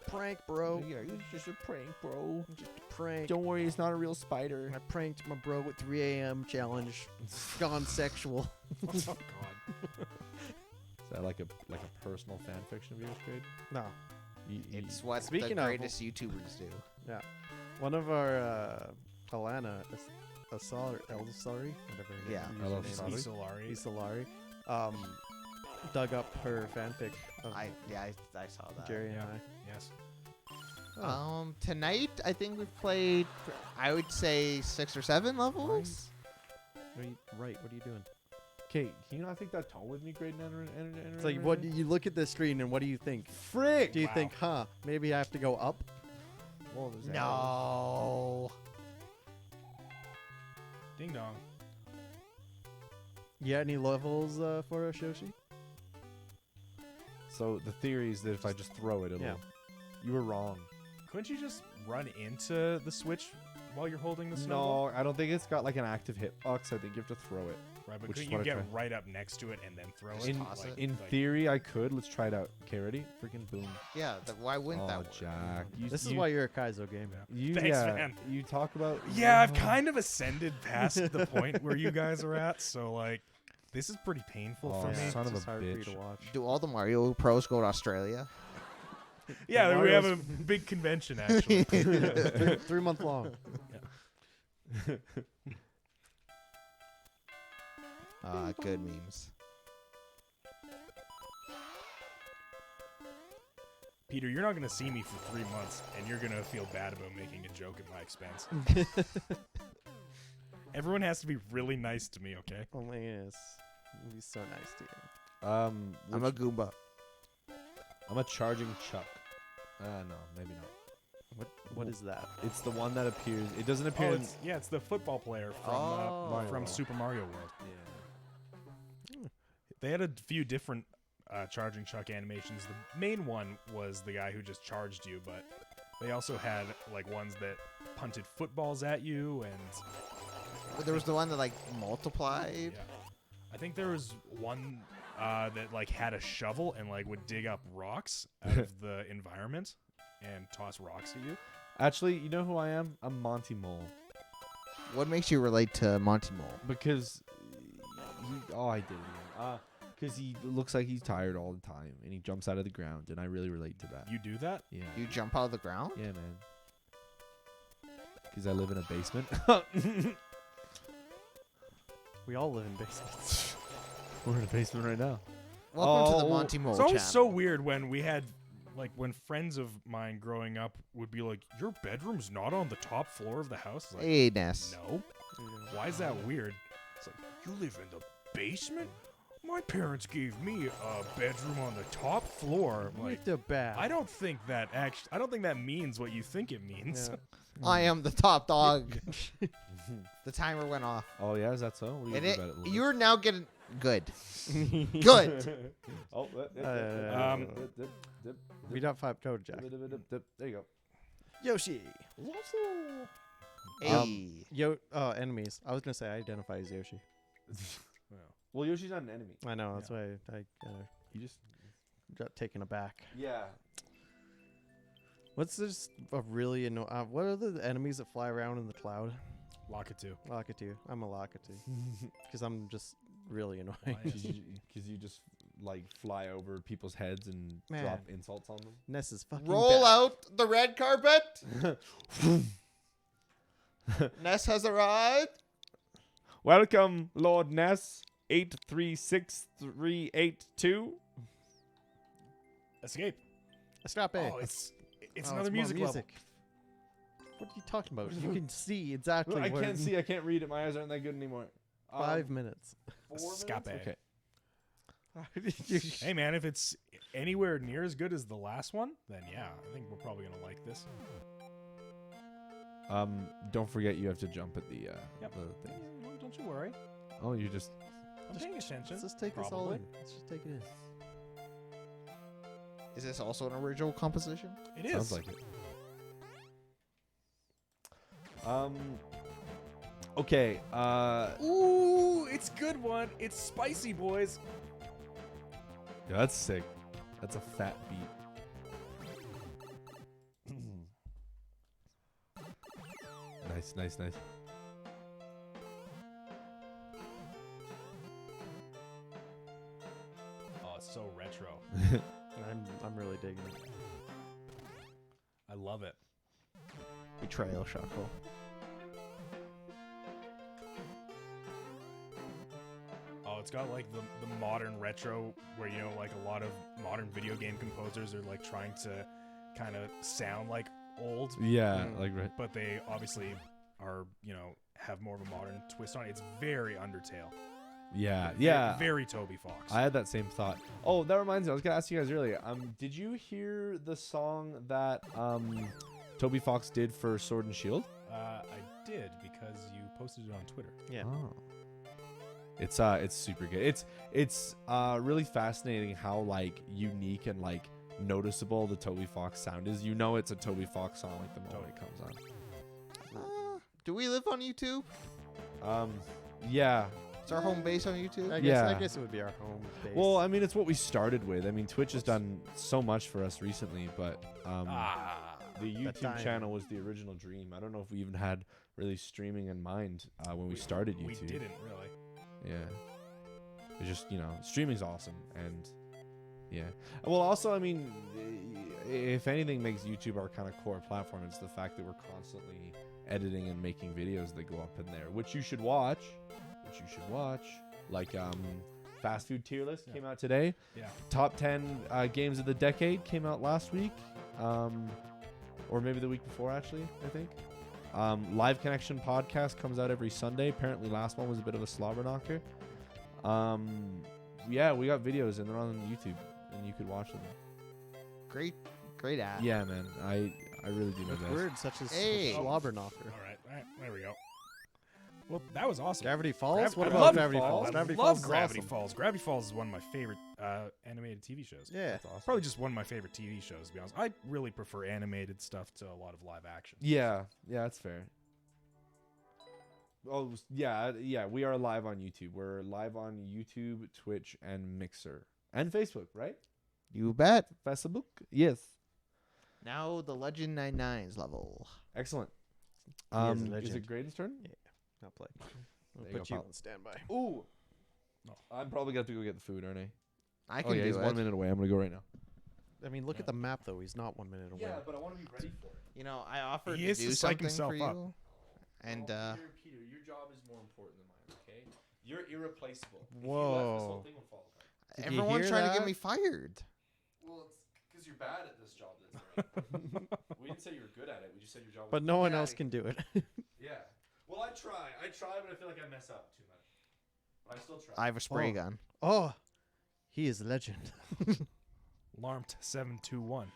prank, bro. Yeah, it's just a prank, bro. Just a prank. Don't worry, it's not a real spider. I pranked my bro with 3 a.m. challenge. Gone sexual. Oh God. Is that like a personal fan fiction of yours, Grade? No. It's what Speaking the of- greatest YouTubers do. One of our Alana Asari, whatever her Yeah. name, I love username is, Isolari. Isolari, dug up her fanfic of I saw that. Jerry and Yeah. I. Yes. Tonight I think we've played, I would say 6 or 7 levels. What are you doing? Okay, can you not think that tone with me, Grade? It's like, what you look at the screen and what do you think? Frick! Do you Wow. think, maybe I have to go up? Well, there's arrows. No. Ding dong. You got any levels for us, Yoshi? So the theory is that if I just throw it, it'll. Yeah. You were wrong. Couldn't you just run into the switch while you're holding the snowball? No, I don't think it's got like an active hitbox. I think you have to throw it. Right, but Which is couldn't you what I get tried. right up next to it and then throw Just it? toss it. In theory, I could. Let's try it out. Okay, ready? Freaking boom. Yeah, why wouldn't that Oh, work? Jack. You, This is you, why you're a Kaizo gamer. you, Thanks, yeah, man. You talk about. Yeah, I've kind of ascended past the point where you guys are at, so like, this is pretty painful Oh, for Yeah, me. son it's of a just hard for you bitch. to watch. Do all the Mario pros go to Australia? Yeah, we have a Mario's- big convention actually. 3 month long. Good memes. Peter, you're not gonna see me for 3 months, and you're gonna feel bad about making a joke at my expense. Everyone has to be really nice to me, okay? Only is. He's so nice to you. I'm a Goomba. I'm a charging Chuck. No, maybe not. What is that? It's the one that appears. It doesn't appear. Oh, in, it's the football player from Oh. from Super Mario World. yeah. They had a few different charging Chuck animations. The main one was the guy who just charged you, but they also had like ones that punted footballs at you, and There was the one that like multiplied. yeah. I think there was one that like had a shovel and like would dig up rocks out of the environment and toss rocks at you. Actually, you know who I am? I'm Monty Mole. What makes you relate to Monty Mole? Because I did it again. Because he looks like he's tired all the time, and he jumps out of the ground, and I really relate to that. You do that? Yeah. You jump out of the ground? Yeah, man. Because I live in a basement. We all live in basements. We're in a basement right now. Welcome to Oh, the Monty Mole It's always channel. so weird when we had, like, when friends of mine growing up would be like, "Your bedroom's not on the top floor of the house." It's like, Hey, Ness. no. Why is that weird? It's like, you live in the basement? My parents gave me a bedroom on the top floor. I'm like, Like the bad. I don't think that means what you think it means. Yeah. I am the top dog. The timer went off. Oh, yeah? Is that so? What do you And think about it? Lucas? you're now getting good. Good. Oh, We got 5 code, Jack. there you go. Yoshi. Hey. Enemies. I was gonna say I identify as Yoshi. Well, Yoshi's not an enemy. I know. That's why I You just. got taken aback. Yeah. What's this? A really annoying. What are the enemies that fly around in the cloud? Lakitu. Lakitu. I'm a Lakitu because I'm just really annoying. Because you just like fly over people's heads and Man. drop insults on them. Ness is fucking. Roll bad. out the red carpet. Ness has arrived. Welcome, Lord Ness. 836382. Escape. Stop it. Oh, it's Oh, another more music level. What are you talking about? You can see exactly. I where can't see. I can't read it. My eyes aren't that good anymore. 5 minutes. 4 Escape. minutes? Okay. Hey man, if it's anywhere near as good as the last one, then yeah, I think we're probably gonna like this. Don't forget you have to jump at the Yep. the things. Don't you worry. Oh, you just. I'm paying attention. Let's just take this all Probably. in. Let's just take it in. Is this also an original composition? It is. Sounds like it. Okay. Ooh, it's good one. It's spicy, boys. Yeah, that's sick. That's a fat beat. Nice, nice, nice. Oh, it's so retro. I'm really digging it. I love it. Betrayal Shuffle. Oh, it's got like the modern retro where, you know, like a lot of modern video game composers are like trying to kind of sound like old, Yeah, like right. but they obviously are, you know, have more of a modern twist on it. It's very Undertale. Yeah, Ve- yeah. Very Toby Fox. I had that same thought. Oh, that reminds me. I was gonna ask you guys earlier. Did you hear the song that Toby Fox did for Sword and Shield? I did because you posted it on Twitter. Yeah. Oh. It's super good. It's really fascinating how like unique and like noticeable the Toby Fox sound is. You know it's a Toby Fox song like the moment it comes Do we live on YouTube? on. Yeah. Is our home base on YouTube? I Yeah. guess it would be our home base. Well, I mean, it's what we started with. I mean, Twitch has done so much for us recently, but the YouTube time. channel was the original dream. I don't know if we even had really streaming in mind when we started YouTube. We didn't really. Yeah. It's just, you know, streaming's awesome. And yeah. Well, also, I mean, if anything makes YouTube our kind of core platform, it's the fact that we're constantly editing and making videos that go up in there, which you should watch. Like, Fast Food Tier List came out today. Yeah. Top 10 games of the decade came out last week. Or maybe the week before, actually, I think. Live Connection podcast comes out every Sunday. Apparently, last one was a bit of a slobber knocker. Yeah, we got videos and they're on YouTube, and you could watch them. Great ad. Yeah, man, I really do know with that. words such as Hey. slobber knocker. All right, there we go. Well, that was awesome. Gravity Falls? What I about love Gravity Falls. Falls? I Gravity love Falls is Gravity awesome. Falls. Gravity Falls is one of my favorite animated TV shows. Yeah. That's awesome. Probably just one of my favorite TV shows, to be honest. I really prefer animated stuff to a lot of live action. Yeah, that's fair. Oh, yeah, we are live on YouTube. We're live on YouTube, Twitch, and Mixer. And Facebook, right? You bet. Facebook? Yes. Now the Legend 99's level. Excellent. He is a Is legend. it Graydon's turn? I'll play. I'll There you put go, you pal. on standby. Ooh. Oh. I'm probably going to have to go get the food, aren't I? I Oh, can yeah, do he's it. 1 minute away. I'm going to go right now. I mean, look at the map, though. He's not 1 minute away. but I want to be ready for it. You know, I offered He to is do to psych something for himself up. you, and Peter, your job is more important than mine, okay? You're irreplaceable. Whoa. thing would fall apart. Did you everyone's hear trying to that? get me fired. Well, it's because you're bad at this job that's right. We didn't say you were good at it. We just said your job was But no one Yeah, else can do it. Yeah. Well, I try, but I feel like I mess up too much. But I still try. I have a spray Oh. gun. Oh, he is a legend. Larmt 721.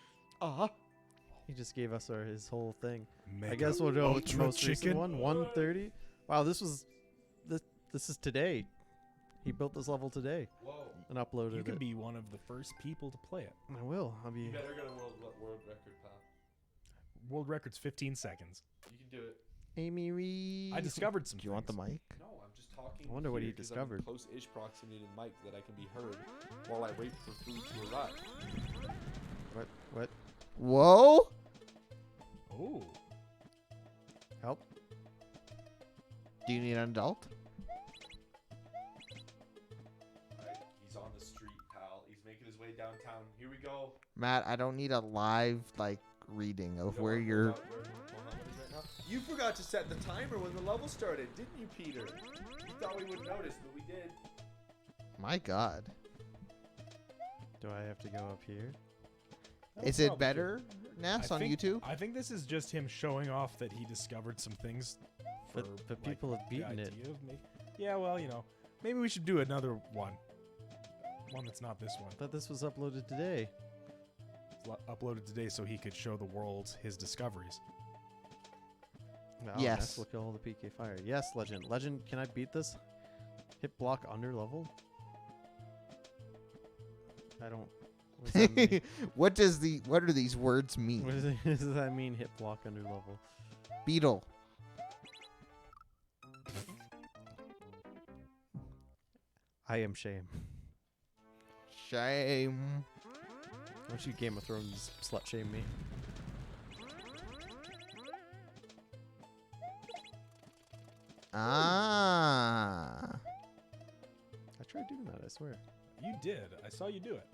He just gave us his whole thing. I Mega guess we'll go with the Ultra most recent Chicken. one, 130. Wow, this is today. He built this level today Whoa. and uploaded You can it. be one of the first people to play it. I will. I'll be. You better get a world record, pal. World record's 15 seconds. You can do it. Amy Reed. I discovered some Do you want the things. mic? No, I'm just talking. I wonder what he here 'cause I'm in discovered. close-ish proximity to the mic that I can be heard while I wait for food to arrive. What? Whoa! Oh. Help? Do you need an adult? Right, he's on the street, pal. He's making his way downtown. Here we go. Matt, I don't need a live reading of where you're. You forgot to set the timer when the level started, didn't you, Peter? You thought we wouldn't notice, but we did. My God. Do I have to go up here? Is it better, Ness, I on think- YouTube? I think this is just him showing off that he discovered some things. For, But people have the beaten it. idea of yeah, well, you know, maybe we should do another one. One that's not this one. But this was uploaded today. It's uploaded today so he could show the world his discoveries. Wow, Yes. Let's look at all the PK fire. Yes, Legend. Legend, can I beat this? Hit block under level? I don't. What does that mean? what do these words mean? What does that mean? Hit block under level. Beetle. I am shame. Shame. Don't you Game of Thrones slut shame me? Ah. I tried doing that, I swear. You did. I saw you do it.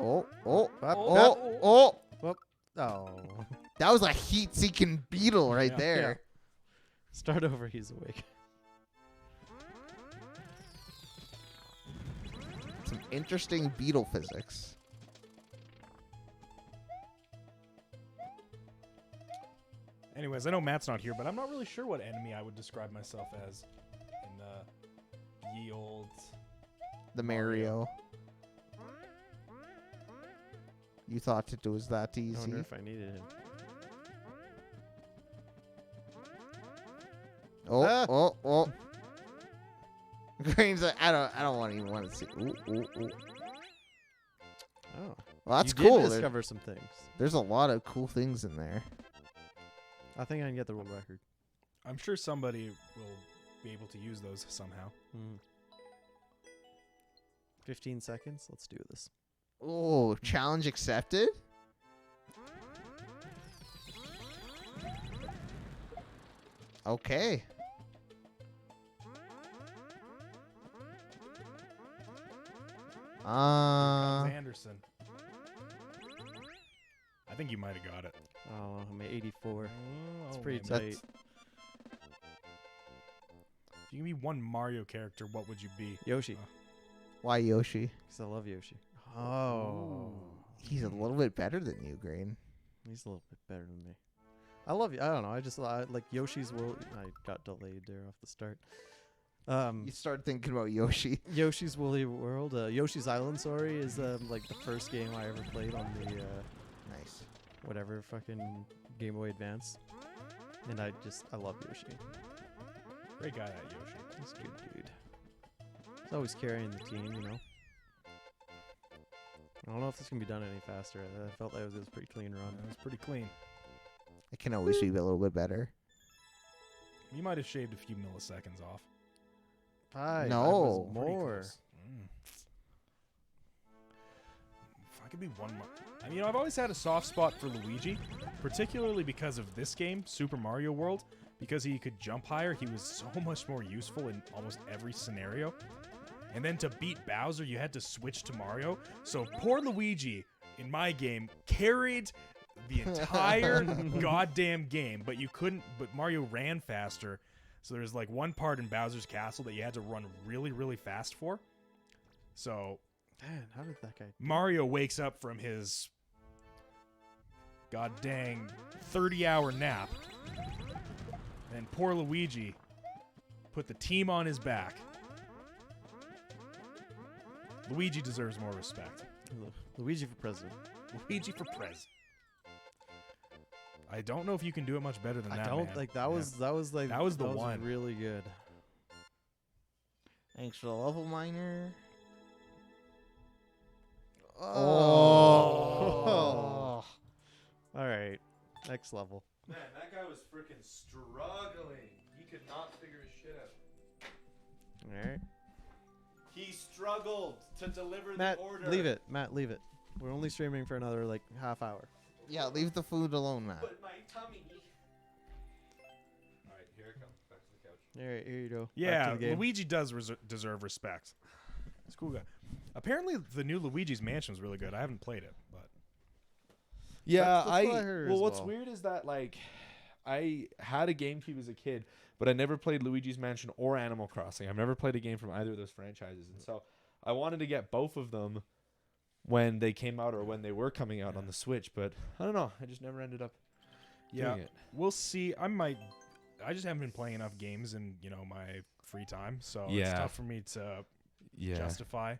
Oh, oh, Up, oh, oh. Oh. That was a heat-seeking beetle right Yeah. there. Start over, he's awake. Some interesting beetle physics. Anyways, I know Matt's not here, but I'm not really sure what enemy I would describe myself as in ye old. The Mario. You thought it was that I wonder easy? if I needed him. Oh, Ah. oh, oh. Green's like, I don't want to even want to see. Ooh, ooh, ooh. Oh. Well, that's you cool. Did There- discover some things. there's a lot of cool things in there. I think I can get the world record. I'm sure somebody will be able to use those somehow. 15 seconds. Let's do this. Oh, challenge accepted? Okay. Here comes Uh, Anderson. I think you might have got it. Oh, I'm at 84. It's Oh, pretty man. tight. That's- If you can be one Mario character, what would you be? Yoshi. why Yoshi? Because I love Yoshi. Oh. He's a little bit better than you, Green. He's a little bit better than me. I love you. I don't know. I like Yoshi's World. I got delayed there off the start. You start thinking about Yoshi. Yoshi's Woolly World. Yoshi's Island, sorry, is like the first game I ever played on the Nice. whatever fucking Game Boy Advance. And I love Yoshi. Great guy, that Yoshi. He's a good dude. He's always carrying the team, you know. I don't know if this can be done any faster. I felt like it was a pretty clean run. That was pretty clean. It can always be a little bit better. You might have shaved a few milliseconds off. Five. No. I was Pretty more. close. If I could be one more. I mean, I've always had a soft spot for Luigi, particularly because of this game, Super Mario World. Because he could jump higher, he was so much more useful in almost every scenario. And then to beat Bowser, you had to switch to Mario. So poor Luigi, in my game, carried the entire goddamn game, but you couldn't. But Mario ran faster. So there's like one part in Bowser's Castle that you had to run really, really fast for. So Man, how did that guy? Mario wakes up from his god dang 30-hour nap. And poor Luigi put the team on his back. Luigi deserves more respect. Luigi for president. Luigi for prez. I don't know if you can do it much better than I that. don't man. like that Yeah. was like That was the one. really good. Thanks for the level miner. Oh. All right. Next level. Man, that guy was freaking struggling. He could not figure his shit out. All right. He struggled to deliver Matt, the order. leave it. Matt, leave it. We're only streaming for another like half hour. Yeah, leave the food alone, Matt. But my tummy. All right, here it comes. Back to the couch. All right, here you go. Back Yeah, to the game. Luigi does deserve respect. He's a cool guy. Apparently, the new Luigi's Mansion is really good. I haven't played it, but Yeah, That's what I heard well, as what's well. weird is that like I had a GameCube as a kid, but I never played Luigi's Mansion or Animal Crossing. I've never played a game from either of those franchises, and so I wanted to get both of them when they came out or when they were coming out on the Switch. But I don't know. I just never ended up yeah, doing it. we'll see. I just haven't been playing enough games in my free time, so it's Yeah. tough for me to Yeah. justify.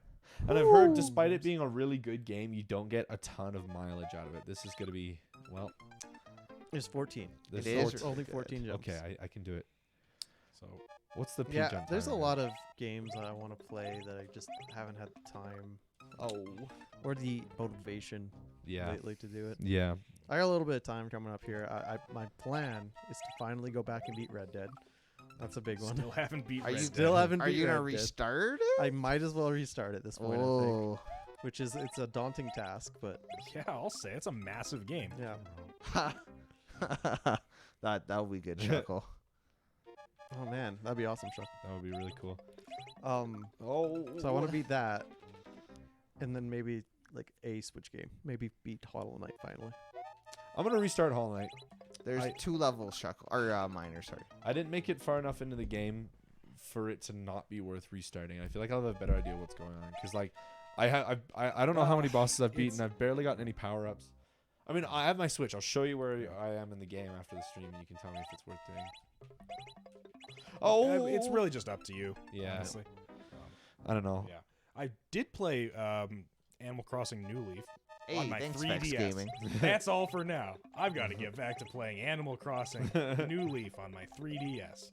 And I've heard, despite it being a really good game, you don't get a ton of mileage out of it. This is gonna be There's 14. This It is is Only good. 14 jumps. okay. I can do it. So What's the peak Yeah, jump there's a timer? lot of games that I want to play that I just haven't had the time Oh, or the motivation yeah, lately to do it. yeah. I got a little bit of time coming up here. My plan is to finally go back and beat Red Dead. That's a big one. still haven't beat. Are you Red Still Dead. haven't Are beat you gonna Red Dead. restart it? I might as well restart at this point, I think. Oh. Which is it's a daunting task, but Yeah, I'll say it's a massive game. yeah. That would be good, Shuckle. Oh man, that'd be awesome, Chuck. That would be really cool. Oh. So I want to beat that, and then maybe like a Switch game. Maybe beat Hollow Knight finally. I'm gonna restart Hollow Knight. There's 2 levels, Shuckle. Or Miner, sorry. I didn't make it far enough into the game for it to not be worth restarting. I feel like I'll have a better idea what's going on because like I don't know how many bosses I've beaten. I've barely gotten any power ups. I mean, I have my Switch. I'll show you where I am in the game after the stream, and you can tell me if it's worth doing. Oh, It's really just up to you. Yeah. Honestly. I don't know. Yeah. I did play Animal Crossing New Leaf Hey, on my thanks, 3DS. Vex Gaming. That's all for now. I've got to get back to playing Animal Crossing New Leaf on my 3DS.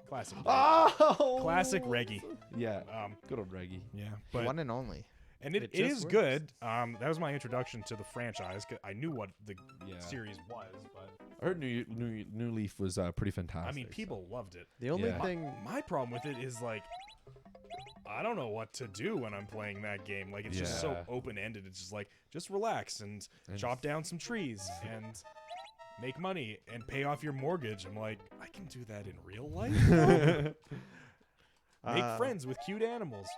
Classic. Oh, Classic Reggie. Yeah, Um, good old Reggie. yeah, but One and only. and it It just is works. good. That was my introduction to the franchise. 'Cause I knew what the Yeah. series was, but I heard New Leaf was pretty fantastic. I mean, people loved it. The only Yeah. thing, My problem with it is like, I don't know what to do when I'm playing that game. Like, it's just so Yeah. open ended. It's just like, just relax and chop down some trees and make money and pay off your mortgage. I'm like, I can do that in real life. though? Make friends with cute animals.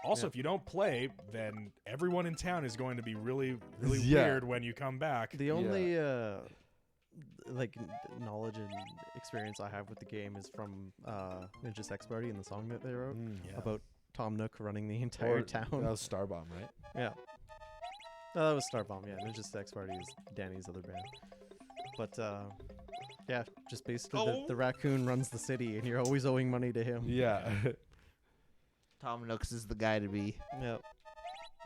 Also, Yeah. if you don't play, then everyone in town is going to be really, really Yeah. weird when you come back. the only like knowledge and experience I have with the game is from Ninja Sex Party and the song that they wrote Yeah. about Tom Nook running the entire town. That was Starbomb, right? Yeah. No, that was Starbomb. Yeah, Ninja Sex Party is Danny's other band. But yeah, just basically the raccoon runs the city, and you're always owing money to him. Yeah. Tom Nooks is the guy to be. Yeah.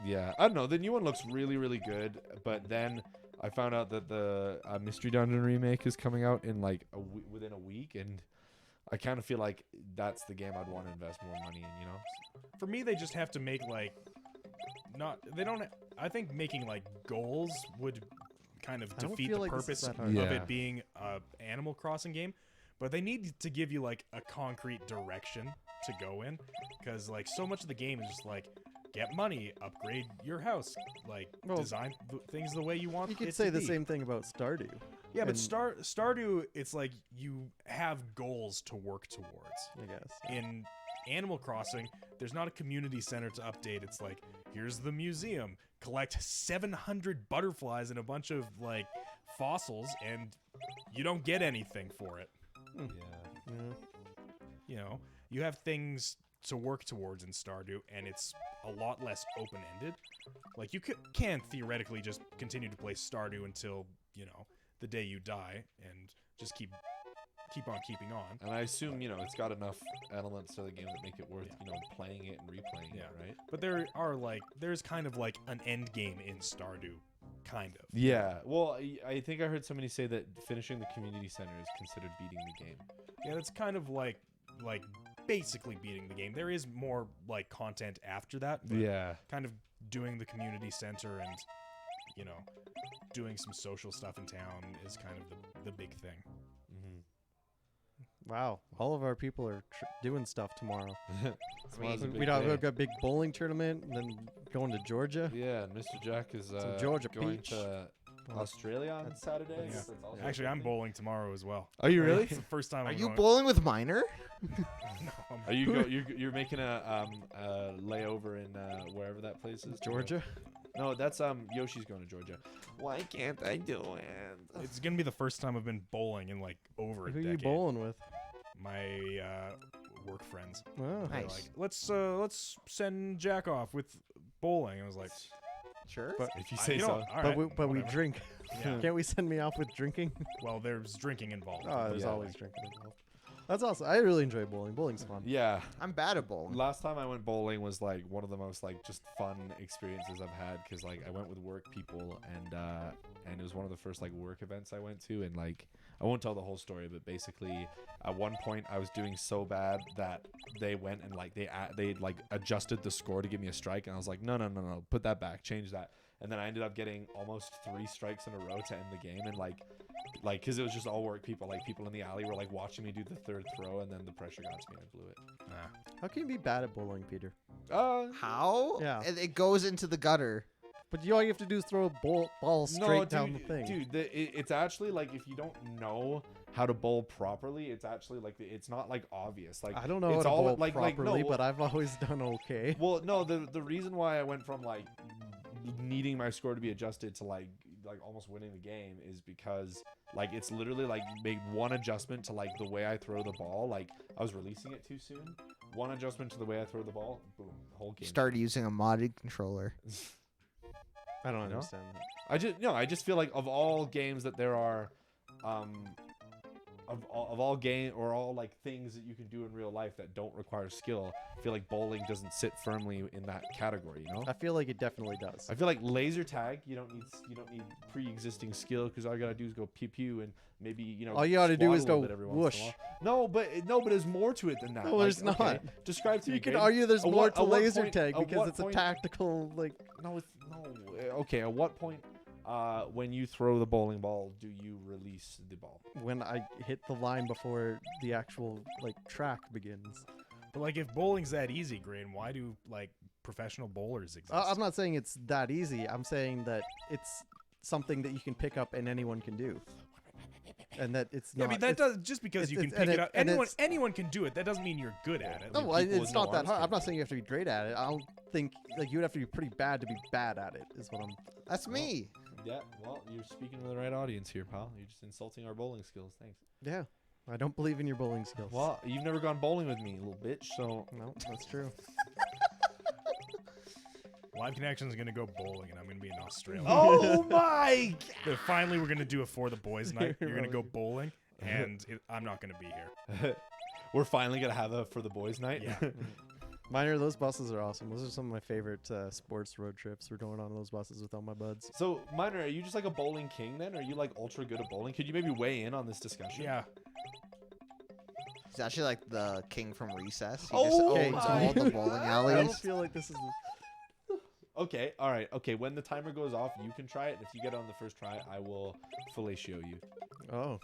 Yeah, I don't know. The new one looks really, really good, but then I found out that the Mystery Dungeon remake is coming out in like within a week, and I kind of feel like that's the game I'd want to invest more money in. You know? For me, they just have to make like, not they don't. I think making like goals would kind of I don't defeat feel the like this is purpose that of hard. Yeah. it being a Animal Crossing game. But they need to give you like a concrete direction to go in, because like so much of the game is just like get money, upgrade your house, like Well, design things the way you want. You could it say to the be. same thing about Stardew. Yeah, but and- Stardew, it's like you have goals to work towards. I guess. In Animal Crossing, there's not a community center to update. It's like, here's the museum. Collect 700 butterflies and a bunch of like fossils, and you don't get anything for it. Yeah. Yeah. You know, you have things to work towards in Stardew, and it's a lot less open-ended. Like, you can theoretically just continue to play Stardew until, you know, the day you die, and just keep on keeping on. And I assume it's got enough elements to the game that make it worth playing it and replaying Yeah. it, right? But there's kind of like an end game in Stardew, kind of. Yeah. Well, I think I heard somebody say that finishing the community center is considered beating the game. Yeah, that's kind of like basically beating the game. There is more like content after that, but Yeah. kind of doing the community center and, you know, doing some social stuff in town is kind of the big thing. Mm-hmm. Wow. All of our people are doing stuff tomorrow. mean, We've got a big bowling tournament, and then going to Georgia. Yeah, and Mr. Jack is Georgia going Peach. to Australia on Saturday. I guess that's also Actually, I'm something. bowling tomorrow as well. Are you really? It's the first time Are I'm you going. bowling with Miner? No, I'm Are you're making a layover in wherever that place is? to go? Georgia. No, that's Yoshi's going to Georgia. Why can't I do it? It's gonna be the first time I've been bowling in like over a Who are decade. you bowling with? My work friends. Oh. They're Nice. like, let's send Jack off with bowling. I was like, Sure. But If you I- say you know, so. all but right, we whatever. drink. Yeah. Can't we send me off with drinking? Well, there's drinking involved. Oh, there's Yeah. always drinking involved. That's awesome. I really enjoy bowling. Bowling's fun. Yeah. I'm bad at bowling. Last time I went bowling was like one of the most like just fun experiences I've had because like I went with work people and it was one of the first like work events I went to, and like I won't tell the whole story, but basically at one point I was doing so bad that they went and like they like adjusted the score to give me a strike, and I was like no, put that back, change that. And then I ended up getting almost 3 strikes in a row to end the game, and like because it was just all work people, like people in the alley were like watching me do the 3rd throw, and then the pressure got to me and I blew it. How can you be bad at bowling, Peter? How? Yeah. It goes into the gutter. But all you have to do is throw a ball straight down the thing. Dude, it's actually like if you don't know how to bowl properly, it's actually like it's not like obvious. Like I don't know how it's to all bowl like properly, no, but I've always done okay. well, no, the reason why I went from like needing my score to be adjusted to like almost winning the game is because like it's literally like made one adjustment to like the way I throw the ball. Like I was releasing it too soon. One adjustment to the way I throw the ball, boom, the whole game. Start using a modded controller. I don't know? understand that. I just feel like of all games that there are, of all game or all like things that you can do in real life that don't require skill, I feel like bowling doesn't sit firmly in that category. You know, I feel like it definitely does. I feel like laser tag, you don't need pre-existing skill because all you gotta do is go pew pew and maybe all you gotta do squat a is little go bit every once in a whoosh. while. No, but there's more to it than that. No, there's not. Describe to me. You can Greg. argue there's At more what- to at what laser point- tag at because what it's point- a tactical like. No. Okay, at what point, when you throw the bowling ball, do you release the ball? When I hit the line before the actual like track begins. But like, if bowling's that easy, Grain, why do like professional bowlers exist? I'm not saying it's that easy. I'm saying that it's something that you can pick up and anyone can do, and that it's Yeah, not. I mean that it's- does just because you can it's- pick and it up. and Anyone can do it. That doesn't mean you're good at it. No, people it's with not no that arms hard. can I'm do not saying you have to be great at it. I don't think like you would have to be pretty bad to be bad at it. Is what I'm. That's me. Yeah, well, you're speaking to the right audience here, pal. You're just insulting our bowling skills. Thanks. Yeah, I don't believe in your bowling skills. Well, you've never gone bowling with me, little bitch. So No, that's true. Live Connection's gonna go bowling, and I'm gonna be in Australia. oh my! But finally, we're gonna do a for the boys night. You're gonna go Really? bowling, and I'm not gonna be here. We're finally gonna have a for the boys night. Yeah. Minor, those buses are awesome. Those are some of my favorite sports road trips. We're going on those buses with all my buds. So, Minor, are you just like a bowling king then? Are you like ultra good at bowling? Could you maybe weigh in on this discussion? Yeah. He's actually like the king from Recess. He Oh just owns my all the bowling I alleys. don't feel like this is. Okay, all right. Okay, when the timer goes off, you can try it. And if you get it on the first try, I will fellatio you. Oh,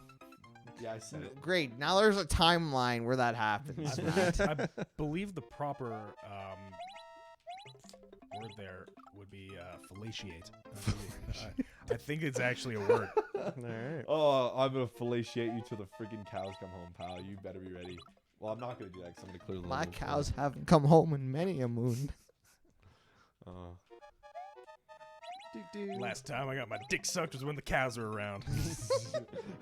Yeah, I said it. Great. Now there's a timeline where that happens. Matt. I believe the proper word there would be fellatiate. I think it's actually a word. all right. Oh, I'm gonna fellatiate you till the freaking cows come home, pal. You better be ready. Well, I'm not gonna do that because I'm gonna clear the My level before. cows haven't come home in many a moon. Last time I got my dick sucked was when the cows were around.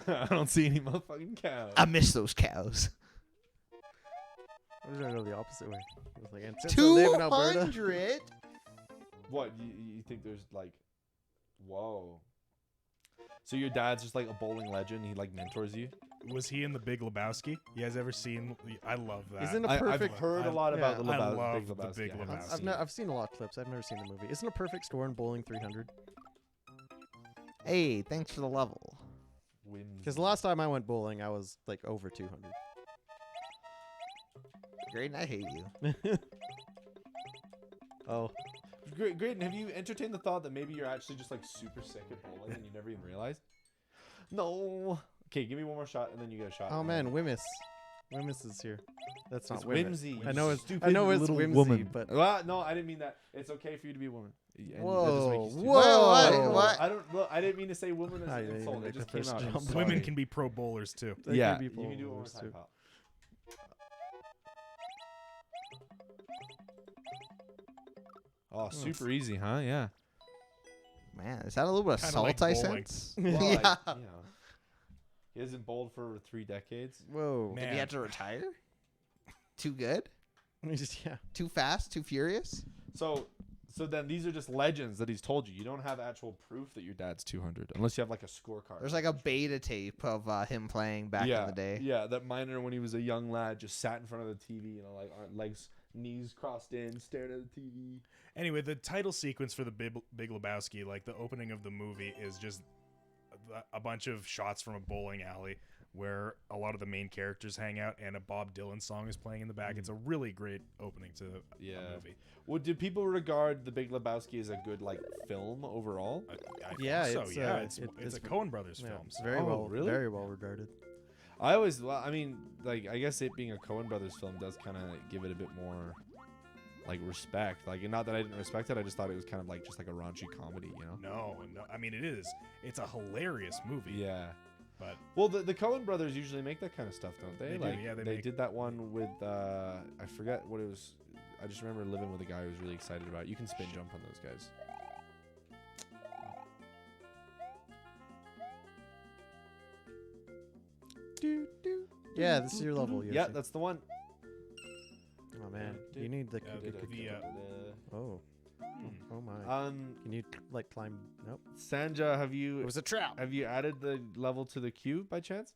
I don't see any motherfucking cows. I miss those cows. Why did I go the opposite way? I was like, and since I live in Alberta, 200. What you think? There's like, whoa. So your dad's just like a bowling legend. He like mentors you. Was he in the Big Lebowski? You guys ever seen? I love that. Isn't a I've perfect. heard a I- lot about yeah. the I Lebowski. love Big the Lebowski. Big I haven't Lebowski. seen it. I've seen a lot of clips. I've never seen the movie. Isn't a perfect score in bowling 300? Hey, thanks for the level. Because the last time I went bowling, I was like over 200. Great, I hate you. Oh, Graydon, have you entertained the thought that maybe you're actually just like super sick at bowling and you never even realized? No. Okay, give me one more shot and then you get a shot. oh and man, then- Wimmis. Wimmis is here. That's not It's Wimmis. whimsy. I know you it's. stupid I know it's little whimsy, woman. but Well, no, I didn't mean that. It's okay for you to be a woman. And that doesn't make whoa, you stupid. whoa, What? I don't. Look, I didn't mean to say woman as I an didn't insult. even It make just the came first out. I'm jump. sorry. Women can be pro bowlers too. They Yeah, can be you can do it one more bowlers, time, too. pal. Oh, super easy, huh? Yeah. Man, is that a little bit of Kinda salt like I bowling. sense? Well, yeah. like, you know, he hasn't bowled for over 3 decades. Whoa. Man. Did he have to retire? Too good? Yeah. Too fast? Too furious? So then these are just legends that he's told you. You don't have actual proof that your dad's 200 unless you have like a scorecard. There's like a beta tape of him playing back in the day. Yeah, that Minor when he was a young lad just sat in front of the TV, you know, like legs, knees crossed in, stared at the TV. Anyway, the title sequence for the Big Lebowski, like the opening of the movie, is just a bunch of shots from a bowling alley where a lot of the main characters hang out, and a Bob Dylan song is playing in the back. It's a really great opening to a movie. Well, do people regard The Big Lebowski as a good like film overall? I Yeah, think so. it's, Yeah, it's it's a Coen Brothers Yeah, film. it's very Oh, well, really? very well regarded. I mean, like, I guess it being a Coen Brothers film does kind of give it a bit more. like respect. Like, not that I didn't respect it, I just thought it was kind of like just like a raunchy comedy, you know? No, I mean, it is. It's a hilarious movie. Yeah. But Well, the Coen brothers usually make that kind of stuff, don't they? They do, Like, yeah, they they make- did that one with I forget what it was. I just remember living with a guy who was really excited about it. You can spin jump on those guys. Yeah, this is your level. Yoshi. Yeah, that's the one. Oh man, you need the. Oh, hmm. oh my. Can you like climb? Nope. Sanja, have you a trap. have you added the level to the queue by chance?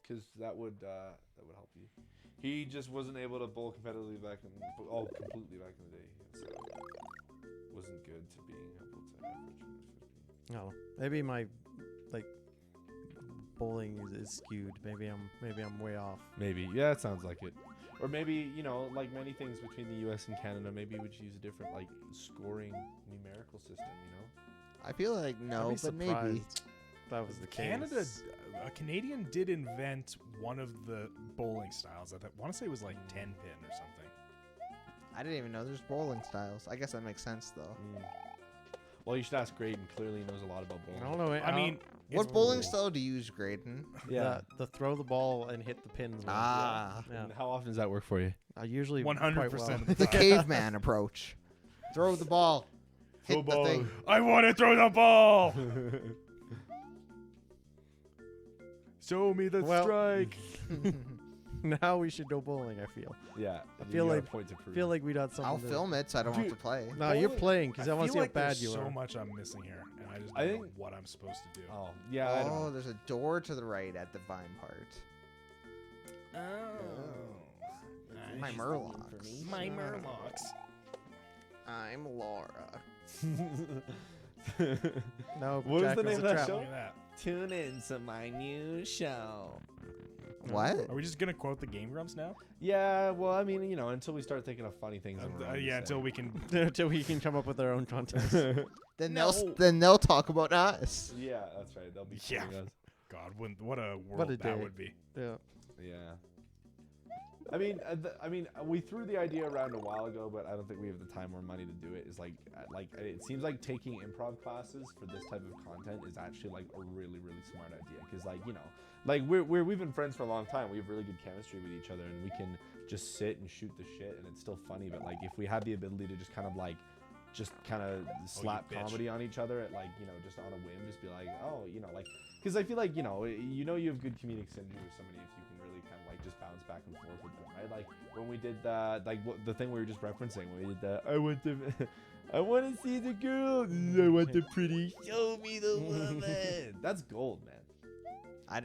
Because that would help you. He just wasn't able to bowl competitively completely back in the day. So wasn't good to being able to average. No, maybe my like bowling is skewed. Maybe I'm way off. Maybe, yeah, it sounds like it. Or maybe, you know, like many things between the U.S. and Canada, maybe we should use a different like scoring numerical system. You know? I feel like no, I'd be but maybe. surprised if that was the case. Canada, a Canadian did invent one of the bowling styles. I want to say it was like 10 pin or something. I didn't even know there's bowling styles. I guess that makes sense though. Well, you should ask Graydon. Clearly, he knows a lot about bowling. I don't know. I mean, What bowling style do you use, Graydon? the throw the ball and hit the pins. one. Ah, Yeah. And how often does that work for you? I usually 100% quite well. of the the time. caveman approach. Throw the ball. Hit the thing. I want to throw the ball. Show me the Well, strike. Now we should go bowling. I feel. Yeah, I feel you got a like- point to prove. Feel like we got something. I'll to- film it so I don't have to play. No, you're Bowling- playing because I, want to feel see like how bad there's you so are. much I'm missing here, and I just I don't know think- what I'm supposed to do. Oh, yeah, I don't know. There's a door to the right at the vine part. My Murlocs. My Murlocs. I'm Laura. No, What was Jack the was name a of that trap. show? Look at that. Tune in to my new show. What? Are we just gonna quote the Game Grumps now? Yeah, well, I mean, you know, until we start thinking of funny things. that we're already Yeah, until saying. we can. Until we can come up with our own content. Then No. they'll talk about us. Yeah, that's right. They'll be Yeah. quoting us. God, what a world What a that day. would be. Yeah. Yeah. I mean, we threw the idea around a while ago, but I don't think we have the time or money to do it. Is like it seems like taking improv classes for this type of content is actually like a really, really smart idea. Because like, you know, like we've been friends for a long time. We have really good chemistry with each other, and we can just sit and shoot the shit, and it's still funny. But like, if we had the ability to just kind of like, just kind of slap bitch. comedy on each other at like, you know, just on a whim, just be like, oh, you know, like, because I feel like, you know you have good comedic synergy with somebody if you can really kind of like just bounce back and forth with them, right? Like when we did the thing we were just referencing, when we did I want to see the girl, I want the pretty, show me the woman. That's gold, man.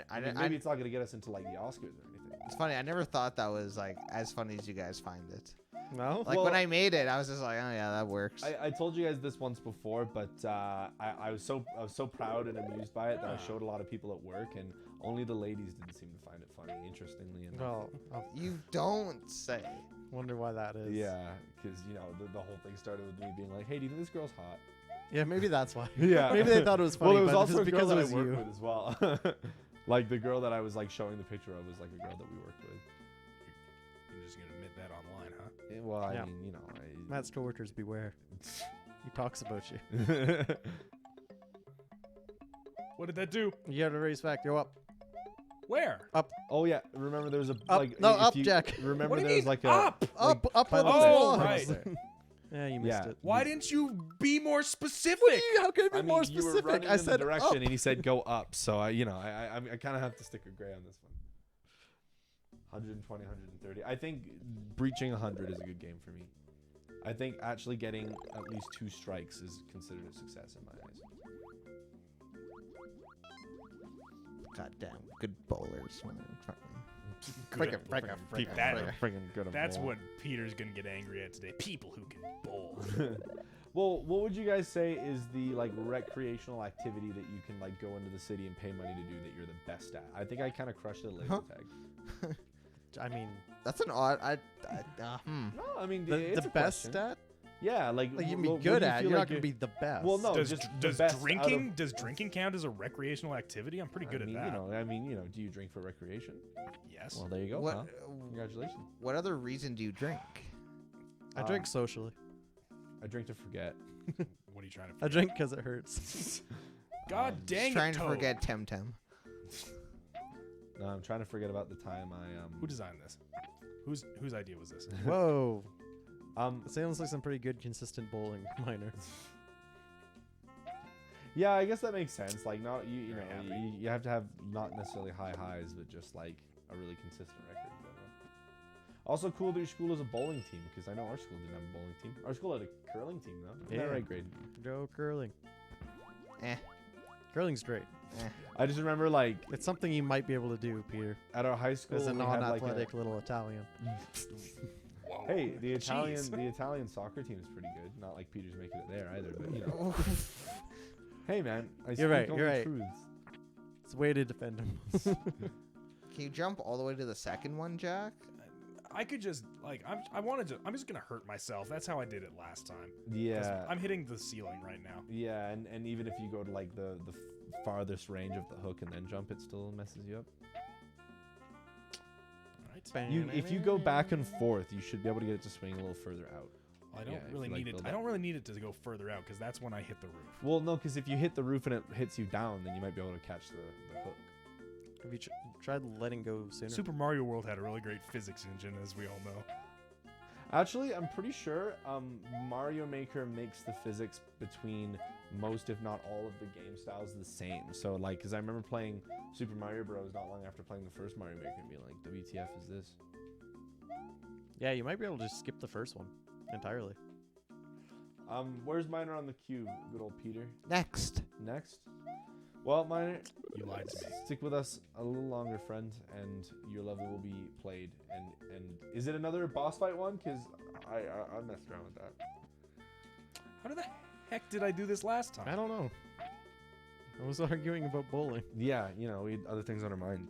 I mean, maybe it's not gonna get us into like the Oscars or anything. It's funny. I never thought that was like as funny as you guys find it. No. Like Well- when I made it, I was just like, oh yeah, that works. I told you guys this once before, but I was so proud and amused by it that I showed a lot of people at work, and only the ladies didn't seem to find it funny. Interestingly enough. Well, I You don't say. wonder why that is. Yeah, because you know the whole thing started with me being like, "Hey, do you think this girl's hot?" Yeah, maybe that's why. Yeah. Maybe they thought it was funny, Well, it was but also it's a because girl it that was I worked you. with as well. Like the girl that I was like showing the picture of was like a girl that we worked with. You're just gonna admit that online, huh? Well, I Yeah. mean, you know, Matt's coworkers beware. He talks about you. What did that do? You got to raise back. Go up. Where? oh yeah, remember there was a Up. like No, if up, you Jack. Remember What do you there was mean like a up? Up on climb the up there. wall. Right. Yeah, you missed Yeah. it. Why didn't you be more specific? How can I be I mean, more you were specific? running I in said the direction, up. and he said go up. So I kind of have to stick with Gray on this one. 120, 130. I think breaching 100 is a good game for me. I think actually getting at least 2 strikes is considered a success in my eyes. Goddamn, good bowlers. When they're fucking- Good at- Frickin' that- Friggin' good. at That's bowling. what Peter's gonna get angry at today. People who can bowl. Well, what would you guys say is the like recreational activity that you can like go into the city and pay money to do that you're the best at? I think I kind of crushed it at laser Huh? tag. I mean, That's an odd. No, I mean the it's a best question. at? Yeah, like Like you can wh- be what good do you at. feel You're like not going to be the best. Well, no, Does just the does best out of- drinking count as a recreational activity? I'm pretty good I mean, at that. do you drink for recreation? Yes. Well, there you go. What? Pal. Congratulations. What other reason do you drink? I drink socially. I drink to forget. What are you trying to? I drink because it hurts. God Um, dang Just it, trying to Toad. forget Temtem. No, I'm trying to forget about the time I Who designed this? Whose idea was this? Whoa. um It sounds like some pretty good, consistent bowling minor. yeah, I guess that makes sense. Like not you Very know happy. you have to have not necessarily high highs, but just like a really consistent record in general. Also cool that your school has a bowling team because I know our school didn't have a bowling team. Our school had a curling team though. Isn't that Yeah. right, Grade? Go curling. Eh. Curling's great. I just remember like It's something you might be able to do, Peter, at our high school as a we had, like, non-athletic little Italian. Whoa. Hey, the Jeez. Italian soccer team is pretty good. Not like Peter's making it there either, but you know. Hey man, I speak right, only you're right. truths. It's a way to defend him. Can you jump all the way to the second one, Jack? I could just like I'm just gonna hurt myself. That's how I did it last time. 'Cause Yeah. I'm hitting the ceiling right now. Yeah, and even if you go to like the farthest range of the hook and then jump, it still messes you up. All right. If you go back and forth, you should be able to get it to swing a little further out. I don't Yeah, if really you, like, need it. build I up. don't really need it to go further out because that's when I hit the roof. Well, no, because if you hit the roof and it hits you down, then you might be able to catch the hook. Have you tried letting go sooner? Super Mario World had a really great physics engine, as we all know. Actually, I'm pretty sure Mario Maker makes the physics between most, if not all, of the game styles the same. So, like, because I remember playing Super Mario Bros. Not long after playing the first Mario Maker and being like, WTF is this? Yeah, you might be able to just skip the first one entirely. Where's Miner on the queue, good old Peter? Next. Next? Well, Miner, You lied to me. stick with us a little longer, friend, and your level will be played. And is it another boss fight one? Because I messed around with that. How the heck did I do this last time? I don't know. I was arguing about bowling. Yeah, you know, we had other things on our mind.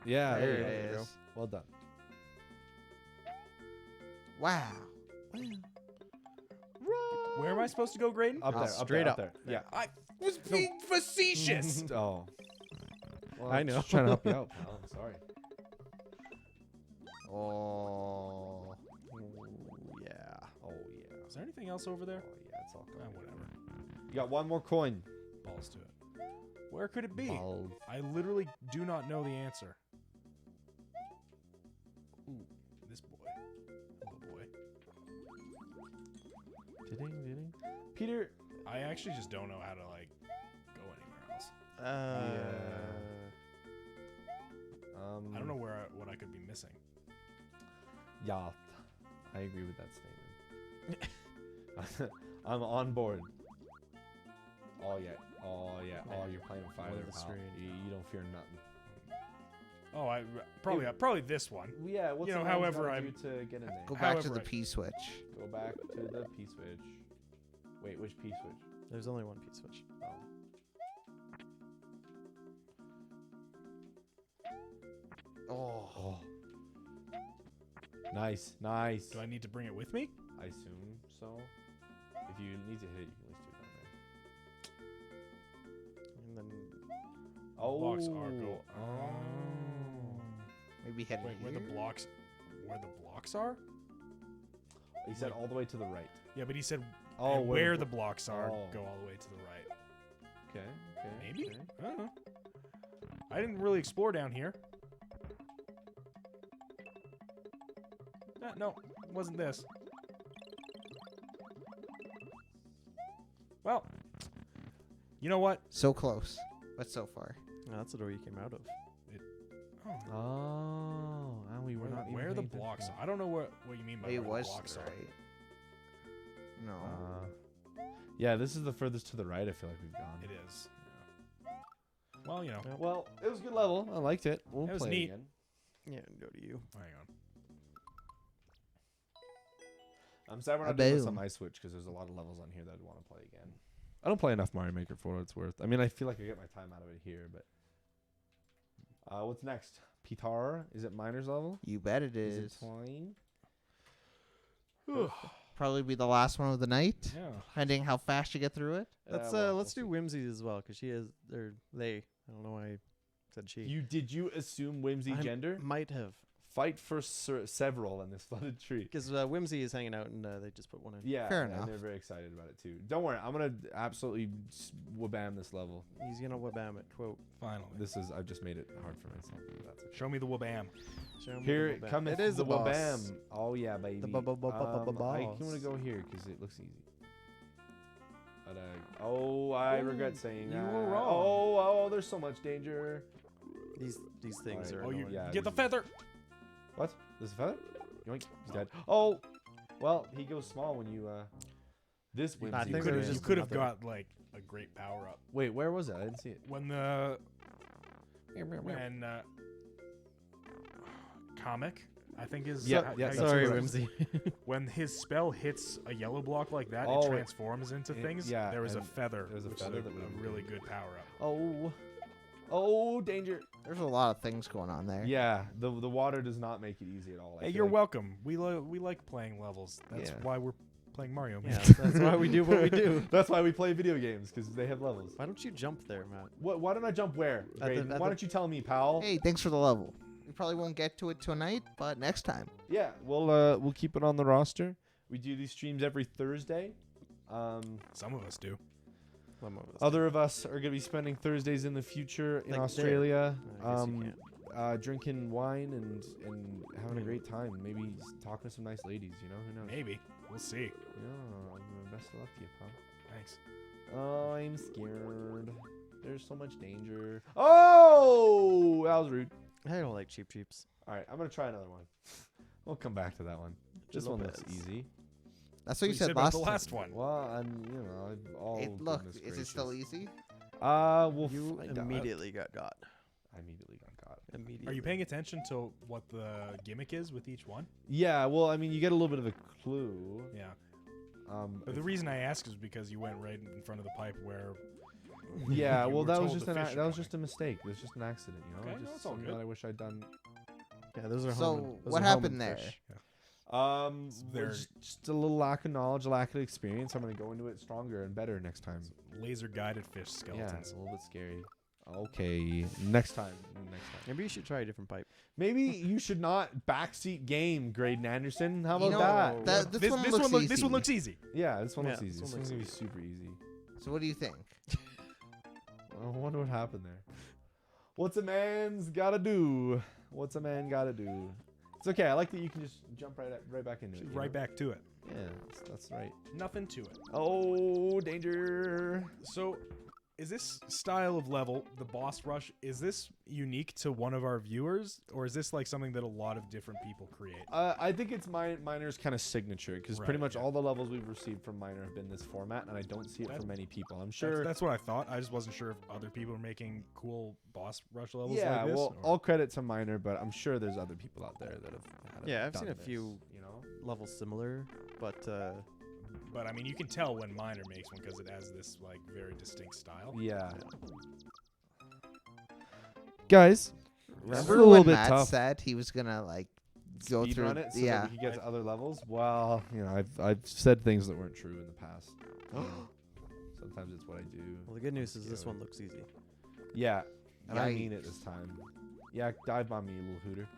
Yeah, There there it you go. is. Well done. Wow. Where am I supposed to go, Graydon? Up there, up straight there, up. there. Yeah. I was being facetious. Oh. Well, I I'm know. just trying to help you out, pal. I'm sorry. Oh. Yeah. Oh, yeah. Is there anything else over there? Oh, yeah, it's all Ah, gone. whatever. You got one more coin. Balls to it. Where could it be? Balls. I literally do not know the answer. Ooh, this boy. Hello, boy. Ding. Peter. I actually just don't know how to like go anywhere else. I don't know what I could be missing. Yeah. I agree with that statement. I'm on board. Oh, yeah. Oh, yeah. Oh, you're playing with fire Over there, the pal. screen. You don't fear nothing. Oh, I probably this one. Yeah, what's You know, the lines however gotta I'm- do to get in there? Go back to However, the P-switch. Go back to the P switch. Wait, which P switch? There's only one P switch. Oh. Oh. Nice. Do I need to bring it with me? I assume so. If you need to hit it, you can at least do it down there. And then Oh. Blocks are go. Maybe head Wait, where here. the blocks are? He said all the way to the right. Yeah, but he said Oh, and where the blocks are Oh. go all the way to the right. Okay. Maybe? okay. I don't know. I didn't really explore down here. No, it wasn't this. Well, you know what? So close, but so far. oh, that's the door you came out of. Oh, Oh, and we were not even where the paying blocks attention. are. I don't know what you mean by It where was the blocks are. right. No. Yeah, this is the furthest to the right. I feel like we've gone. It is. Yeah. Well, you know. Well, it was a good level. I liked it. We'll It was play neat. it again. Yeah, go to you. Hang on. I'm sad we're A not doing this on boom. my Switch because there's a lot of levels on here that I'd want to play again. I don't play enough Mario Maker for what it's worth. I mean, I feel like I get my time out of it here, but what's next? Pitar? Is it Miner's level? You bet it Is is. it Twine? Probably be the last one of the night, Yeah. depending how fast you get through it. Let's well, let's we'll do Whimsy as well, because she is or they. I don't know why I said she. Did you assume Whimsy I gender? might have. fight for several in this flooded tree. Because Whimsy is hanging out and they just put one in. Yeah, Fair and enough. they're very excited about it too. Don't worry, I'm gonna absolutely wabam this level. He's gonna wabam it. Quote. Finally. I've just made it hard for myself. But that's okay. Show me the wabam. Show me the Here it wabam. comes. It is the the boss. wabam. Oh yeah, baby. The I boss. want to go here because it looks easy. But, I regret saying you that. were wrong. Oh, there's so much danger. These things Alright. are. Oh, you annoying. Yeah, get the we- feather. What? There's a feather? Yoink. He's dead. Oh, well, he goes small when you. This I Whimsy think was there You was in. just could have another- got like a great power up Wait, where was it? I didn't see it. when comic. I think is Yeah, how- yeah, how you that's Sorry, say it. Whimsy. When his spell hits a yellow block like that, Oh, it it- transforms into things. yeah, there was a and feather. there was a which feather is that would have a really been- good power up. Oh, danger. There's a lot of things going on there. Yeah, the water does not make it easy at all. I Hey, feel you're like- welcome. We like playing levels. That's Yeah. why we're playing Mario. yeah, Maker. that's why we do what we do. That's why we play video games, because they have levels. Why don't you jump there, Matt? Why don't I jump where? At the- Graydon? at Why the- don't you tell me, pal? Hey, thanks for the level. We probably won't get to it tonight, but next time. Yeah, we'll keep it on the roster. We do these streams every Thursday. Some of us do. Other of us are gonna be spending Thursdays in the future in Like there. Australia, I guess you can't. drinking wine and having a great time. Maybe talking to some nice ladies. You know, who knows? Maybe. We'll see. Yeah, best of luck to you, pal. Thanks. Oh, I'm scared. There's so much danger. Oh, that was rude. I don't like cheap cheeps. All right, I'm gonna try another one. We'll come back to that one. This one looks Lopez. easy. That's what you said said about last the time. last one. Well, and all. Look, goodness is it still gracious. easy? We'll You find out. immediately got got. I immediately got caught. Immediately. Are you paying attention to what the gimmick is with each one? Yeah, well, I mean, you get a little bit of a clue. Yeah. But if- the reason I ask is because you went right in front of the pipe where. yeah, you well, were that was told just the fish are that was coming. just a mistake. It was just an accident, you know. Okay, no, Just it's all something good. that I wish I'd done. Yeah, those are So, Homan- those what are happened Homan there? fish. There's- just a little lack of knowledge, a lack of experience. I'm gonna go into it stronger and better next time. Laser guided fish Yeah, skeletons. it's a little bit scary. Okay, next time. Maybe you should try a different pipe. Maybe you should not backseat game, Graydon Anderson. How about You know, that? This one looks easy. This one looks easy. Yeah, this one Yeah, looks easy. this This one one's gonna be looks super easy. So what do you think? I wonder what happened there. What's a man's gotta do? What's a man gotta do? It's okay. I like that you can just jump right back into it. you Right know? back to it. Yeah, that's right. Nothing to it. Oh, danger! So, is this style of level, the boss rush, is this unique to one of our viewers, or is this like something that a lot of different people create? I think it's Miner's kind of signature because pretty Right, much yeah. all the levels we've received from Miner have been this format, and I don't see it That's- for many people. I'm That's, sure. that's what I thought. I just wasn't sure if other people are making cool boss rush levels Yeah, like this. well, or- all credit to Miner, but I'm sure there's other people out there that have. Yeah, I've seen done a this, few- You know. Levels similar, but but I mean, you can tell when Miner makes one because it has this like very distinct style. Yeah. Guys, Remember a little when bit Matt tough. said he was gonna like go Speed through? run it so yeah. that we can get to other levels. Well, you know, I've said things that weren't true in the past. You know, sometimes it's what I do. well, the good news is this Yeah. one looks easy. Yeah, and I Yikes. mean it this time. Yeah, dive bomb me, you little hooter.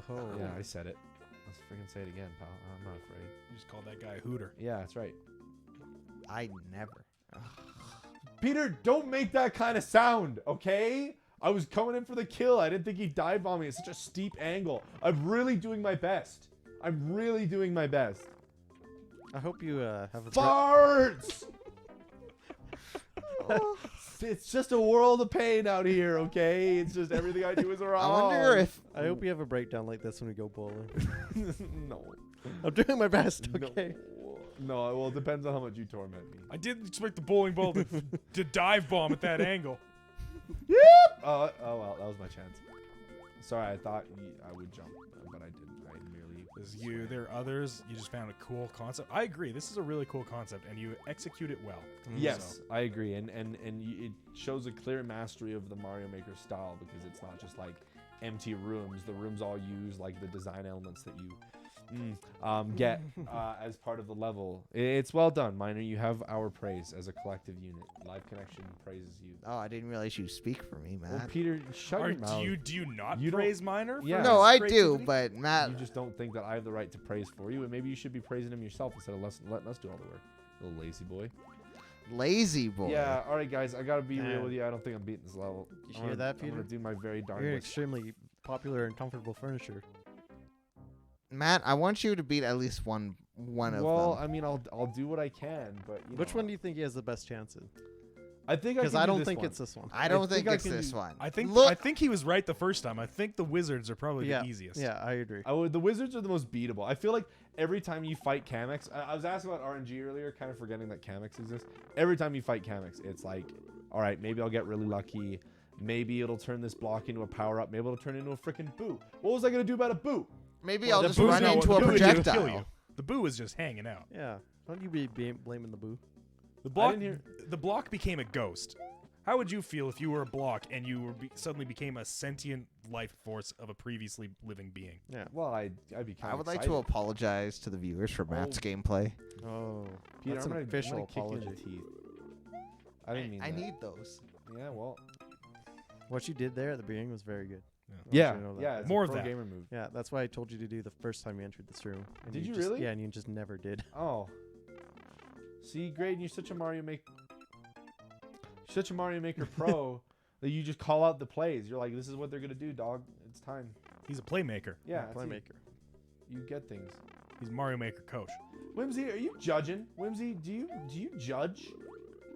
Whoa. Yeah, I said it. Let's freaking say it again, pal. I'm not afraid. You just called that guy a hooter. Yeah, that's right. I never. Peter, don't make that kind of sound, okay? I was coming in for the kill. I didn't think he'd dive bomb me. It's such a steep angle. I'm really doing my best. I'm really doing my best. I hope you have a Farts! It's just a world of pain out here, okay? It's just everything I do is wrong. I wonder if I hope you have a breakdown like this when we go bowling. no. I'm doing my best, okay? No, well, it depends on how much you torment me. I didn't expect the bowling ball to dive bomb at that angle. Oh, well, that was my chance. Sorry, I thought I would jump, but I didn't. I merely. There's you. There are others. You just found a cool concept. I agree. This is a really cool concept, and you execute it well. Yes, I agree, and it shows a clear mastery of the Mario Maker style because it's not just like empty rooms. The rooms all use like the design elements that you get as part of the level. It's well done, Miner. You have our praise as a collective unit. Live Connection praises you. Oh, I didn't realize you speak for me, Well, Matt. Peter, shut Or your mouth. do you not You don't- praise Miner? for Yeah. No, his I do, creativity? but Matt. You just don't think that I have the right to praise for you, and maybe you should be praising him yourself instead of letting us do all the work. Little lazy boy. Lazy boy. Yeah, all right, guys. I gotta be Yeah. real with you. I don't think I'm beating this level. You hear that, I'm Peter? gonna do my very darn You're best. extremely popular and comfortable furniture. Matt, I want you to beat at least one of Well, them. I mean, I'll do what I can, but Which one do you think he has the best chance in? I think I Because can I do don't this think one. it's this one. I don't I think think I it's can this do- one. I think Look, he was right the first time. I think the Wizards are probably yeah, the easiest. yeah, I agree. The Wizards are the most beatable. I feel like every time you fight Kamex, I was asking about RNG earlier, kind of forgetting that Kamex exists. Every time you fight Kamex, it's like, all right, maybe I'll get really lucky. Maybe it'll turn this block into a power up. Maybe it'll turn into a freaking boo. What was I gonna do about a boo? maybe Well, I'll the just boo's run not- into the a boo is gonna kill projectile. you. The boo is just hanging out. Yeah. Don't you be blaming the boo? The block, didn't hear- the block became a ghost. How would you feel if you were a block and you were suddenly became a sentient life force of a previously living being? Yeah. Well, I'd be kind I of would like to apologize to the viewers for Matt's gameplay. Oh, Peter, that's I'm an gonna, official I'm gonna kick you in apology. the teeth. I didn't mean I that. need those. Yeah, well. What you did there at the beginning was very good. I want Yeah, you to know that. yeah. It's More a of pro that. gamer move. Yeah, that's why I told you to do the first time you entered this room. And Did you just, really? Yeah, and you just never did. Oh. See, Graydon, you're such a Mario Maker pro that you just call out the plays. You're like, this is what they're gonna do, dog. It's time. He's a playmaker. Yeah, that's it. Playmaker. You get things. He's Mario Maker coach. Whimsy, are you judging? Whimsy, do you judge?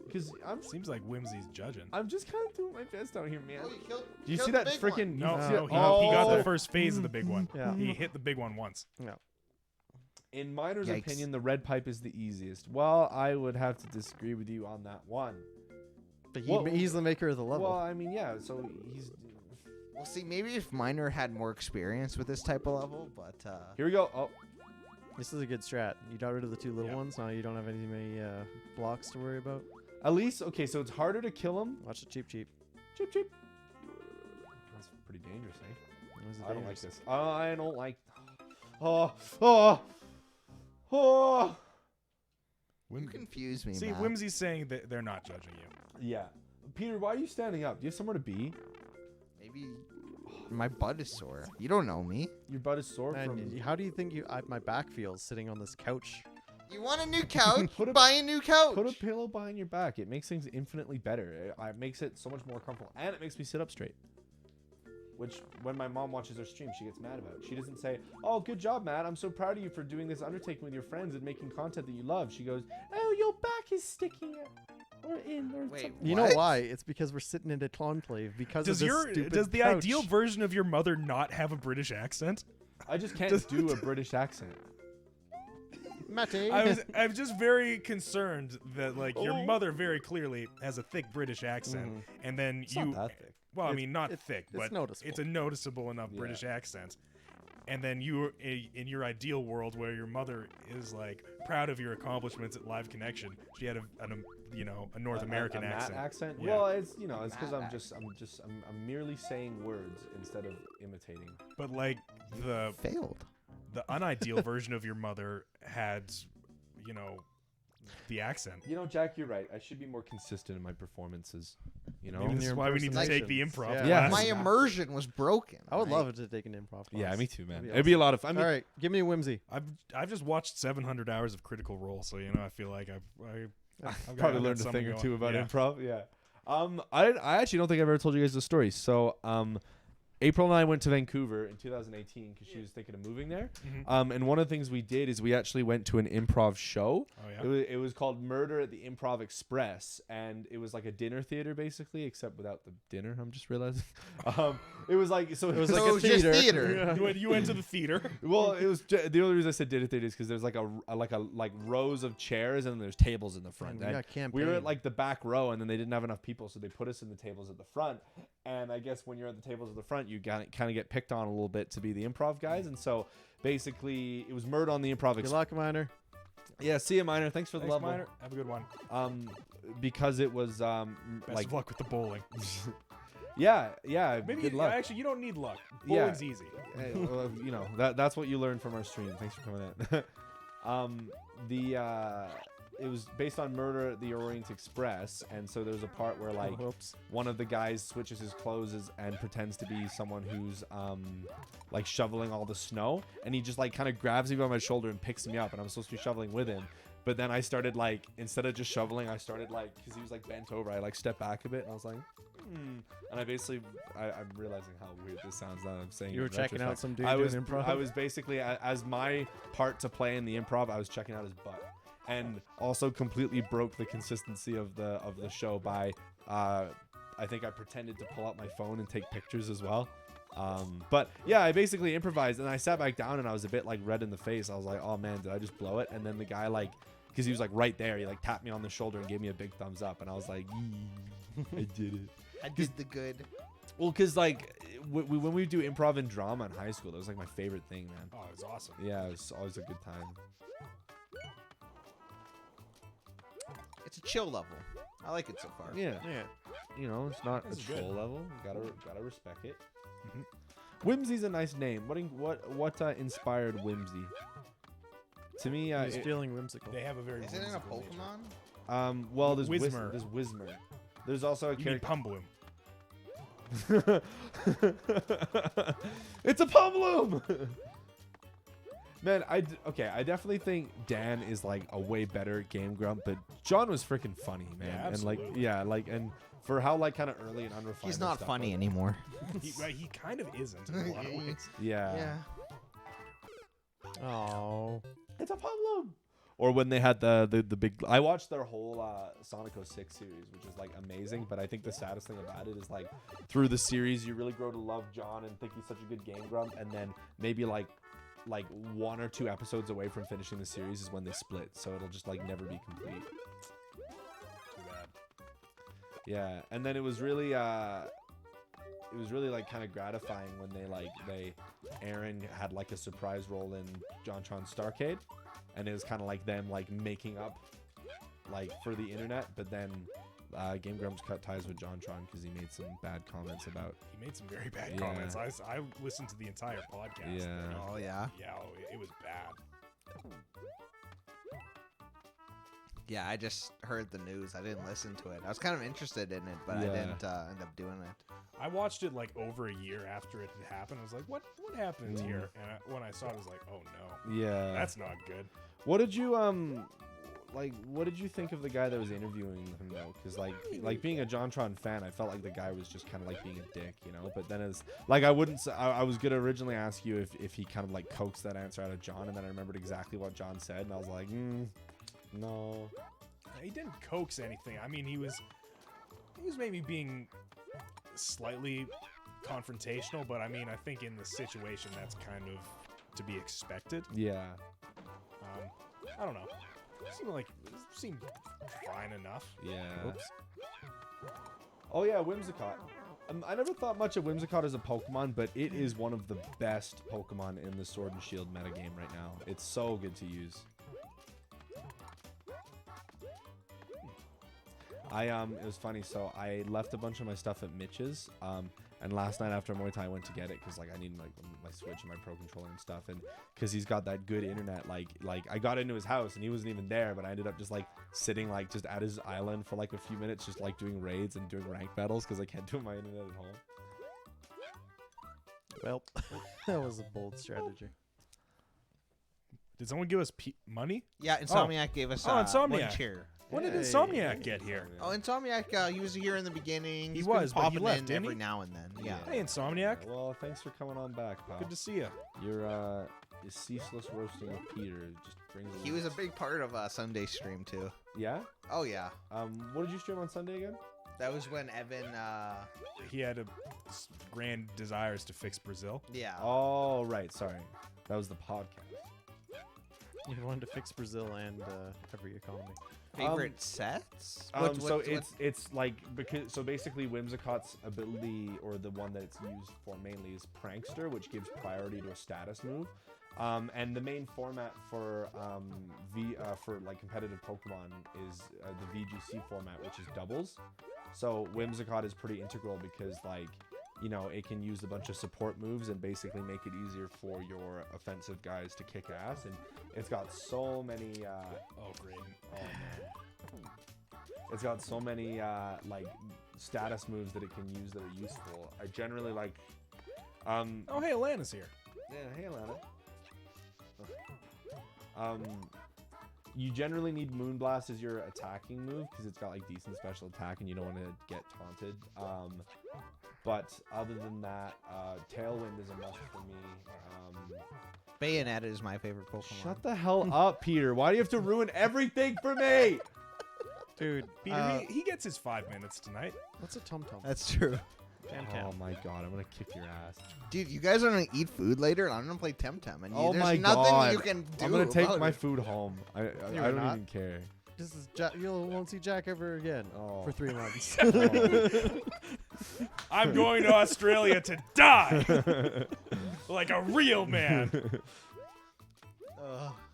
Because Seems like Whimsy's judging. I'm just kind of doing my best out here, man. Oh, Do you see that freaking? No, No, he he- got Oh. the first phase of the big one. Yeah. He hit the big one once. Yeah. In Miner's Yikes. opinion, the red pipe is the easiest. Well, I would have to disagree with you on that one. But Well- he's the maker of the level. Well, I mean, yeah. So he's. Well, see, maybe if Miner had more experience with this type of level, but Here we go. Oh, This is a good strat. You got rid of the two little Yeah. ones. Now you don't have many blocks to worry about. at least okay. So it's harder to kill him. Watch the cheap. Cheap. That's pretty dangerous, eh? It was I don't like dangerous. this. I don't like. Oh. you confuse me, See, Matt. Whimsy's saying that they're not judging you. Yeah. Peter, why are you standing up? Do you have somewhere to be? Maybe my butt is sore. You don't know me. Your butt is sore Man, from. how do you think my back feels sitting on this couch? You want a new couch? Put a- Buy a new couch. Put a pillow behind your back. It makes things infinitely better. It makes it so much more comfortable, and it makes me sit up straight. Which, when my mom watches our stream, she gets mad about. She doesn't say, "Oh, good job, Matt. I'm so proud of you for doing this undertaking with your friends and making content that you love." She goes, "Oh, your back is sticking out, or in, or Wait, something." You know What? why? It's because we're sitting in a conclave because Does of this stupid does the couch. ideal version of your mother not have a British accent? I just can't do a British accent. Matty. I'm just very concerned that like your Oh. mother very clearly has a thick British accent, Mhm. and then It's you. not that thick. Well, I It's- mean, not it's- thick, it's but noticeable. it's a noticeable enough Yeah. British accent. And then you, in your ideal world, where your mother is like proud of your accomplishments at Live Connection, she had a North American a Matt accent. Yeah. Well, it's it's because Matt I'm merely saying words instead of imitating. But like the Failed. unideal version of your mother had, the accent. You know, Jack, you're right. I should be more consistent in my performances. You know. Maybe this your is why we need to take the impersonations. improv Yeah. class. My immersion was broken. I would right? love it to take an improv class. Yeah, me too, man. That'd be It'd be a lot of. I mean, All right, give me a whimsy. I've just watched 700 hours of Critical Role, so I feel like I've got- probably I've got learned a something thing or going. two about Yeah. improv. Yeah. I actually don't think I've ever told you guys the story. So, April and I went to Vancouver in 2018 because she was thinking of moving there. Mhm. And one of the things we did is we actually went to an improv show. Oh yeah. It was called Murder at the Improv Express, and it was like a dinner theater basically, except without the dinner. I'm just realizing. It was like so. It was like So a it was just theater. theater. You went to the theater. Well, it was the only reason I said dinner theater is because there's like like rows of chairs and there's tables in the front. Man, we And got we were at campaign. like the back row, and then they didn't have enough people, so they put us in the tables at the front. And I guess when you're at the tables at the front, you kind of get picked on a little bit to be the improv guys. And so basically, it was Murder on the Improv Good Express. luck, Miner. Yeah, see you, Miner. Thanks for the Thanks, level. Miner. Have a good one. Because it was Best like of luck with the bowling. Yeah. Maybe good luck. actually you don't need luck. Yeah. Bowling's easy. Hey, well, you know that's what you learned from our stream. Thanks for coming in. It was based on Murder at the Orient Express, and so there's a part where like Whoops. one of the guys switches his clothes and pretends to be someone who's like shoveling all the snow, and he just like kind of grabs me by my shoulder and picks me up, and I'm supposed to be shoveling with him. But then I started like, instead of just shoveling, I started like, because he was like bent over, I like stepped back a bit, and I was like, and I basically, I'm realizing how weird this sounds now that I'm saying. You it were in checking out retrospect. some dude I doing was improv. I was basically as my part to play in the improv, I was checking out his butt, and also completely broke the consistency of the show by I think I pretended to pull out my phone and take pictures as well. But yeah, I basically improvised, and I sat back down and I was a bit like red in the face. I was like, oh man, did I just blow it? And then the guy like, because he was like right there, he like tapped me on the shoulder and gave me a big thumbs up, and I was like, I did it. I did the good. Well, because like when we do improv and drama in high school, that was like my favorite thing, man. Oh, it was awesome. Yeah, it was always a good time. It's a chill level. I like it so far. Yeah, Yeah. you know, it's not This a is good. troll level. Gotta respect it. Whimsy's a nice name. What inspired Whimsy? To me, He's feeling whimsical. They have a very Is it in a whimsical nature. Pokemon? well, there's Whismer. There's Whismer. There's also a You mean character. Pumbloom. It's a Pumloom! Man, I definitely think Dan is like a way better Game Grump, but John was freaking funny, man. Yeah, and like, absolutely. yeah, like, and for how like kind of early and unrefined. He's and not stuff funny was. anymore. He kind of isn't in a lot of ways. Yeah. Oh. It's a Pumloom. Or when they had the big. I watched their whole Sonic 06 series, which is like amazing. But I think the saddest thing about it is like through the series, you really grow to love John and think he's such a good Game Grump, and then maybe like 1 or 2 episodes away from finishing the series is when they split. So it'll just like never be complete. Too bad. Yeah, and then it was really like kind of gratifying when Aaron had like a surprise role in JonTron's Starcade, and it was kind of like them like making up like for the internet, but then Game Grumps cut ties with JonTron because he made some bad comments about. He made some very bad Yeah. comments. I listened to the entire podcast. Yeah. Oh yeah. Yeah, it was bad. Yeah, I just heard the news. I didn't listen to it. I was kind of interested in it, but I Yeah. didn't end up doing it. I watched it like over a year after it had happened. I was like, what happened here? And when I saw it, I was like, oh no, Yeah. that's not good. What did you what did you think of the guy that was interviewing him though? Because like being a JonTron fan, I felt like the guy was just kind of like being a dick, you know. But then as like I was gonna originally ask you if he kind of like coaxed that answer out of John, and then I remembered exactly what John said, and I was like, no. He didn't coax anything. I mean, he was maybe being slightly confrontational, but I mean, I think in the situation that's kind of to be expected. Yeah. I don't know. It seemed fine enough. Yeah. Oops. Oh yeah, Whimsicott. I never thought much of Whimsicott as a Pokemon, but it is one of the best Pokemon in the Sword and Shield metagame right now. It's so good to use. It was funny. So I left a bunch of my stuff at Mitch's. And last night after Muay Thai, I went to get it because like I need like my Switch and my Pro Controller and stuff, and because he's got that good internet. Like I got into his house and he wasn't even there, but I ended up just like sitting like just at his island for like a few minutes, just like doing raids and doing rank battles because I can't do my internet at home. Well, that was a bold strategy. Did someone give us money? Yeah, Insomniac gave us Oh, one Insomniac. cheer. When did Hey. Insomniac get here? Oh, Insomniac, he was here in the beginning. He He's was, been but he popping left, in didn't every he? now and then. Yeah. Hey, Insomniac. Yeah, well, thanks for coming on back, pal. Good to see you. Your ceaseless roasting of Peter just brings. He was a big part of Sunday stream too. Yeah. Oh yeah, What did you stream on Sunday again? that was when Evan. He had grand desires to fix Brazil. Yeah. Oh right, sorry, that was the podcast. You wanted to fix Brazil and every economy. Favorite sets? It's like because so basically Whimsicott's ability, or the one that it's used for mainly, is Prankster, which gives priority to a status move. And the main format for for like competitive Pokemon is the VGC format, which is doubles. So Whimsicott is pretty integral because like, you know, it can use a bunch of support moves and basically make it easier for your offensive guys to kick ass. And it's got so many, Oh, Graydon. Oh, man. it's got so many like status moves that it can use that are useful. I generally like, Oh, hey, Alana's here. yeah, hey Alana. You generally need Moonblast as your attacking move because it's got like decent special attack and you don't want to get taunted. But other than that, Tailwind is a must for me. Bayonetta is my favorite Pokemon. Shut the hell up, Peter. Why do you have to ruin everything for me? Dude, Peter, he gets his 5 minutes tonight. what's a tum tum? That's true. Oh my god, I'm gonna kick your ass. Dude, you guys are gonna eat food later, and I'm gonna play Temtem, and Oh there's my nothing god. you can do. I'm gonna take about my it. food home. I You're don't not. even care. This is Jack. You won't see Jack ever again Oh. for 3 months. I'm going to Australia to die like a real man.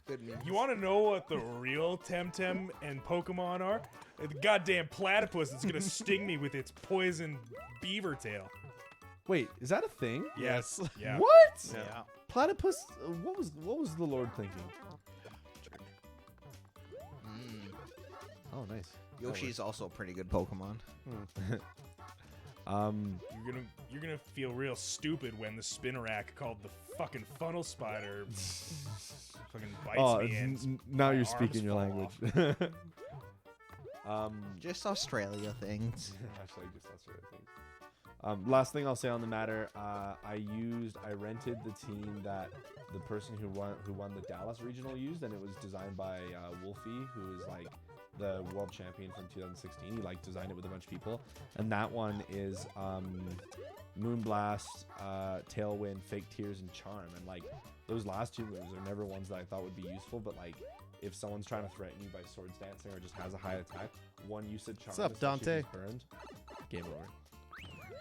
Good news. You want to know what the real Temtem and Pokemon are? The goddamn platypus that's gonna sting me with its poison beaver tail. Wait, is that a thing? Yes. Yeah. What? Yeah. Platypus? What was the Lord thinking? Mm. Oh, nice. Yoshi's also a pretty good Pokemon. You're gonna feel real stupid when the Spinarak called the fucking funnel spider fucking bites Oh, me and now my you're arms speaking your fall language. Just Australia things. Actually, I just that's what I think. Last thing I'll say on the matter, I rented the team that the person who won the Dallas regional used, and it was designed by Wolfie, who is like the world champion from 2016. He like designed it with a bunch of people, and that one is Moonblast, Tailwind, Fake Tears, and Charm. And like those last two moves are never ones that I thought would be useful, but like if someone's trying to threaten you by swords dancing or just has a high attack, one usage Charm. What's up, especially if Dante? it's Burned, game over.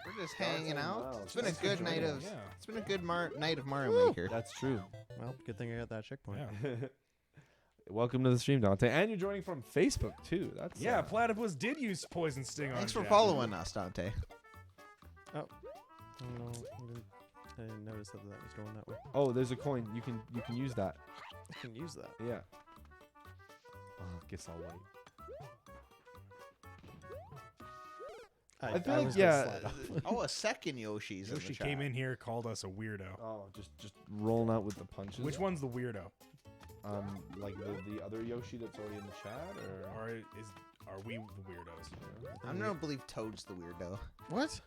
We're just hanging out. wow. It's been a Thanks for good night joining of. us. Yeah. It's been a good night of Mario Maker. That's true. Well, good thing I got that checkpoint. Yeah. Welcome to the stream, Dante, and you're joining from Facebook too. That's Yeah, Platypus did use poison sting on Thanks for Jack. following us, Dante. Oh no, I didn't notice that was going that way. Oh, there's a coin. You can use that. I can use that. Yeah. Oh, guess all white. I feel like, was gonna yeah. slide off. Oh, a second Yoshi's in the Yoshi chat. came in here, called us a weirdo. Oh, just rolling out with the punches. Which one's the weirdo? Like the other Yoshi that's already in the chat, or Or are we the weirdos? I'm gonna believe Toad's the weirdo. What?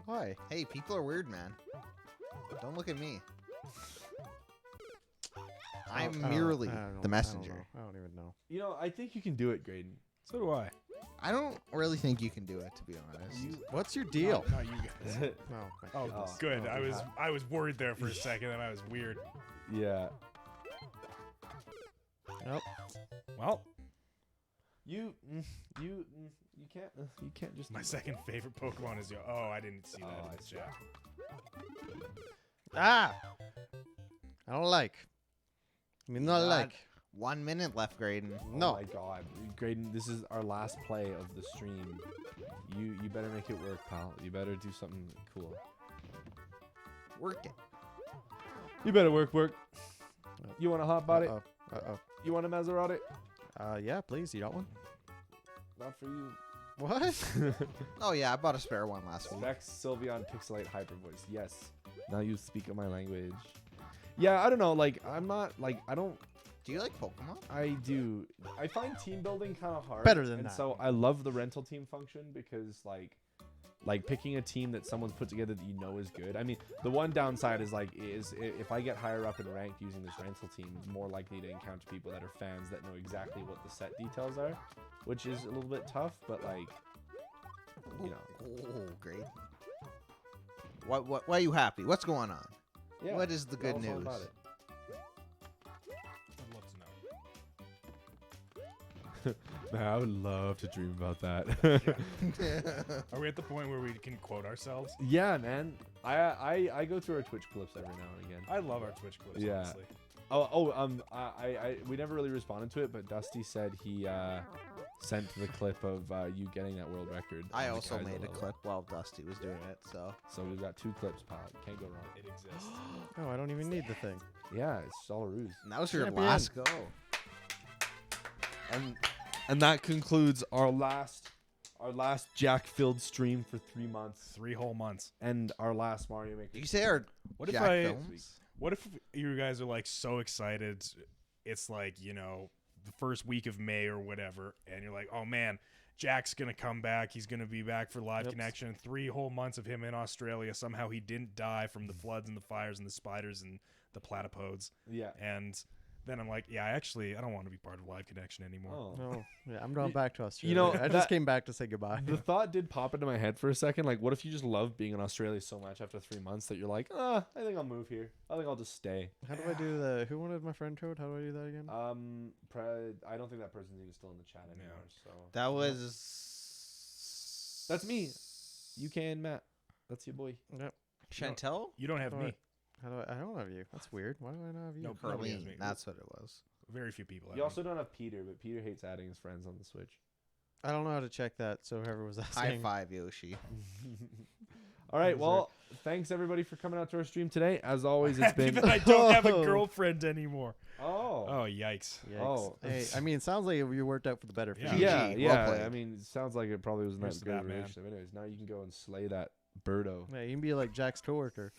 Why? Hey, people are weird, man. Don't look at me. I'm merely I don't know. the messenger. I don't even know. you know, I think you can do it, Graydon. So do I. I don't really think you can do it, to be honest. What's your deal? Not you guys. No. Oh, Oh, good. oh, I was worried there for a second, and I was weird. Yeah. Nope. Well, You can't just. my do that. second favorite Pokemon is Oh, I didn't see that Oh, in I the see. chat. Ah! I don't like. I mean, not God. like. 1 minute left, Graydon. No. Oh my God, Graydon, this is our last play of the stream. You better make it work, pal. You better do something cool. Work it. You better work. Nope. You want a hot body? Uh-oh. You want a Maserati? Yeah, please. You got one? Not for you. What? Oh yeah, I bought a spare one last week. Vex Sylveon Pixelate Hyper Voice. Yes. Now you speak my language. Yeah, I don't know. Like, I'm not like I don't. Do you like Pokemon? I do. I find team building kind of hard. Better than and that. so I love the rental team function because like picking a team that someone's put together that you know is good. I mean, the one downside is if I get higher up in rank using this rental team, I'm more likely to encounter people that are fans that know exactly what the set details are, which is a little bit tough. But like, you know, Oh, great. Why are you happy? What's going on? yeah. What is the tell good us all news? about it. I'd love to know. Man, I would love to dream about that. Are we at the point where we can quote ourselves? Yeah, man. I go through our Twitch clips every now and again. I love our Twitch clips, Yeah. honestly. We never really responded to it, but Dusty said he sent the clip of you getting that world record. I on the also Kaiser made a level. clip while Dusty was doing it, so. So we've got 2 clips, pal. Can't go wrong. It exists. Oh, I don't even need the thing. Yeah, it's all a ruse. And that was your Champion. last go. And that concludes our last Jack-filled stream for 3 months 3 whole months. and our last Mario Maker. Did you say our What if Jack I? films? What if you guys are like so excited? It's like, the first week of May or whatever, and you're like, oh man, Jack's gonna come back. He's gonna be back for Live Yep. Connection. 3 whole months of him in Australia. Somehow he didn't die from the floods and the fires and the spiders and the platypodes. Yeah. And then I'm like, yeah, I don't want to be part of Live Connection anymore. Oh. No, yeah, I'm going back to Australia. know, I that- just came back to say goodbye. The thought did pop into my head for a second. Like, what if you just love being in Australia so much after 3 months that you're like, I think I'll move here. I think I'll just stay. How do I do the? Who wanted my friend code? How do I do that again? I don't think that person's even still in the chat anymore. So That was. that's me. You can, Matt. That's your boy. Yep. Chantel? You don't have Alright. me. How do I don't have you. That's weird. Why do I not have you? Nope. Nobody has Carlene. me. That's what it was. Very few people have You me. also don't have Peter, but Peter hates adding his friends on the Switch. I don't know how to check that. So whoever was High asking. five, Yoshi. All right. Yes, sir. Well, thanks everybody for coming out to our stream today. As always, it's Happy been. that I don't have a Oh. girlfriend anymore. Oh. Oh, yikes. Yikes. Oh. Hey, I mean, it sounds like you worked out for the better for Yeah. you. Yeah, GG, yeah. well played. I mean, it sounds like it probably wasn't Here's that to good that, of a man. relationship. Anyways, now you can go and slay that birdo. Yeah, you can be like Jack's coworker.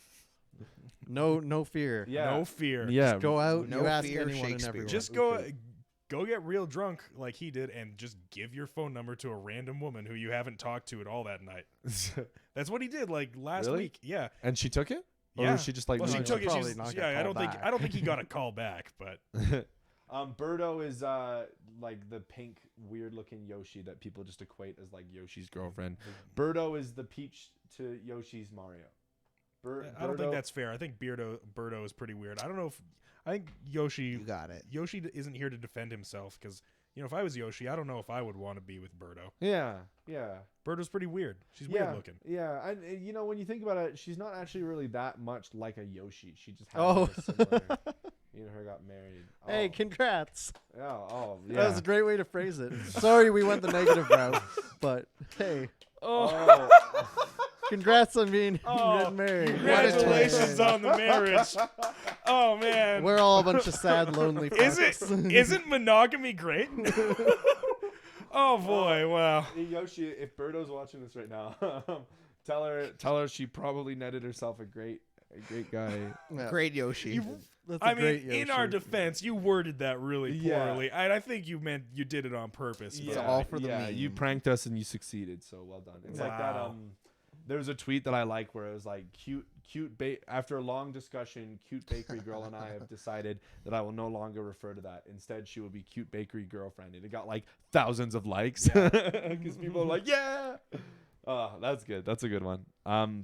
No fear. Yeah. No fear. Yeah. Go out. No you ask fear, anyone and Shakespeare. everyone. Just go get real drunk like he did and just give your phone number to a random woman who you haven't talked to at all that night. That's what he did like last Really? week. Yeah. And she took it? Or Yeah. was she just like Well, she No, took it. probably She's, not gonna yeah, I call don't think back. I don't think he got a call back, but Birdo is like the pink weird looking Yoshi that people just equate as like Yoshi's girlfriend. Birdo is the Peach to Yoshi's Mario. I don't think that's fair. I think Birdo is pretty weird. I don't know if I think Yoshi You got it. isn't here to defend himself because if I was Yoshi, I don't know if I would want to be with Birdo. Yeah. Birdo's pretty weird. She's weird looking. Yeah, and when you think about it, she's not actually really that much like a Yoshi. She just has Oh. like, a similar. Her got married. Hey, congrats. yeah. Oh, yeah. That was a great way to phrase it. Sorry we went the negative route, but hey, Oh. congrats on being Oh, getting married. Congratulations on the marriage. Oh man. We're all a bunch of sad, lonely Is it fucks. isn't monogamy great? Oh boy, wow. Hey, Yoshi, if Birdo's watching this right now, tell her she probably netted herself a great guy. Yeah, Great Yoshi. that's a I mean, great in our Yoshi. defense, you worded that really Yeah. poorly. And I think you meant you did it on purpose. It's but- all for the yeah, meme. you pranked us and you succeeded, so well done. It's like that. Wow. There's a tweet that I like where it was like, after a long discussion, cute bakery girl and I have decided that I will no longer refer to that. Instead, she will be cute bakery girlfriend. And it got like thousands of likes because people are like, yeah. Oh, that's good. That's a good one.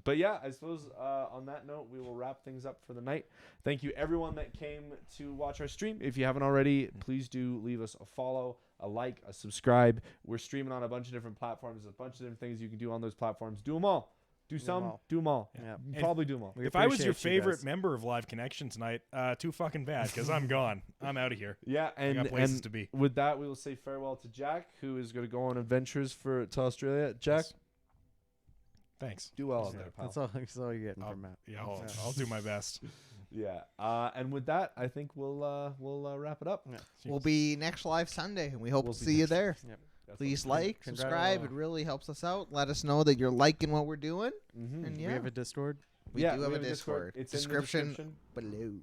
But yeah, I suppose on that note, we will wrap things up for the night. Thank you everyone that came to watch our stream. If you haven't already, please do leave us a follow, a like, a subscribe. We're streaming on a bunch of different platforms. There's a bunch of different things you can do on those platforms. Do them all. Do some, all. do them all. Yeah. Probably do them all. We If I was your appreciate you favorite guys. member of Live Connection tonight, too fucking bad because I'm gone. I'm out of here. Yeah, I and, got places and to be. with that, we will say farewell to Jack, who is going to go on adventures to Australia. Jack, Yes. Thanks. do well out there, pal. That's all you're getting I'll, from Matt. yeah, I'll do my best. Yeah. And with that, I think we'll wrap it up. Yeah. We'll be next live Sunday, and we hope We'll to be see you next- there. That's Please what- like, Congrats. subscribe. It really helps us out. Let us know that you're liking what we're doing. Mhm. And We yeah, have a Discord. we Yeah, do have a Discord. It's Description in the description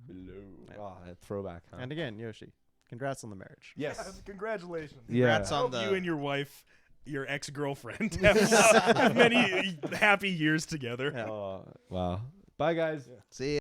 below. below. Yeah. Oh, that throwback, huh? And again, Yoshi, congrats on the marriage. yes. Congratulations. Yeah. Congrats I on hope the. you and your wife, your ex-girlfriend, have many happy years together. Yeah. Oh, wow. Bye, guys. See ya.